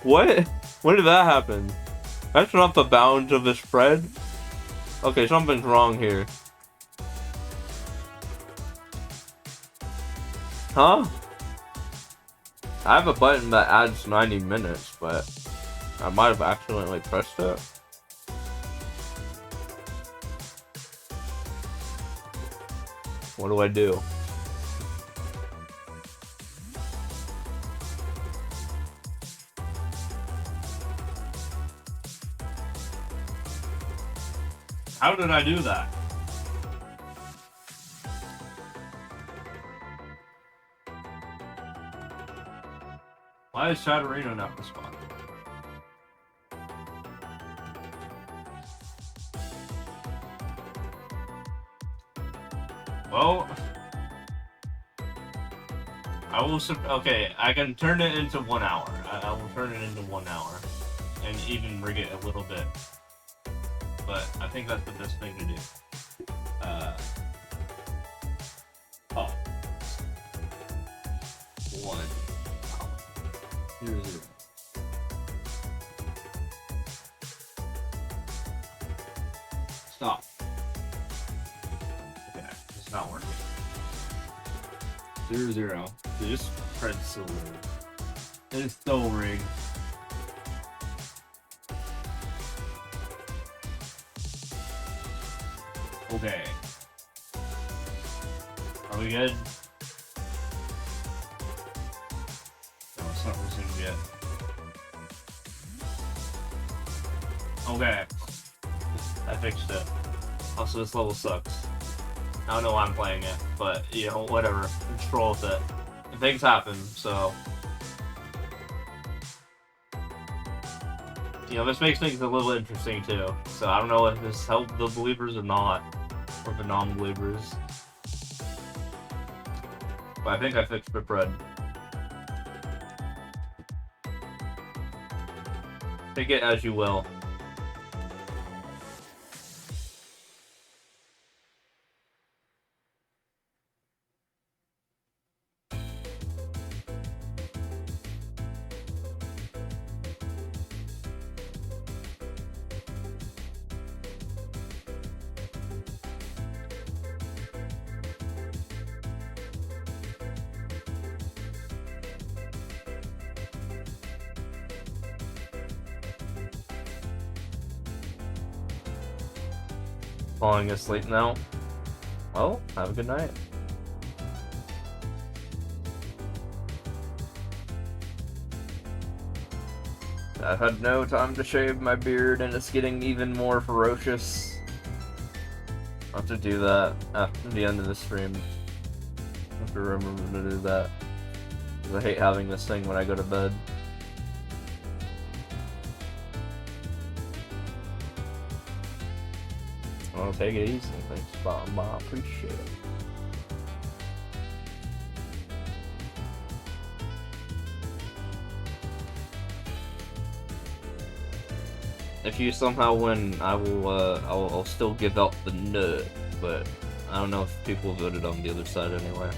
What? When did that happen? That's not the bounds of the spread? Okay, something's wrong here. Huh? I have a button that adds 90 minutes, but I might have accidentally pressed it. What do I do? How did I do that? Why is Shadow not responding? Well, I will. Okay, I can turn it into 1 hour. I will turn it into 1 hour, and even rig it a little bit. But I think that's the best thing to do. Oh. 1. 0, 0. Stop. Okay, it's not working. 0, 0. So just press silver. It's still rigged. Okay. Are we good? No, it's not resumed yet. Okay. I fixed it. Also, this level sucks. I don't know why I'm playing it, but, you know, whatever. Just roll with it. And things happen, so... You know, this makes things a little interesting, too. So I don't know if this helped the believers or not. Or the non-believers. But I think I fixed the bread. Take it as you will. Falling asleep now. Well, have a good night. I've had no time to shave my beard, and it's getting even more ferocious. I'll have to do that after the end of the stream. I have to remember to do that. Because I hate having this thing when I go to bed. I'll take it easy. Thanks, Bob. I appreciate it. If you somehow win, I'll still give out the nut, but I don't know if people voted on the other side anyway.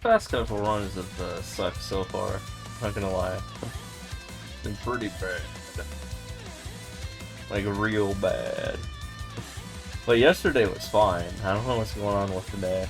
past couple runs have sucked so far. Not gonna lie. Been pretty bad. Like, real bad. But yesterday was fine. I don't know what's going on with today.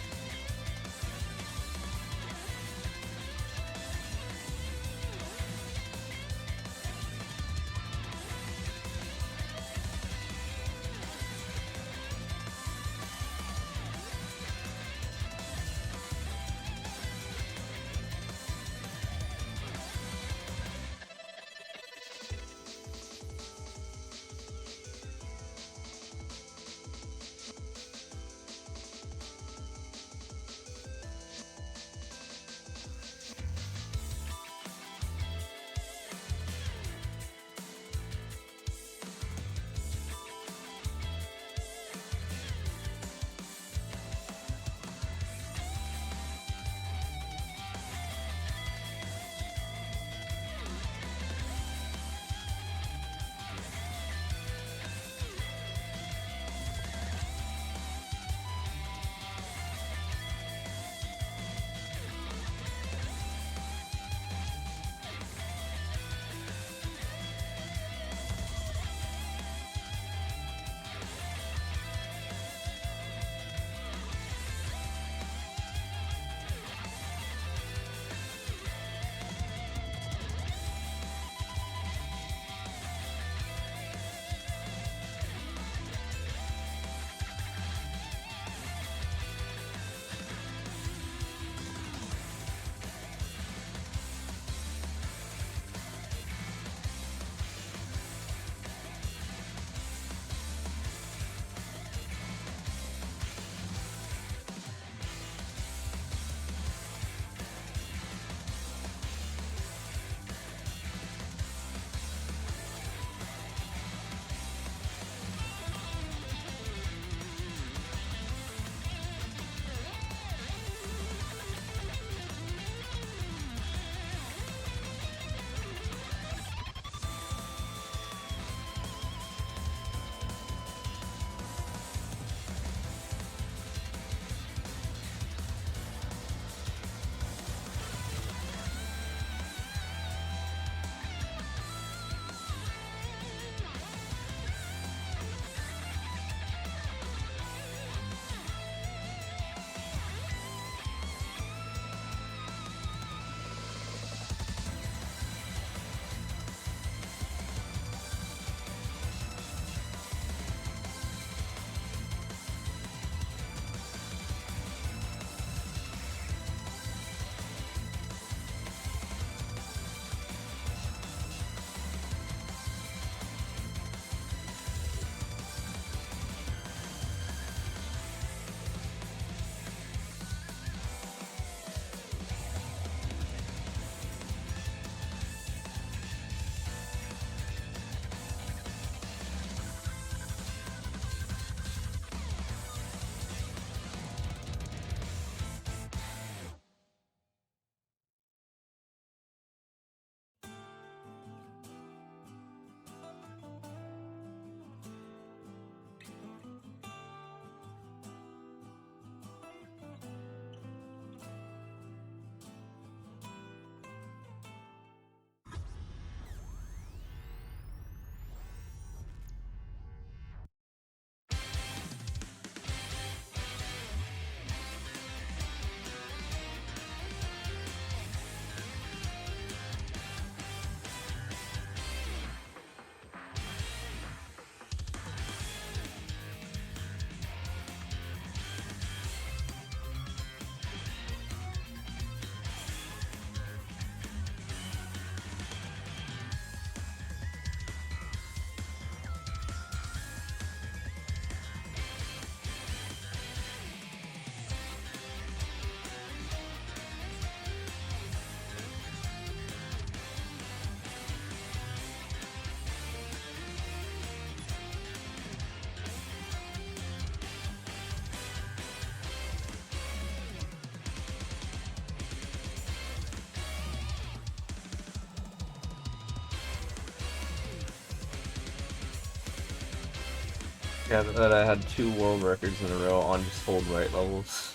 Yeah, that I had 2 world records in a row on just hold right levels.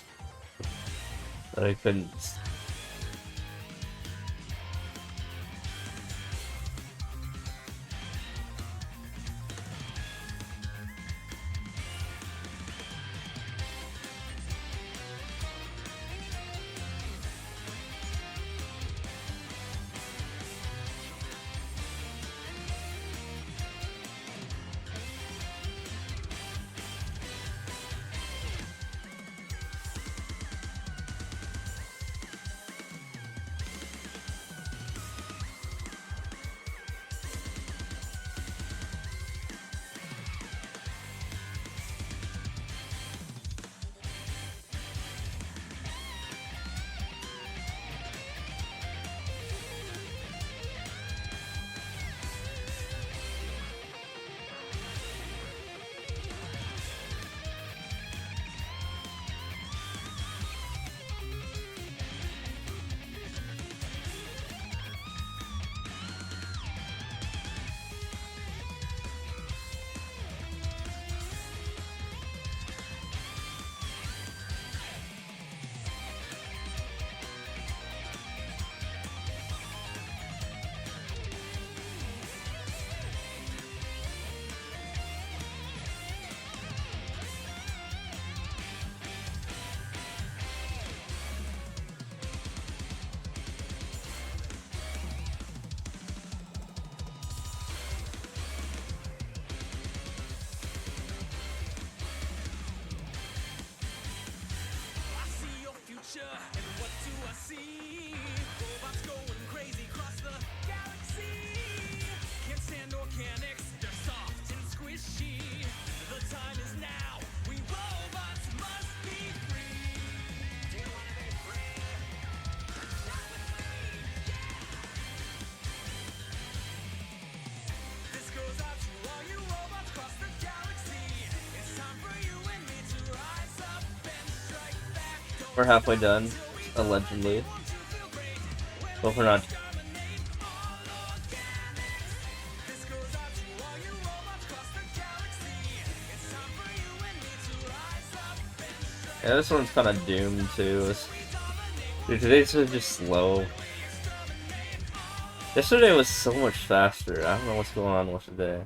That I couldn't we're halfway done, allegedly. But we're not. Yeah, this one's kind of doomed too. Dude, today's just slow. Yesterday was so much faster. I don't know what's going on with today.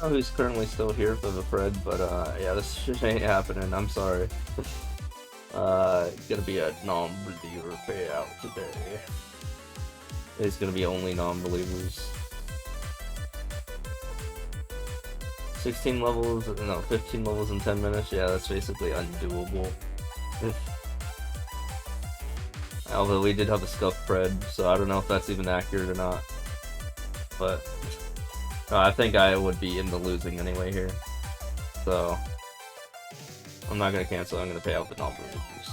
know who's currently still here for the Fred, but yeah, this shit ain't happening. I'm sorry. Gonna be a non-believer payout today. It's gonna be only non-believers. 16 levels, no, 15 levels in 10 minutes. Yeah, that's basically undoable. Although we did have a scuff Fred, so I don't know if that's even accurate or not. But I think I would be into losing anyway here. So I'm not gonna cancel. I'm gonna pay out the non-believers.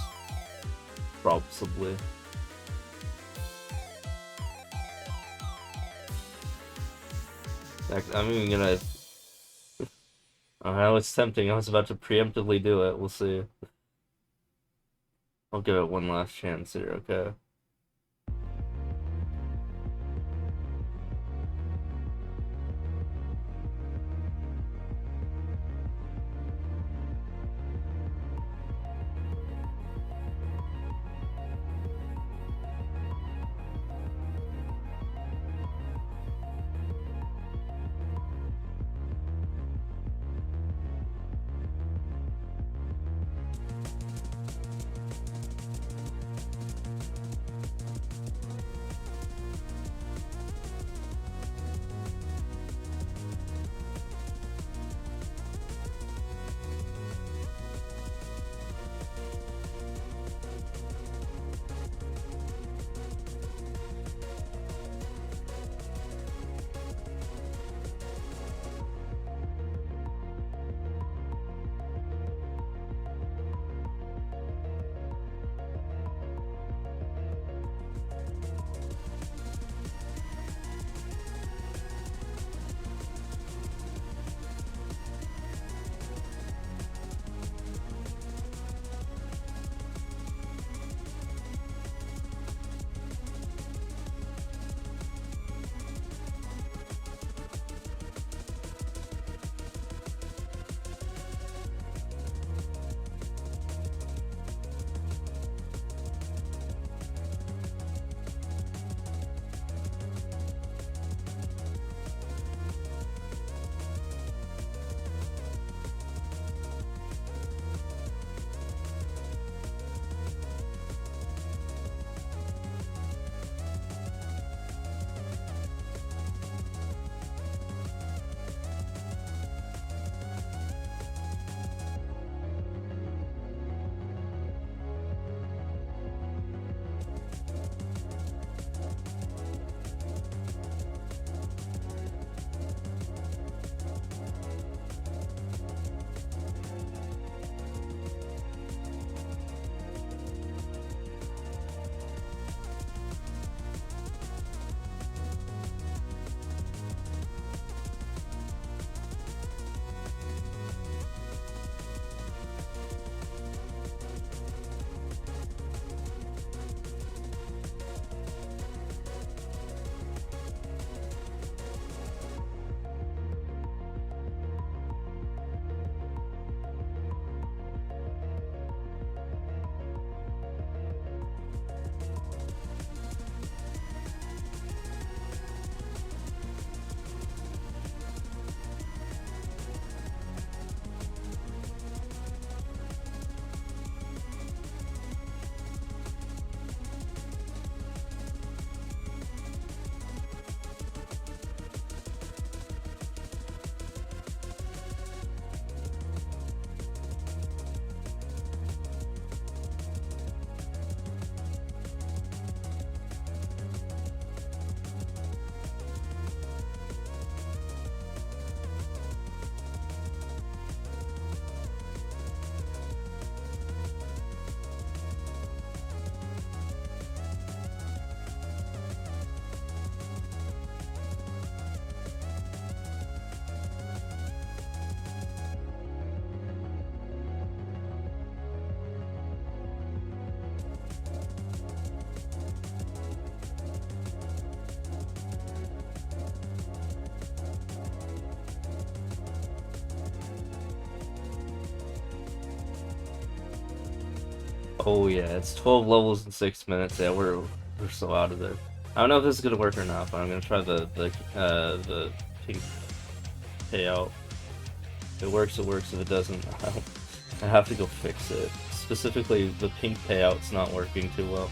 Probably. I'm even gonna. I know it's tempting. I was about to preemptively do it. We'll see. I'll give it one last chance here, okay? Oh yeah, it's 12 levels in 6 minutes. Yeah, we're so out of there. I don't know if this is gonna work or not, but I'm gonna try the pink. payout. If it works, it works. If it doesn't, I have to go fix it. Specifically, the pink payout's not working too well.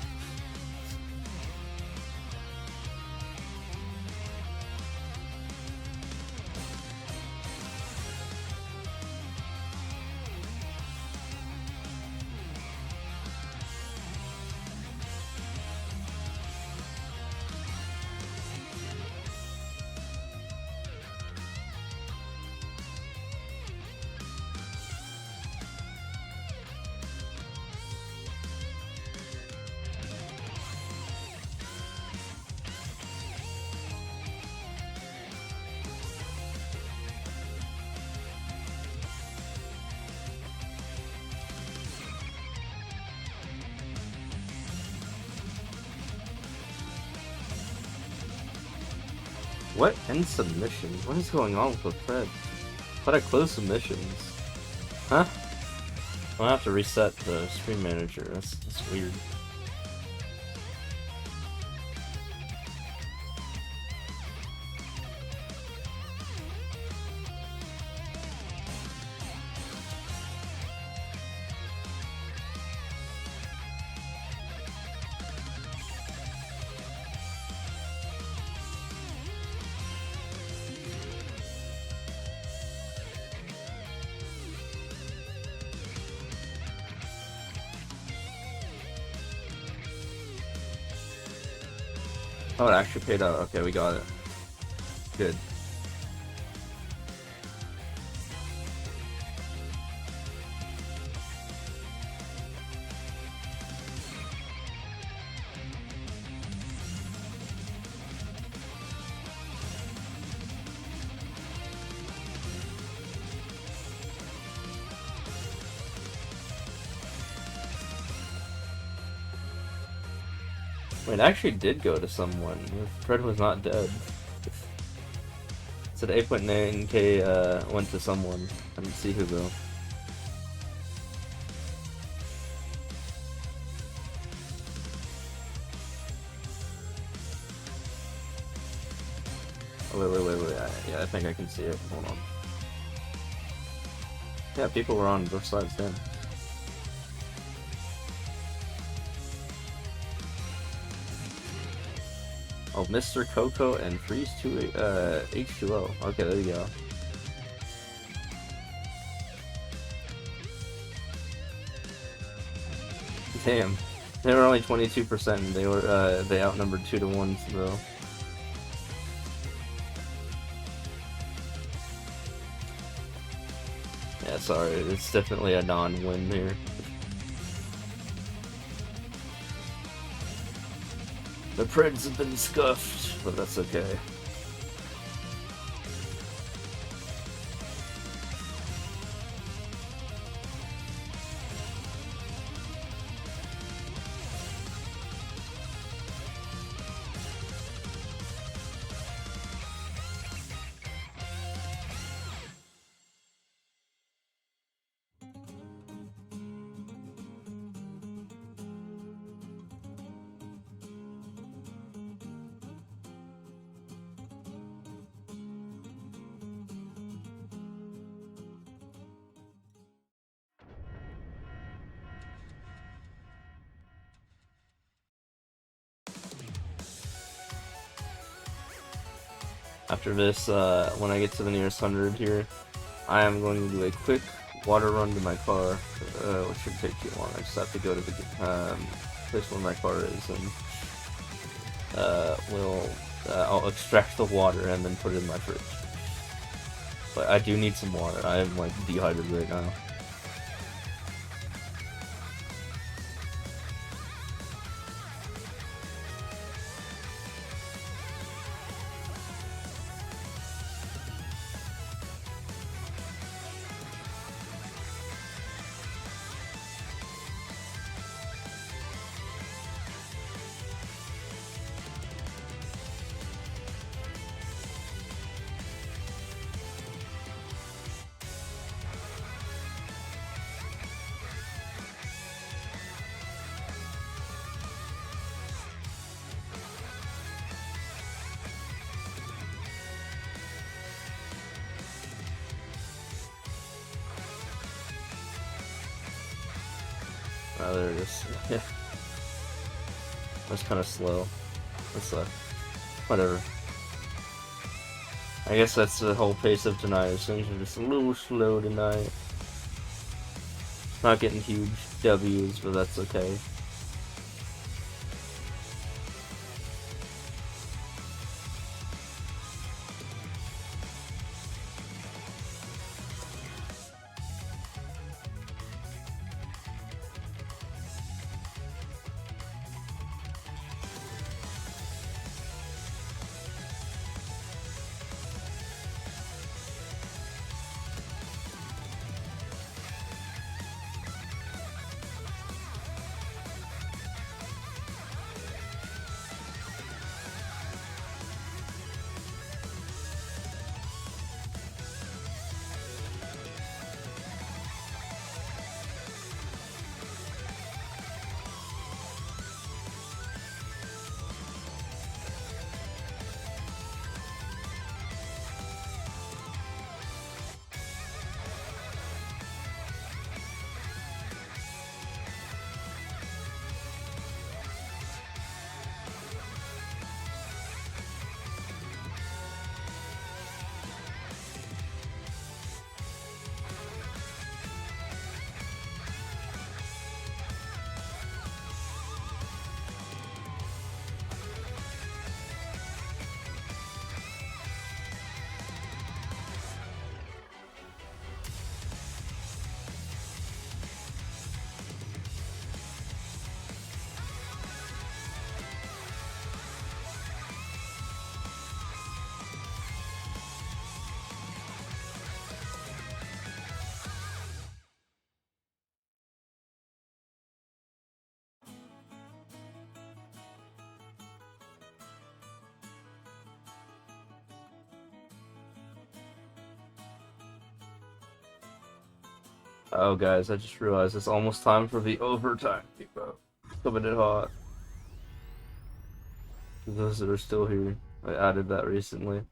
What? End submission? What is going on with the thread? Thought I closed submissions. Huh? I'll have to reset the stream manager. That's weird. Oh, it actually paid out. Okay, we got it. Good. Wait, it actually did go to someone. Fred was not dead. It said 8.9k went to someone. I didn't see who though. Oh, wait. Yeah, I think I can see it. Hold on. Yeah, people were on both sides then. Oh, Mr. Coco and Freeze 2 H2O. Okay, there you go. Damn, they were only 22%. And they were they outnumbered 2 to 1 though. Yeah, sorry, it's definitely a non-win here. The Preds have been scuffed, but that's okay. After this, when I get to the nearest 100 here, I am going to do a quick water run to my car, which shouldn't take too long. I just have to go to the place where my car is, and I'll extract the water and then put it in my fridge. But I do need some water. I am like dehydrated right now. Oh, there it is. Yeah. That's kind of slow. That's whatever. I guess that's the whole pace of tonight. Things are just a little slow tonight. Not getting huge W's, but that's okay. Oh, guys, I just realized it's almost time for the overtime. People coming in hot. For those that are still here, I added that recently.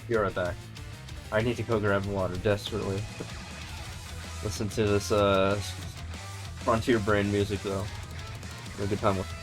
Be right back. I need to go grab water desperately. Listen to this Frontier Brain music though. Have a good time with it.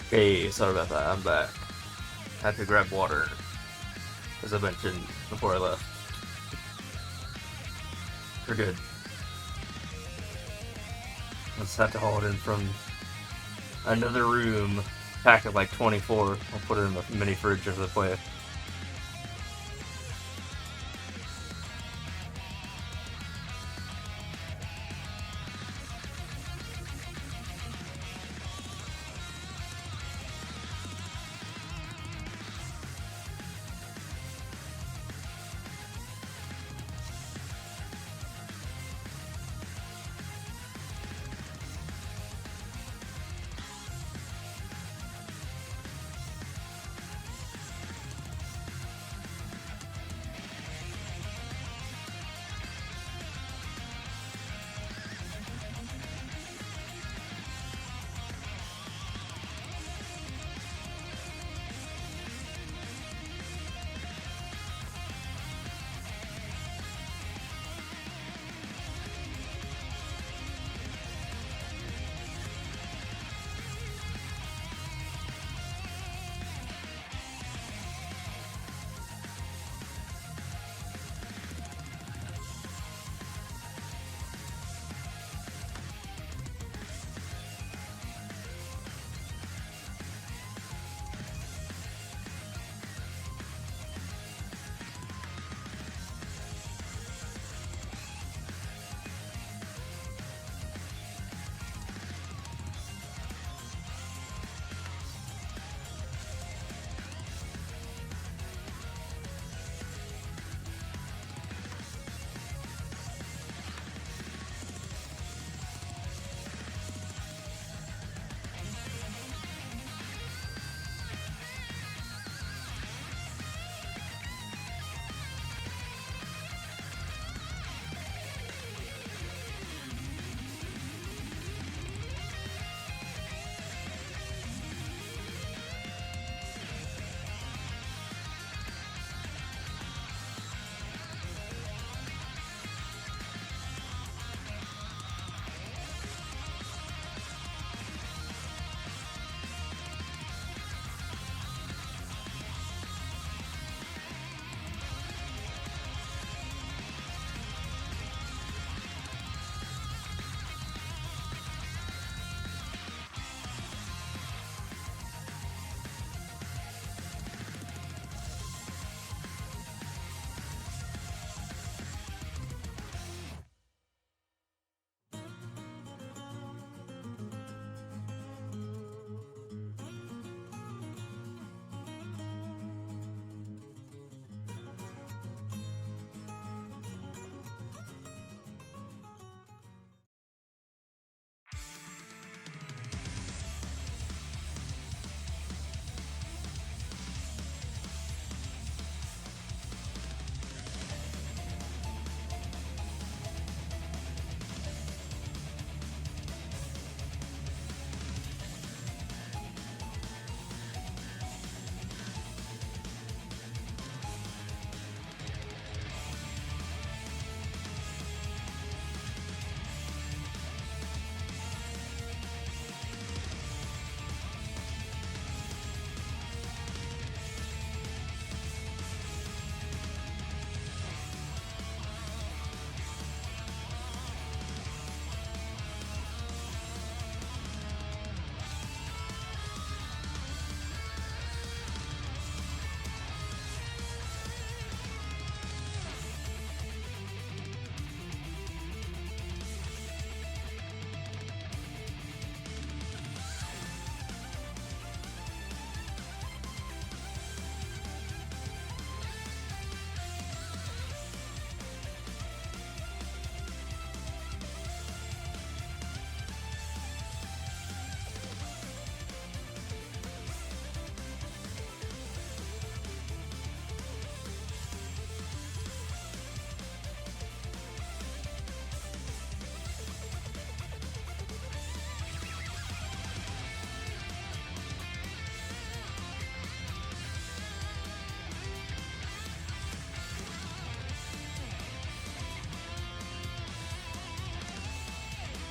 Hey, sorry about that. I'm back. Had to grab water, as I mentioned before I left. We're good. Just had to haul it in from another room, pack it like 24. I'll put it in the mini fridge of the place.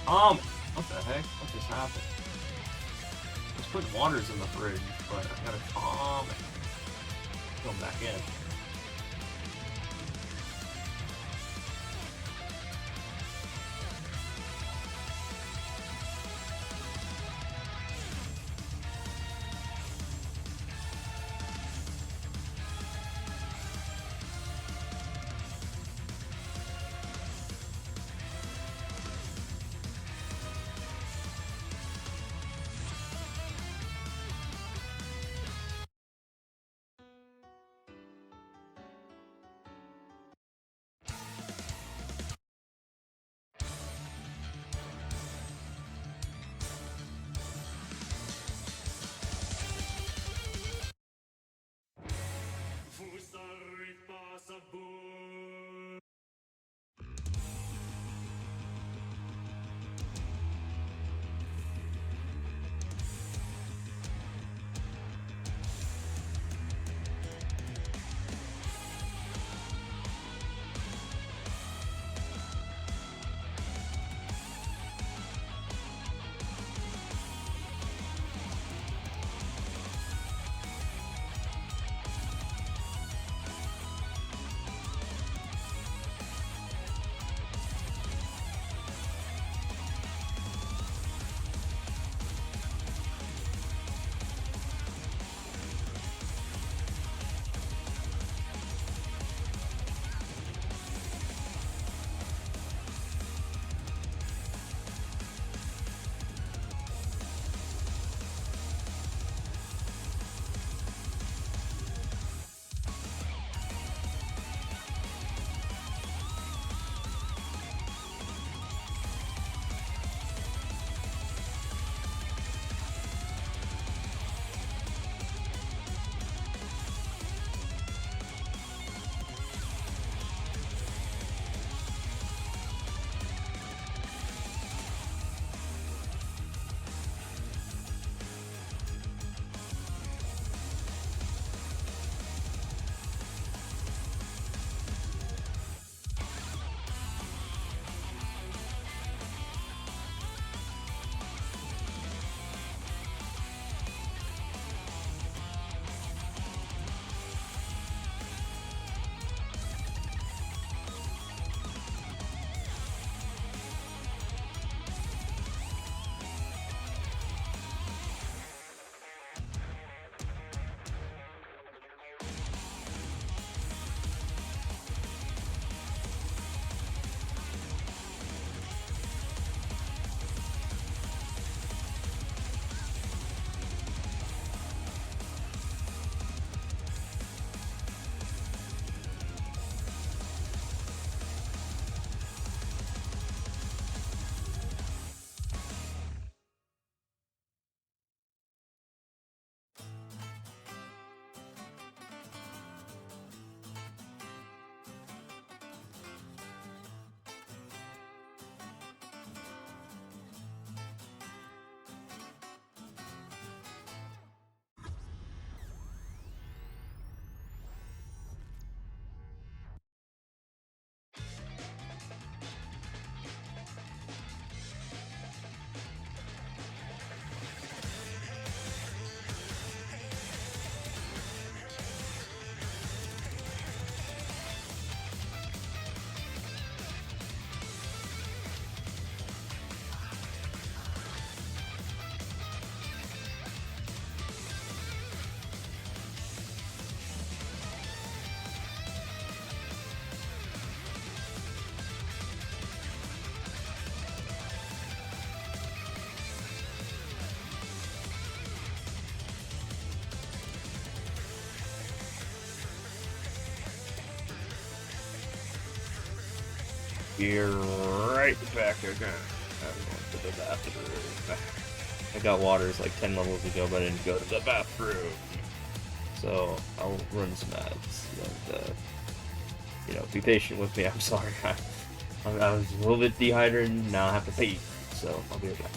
What the heck? What just happened? Just putting waters in the fridge, but I gotta calm it. Go back in. You're right back again. I'm going to the bathroom. I got waters like 10 levels ago, but I didn't go to the bathroom. So I'll run some ads and, be patient with me. I'm sorry. I was a little bit dehydrated, now I have to pee. So I'll be right back.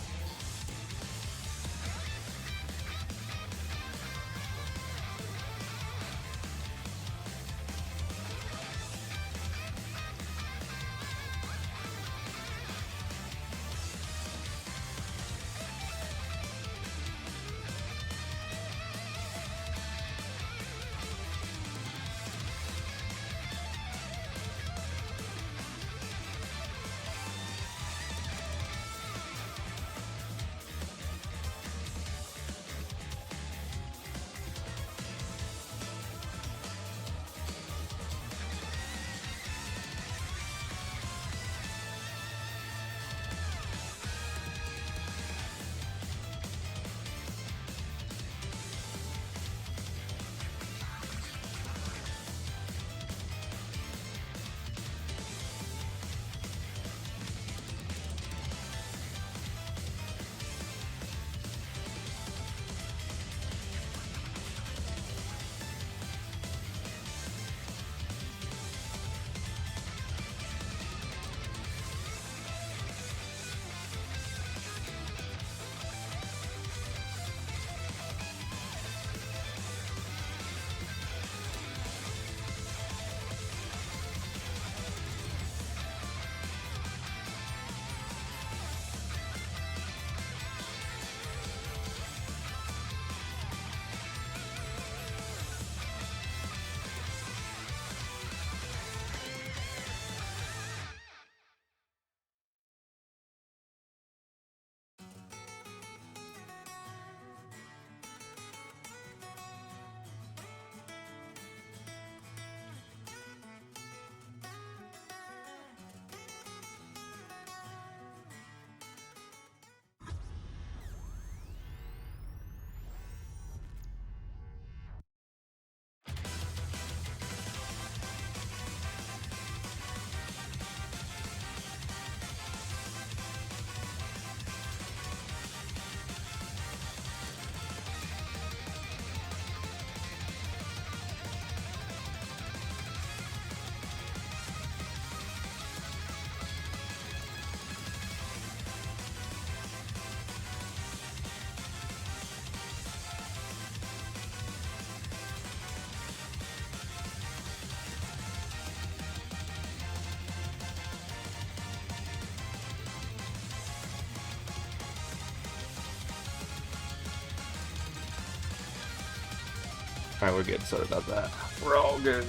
Alright, we're good. Sorry about that. We're all good.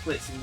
Split scene.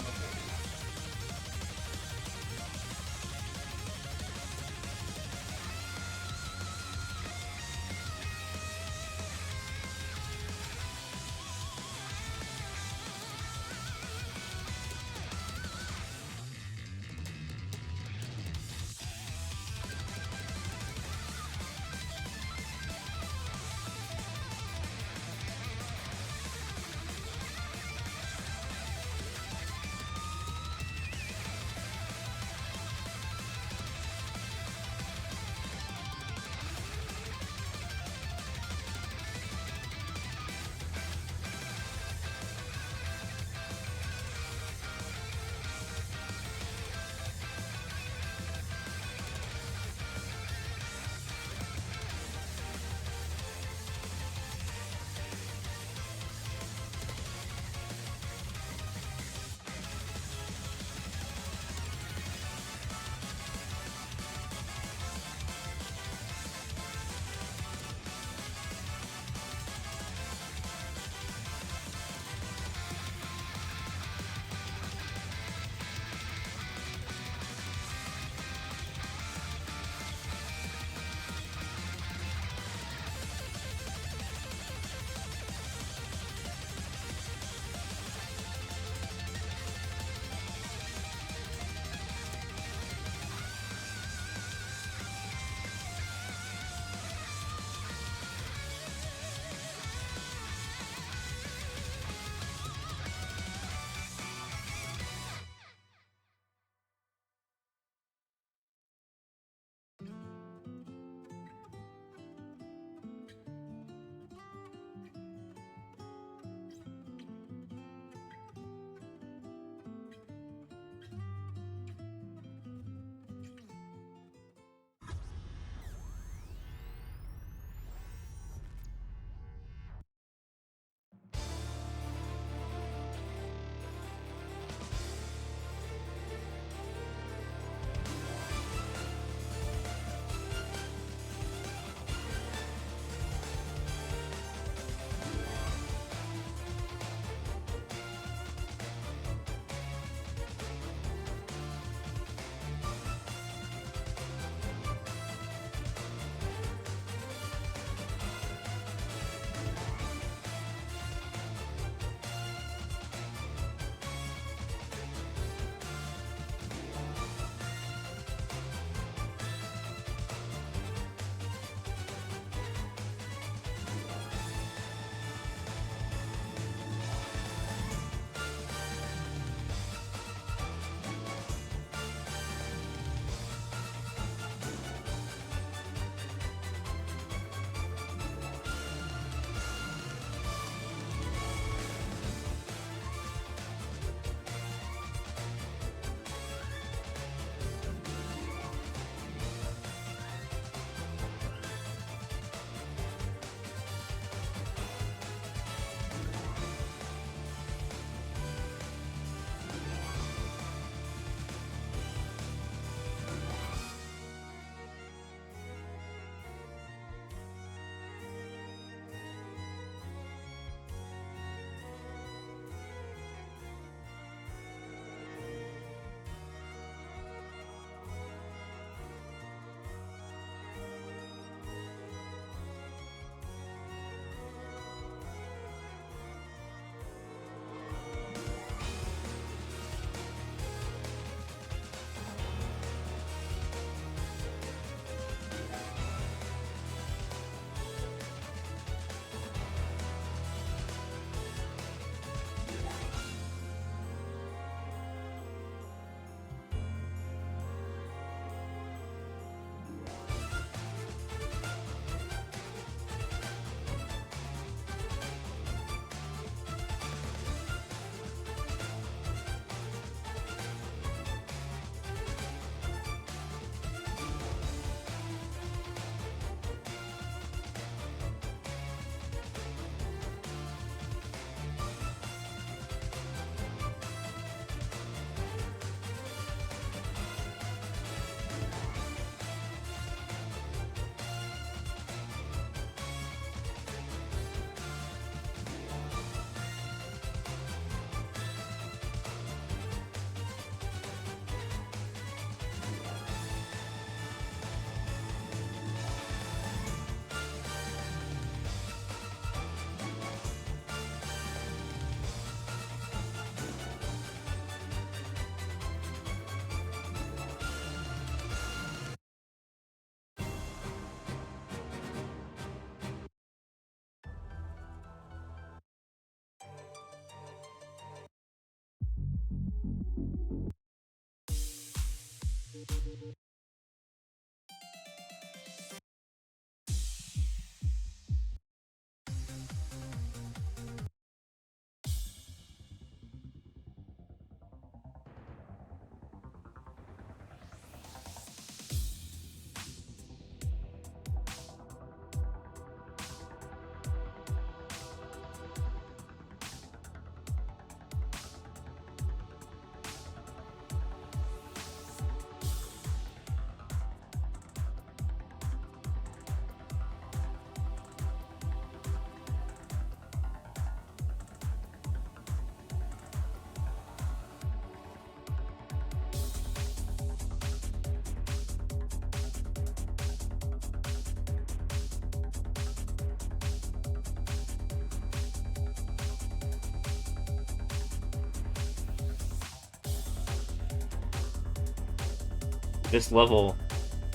This level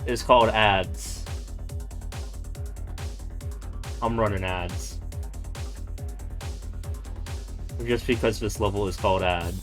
is called ads. I'm running ads. Just because this level is called ad.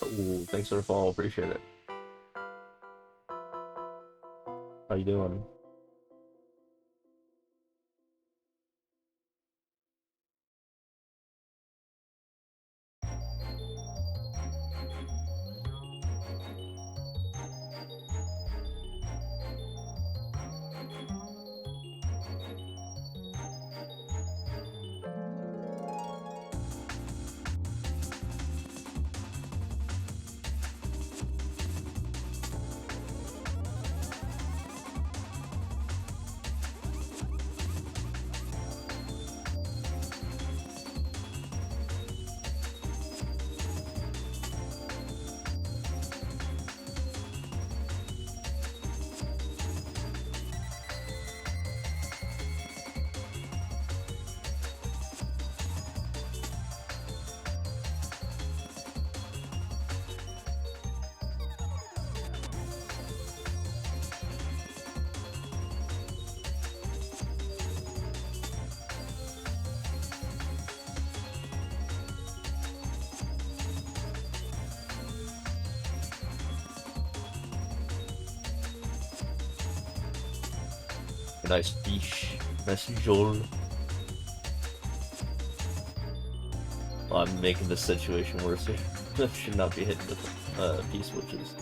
Ooh, thanks for the follow, appreciate it. How you doing? Nice fish. Nice joel. Well, I'm making this situation worse here. Should not be hitting with P-switches.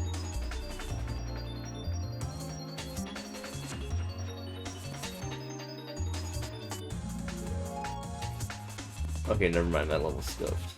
Okay, never mind, that level's scuffed.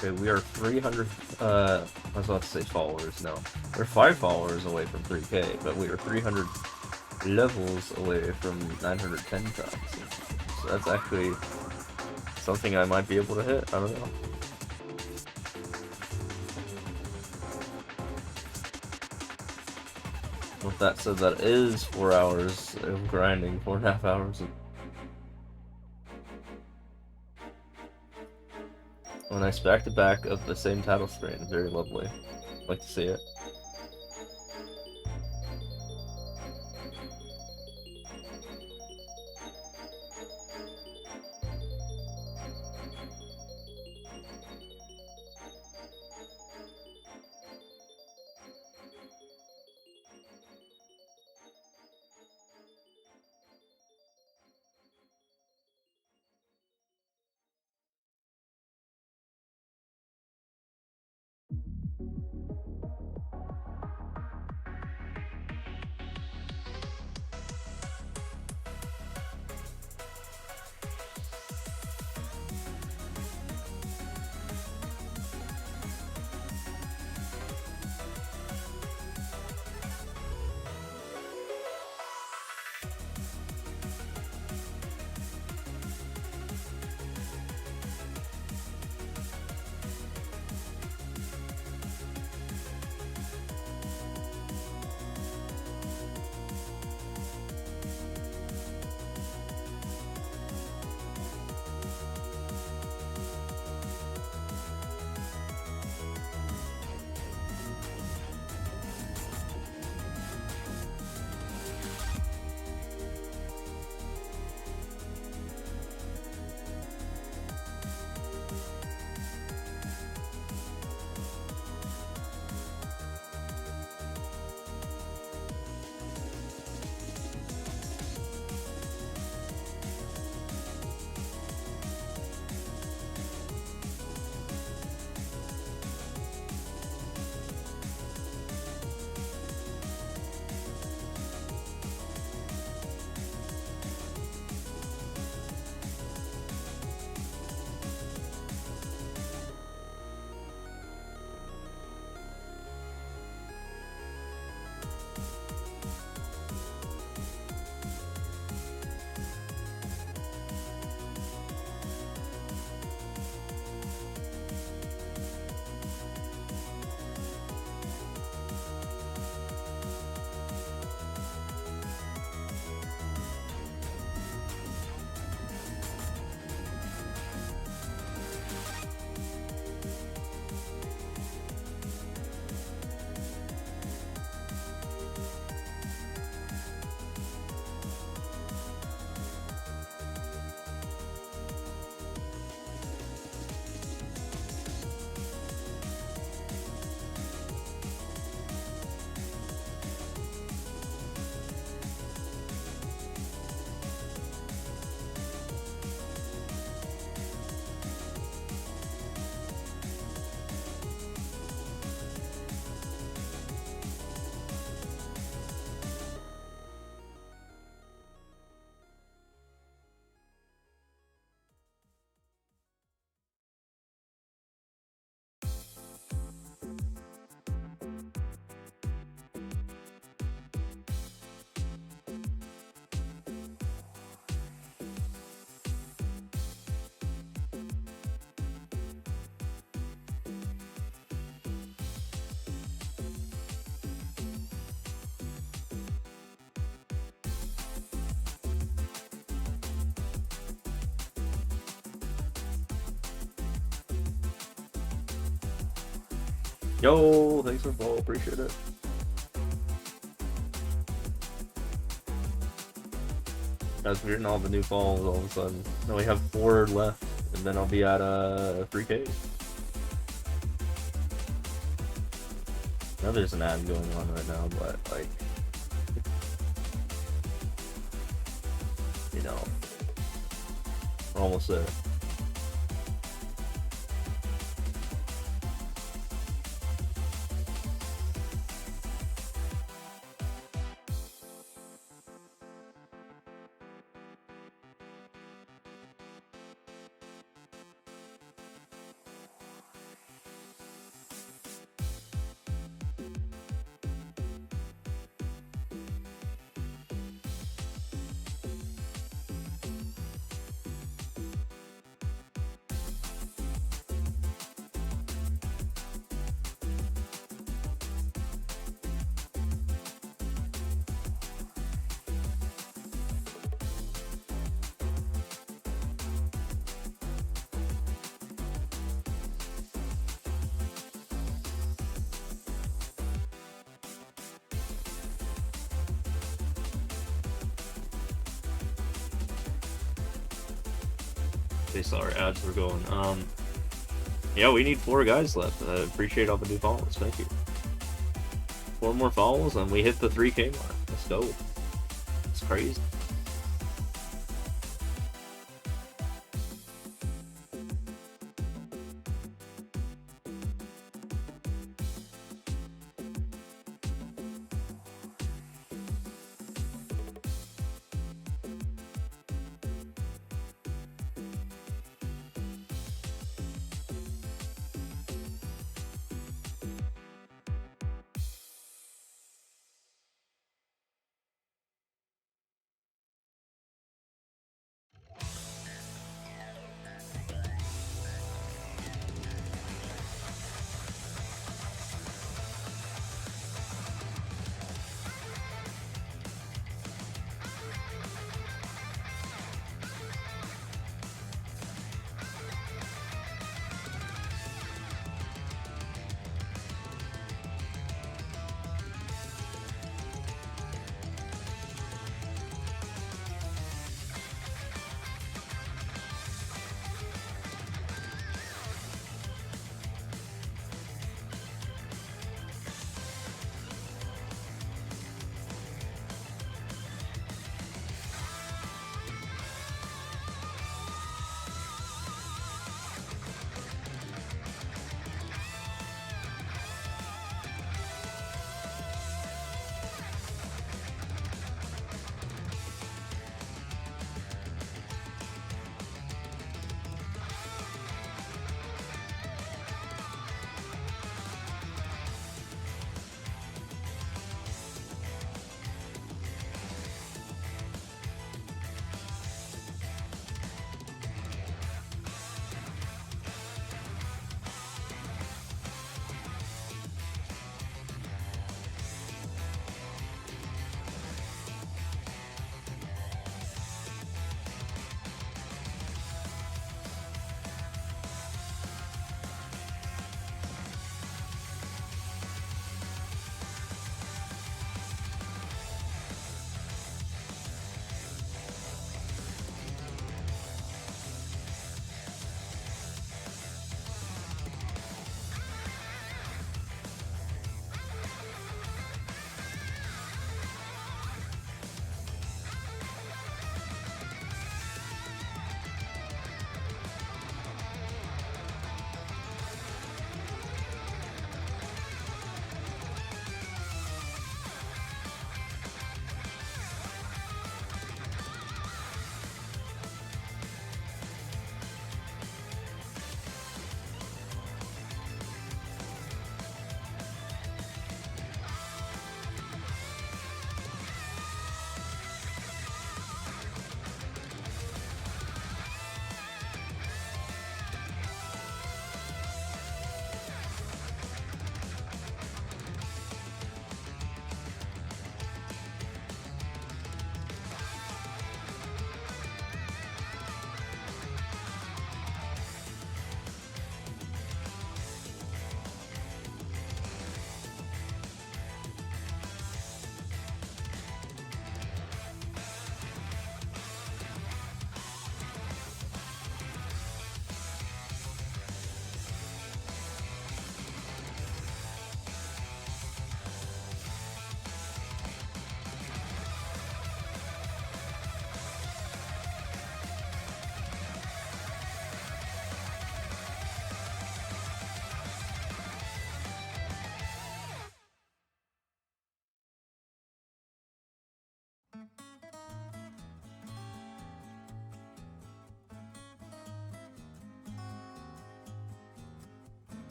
Okay, we are 300, I was about to say followers, no. We're 5 followers away from 3K, but we are 300 levels away from 910 times. So that's actually something I might be able to hit, I don't know. With that said, that is 4 hours of grinding, 4.5 hours of... Oh, nice back-to-back of the same title screen. Very lovely. Like to see it. Yo, thanks for the follow, appreciate it. Guys, we're getting all the new follows all of a sudden. Now we have 4 left, and then I'll be at 3K. Now there's an ad going on right now, but like, you know, we're almost there. They saw our ads were going. Yeah, we need 4 guys left. I appreciate all the new follows. Thank you. 4 more follows and we hit the 3K mark. Let's go. It's crazy.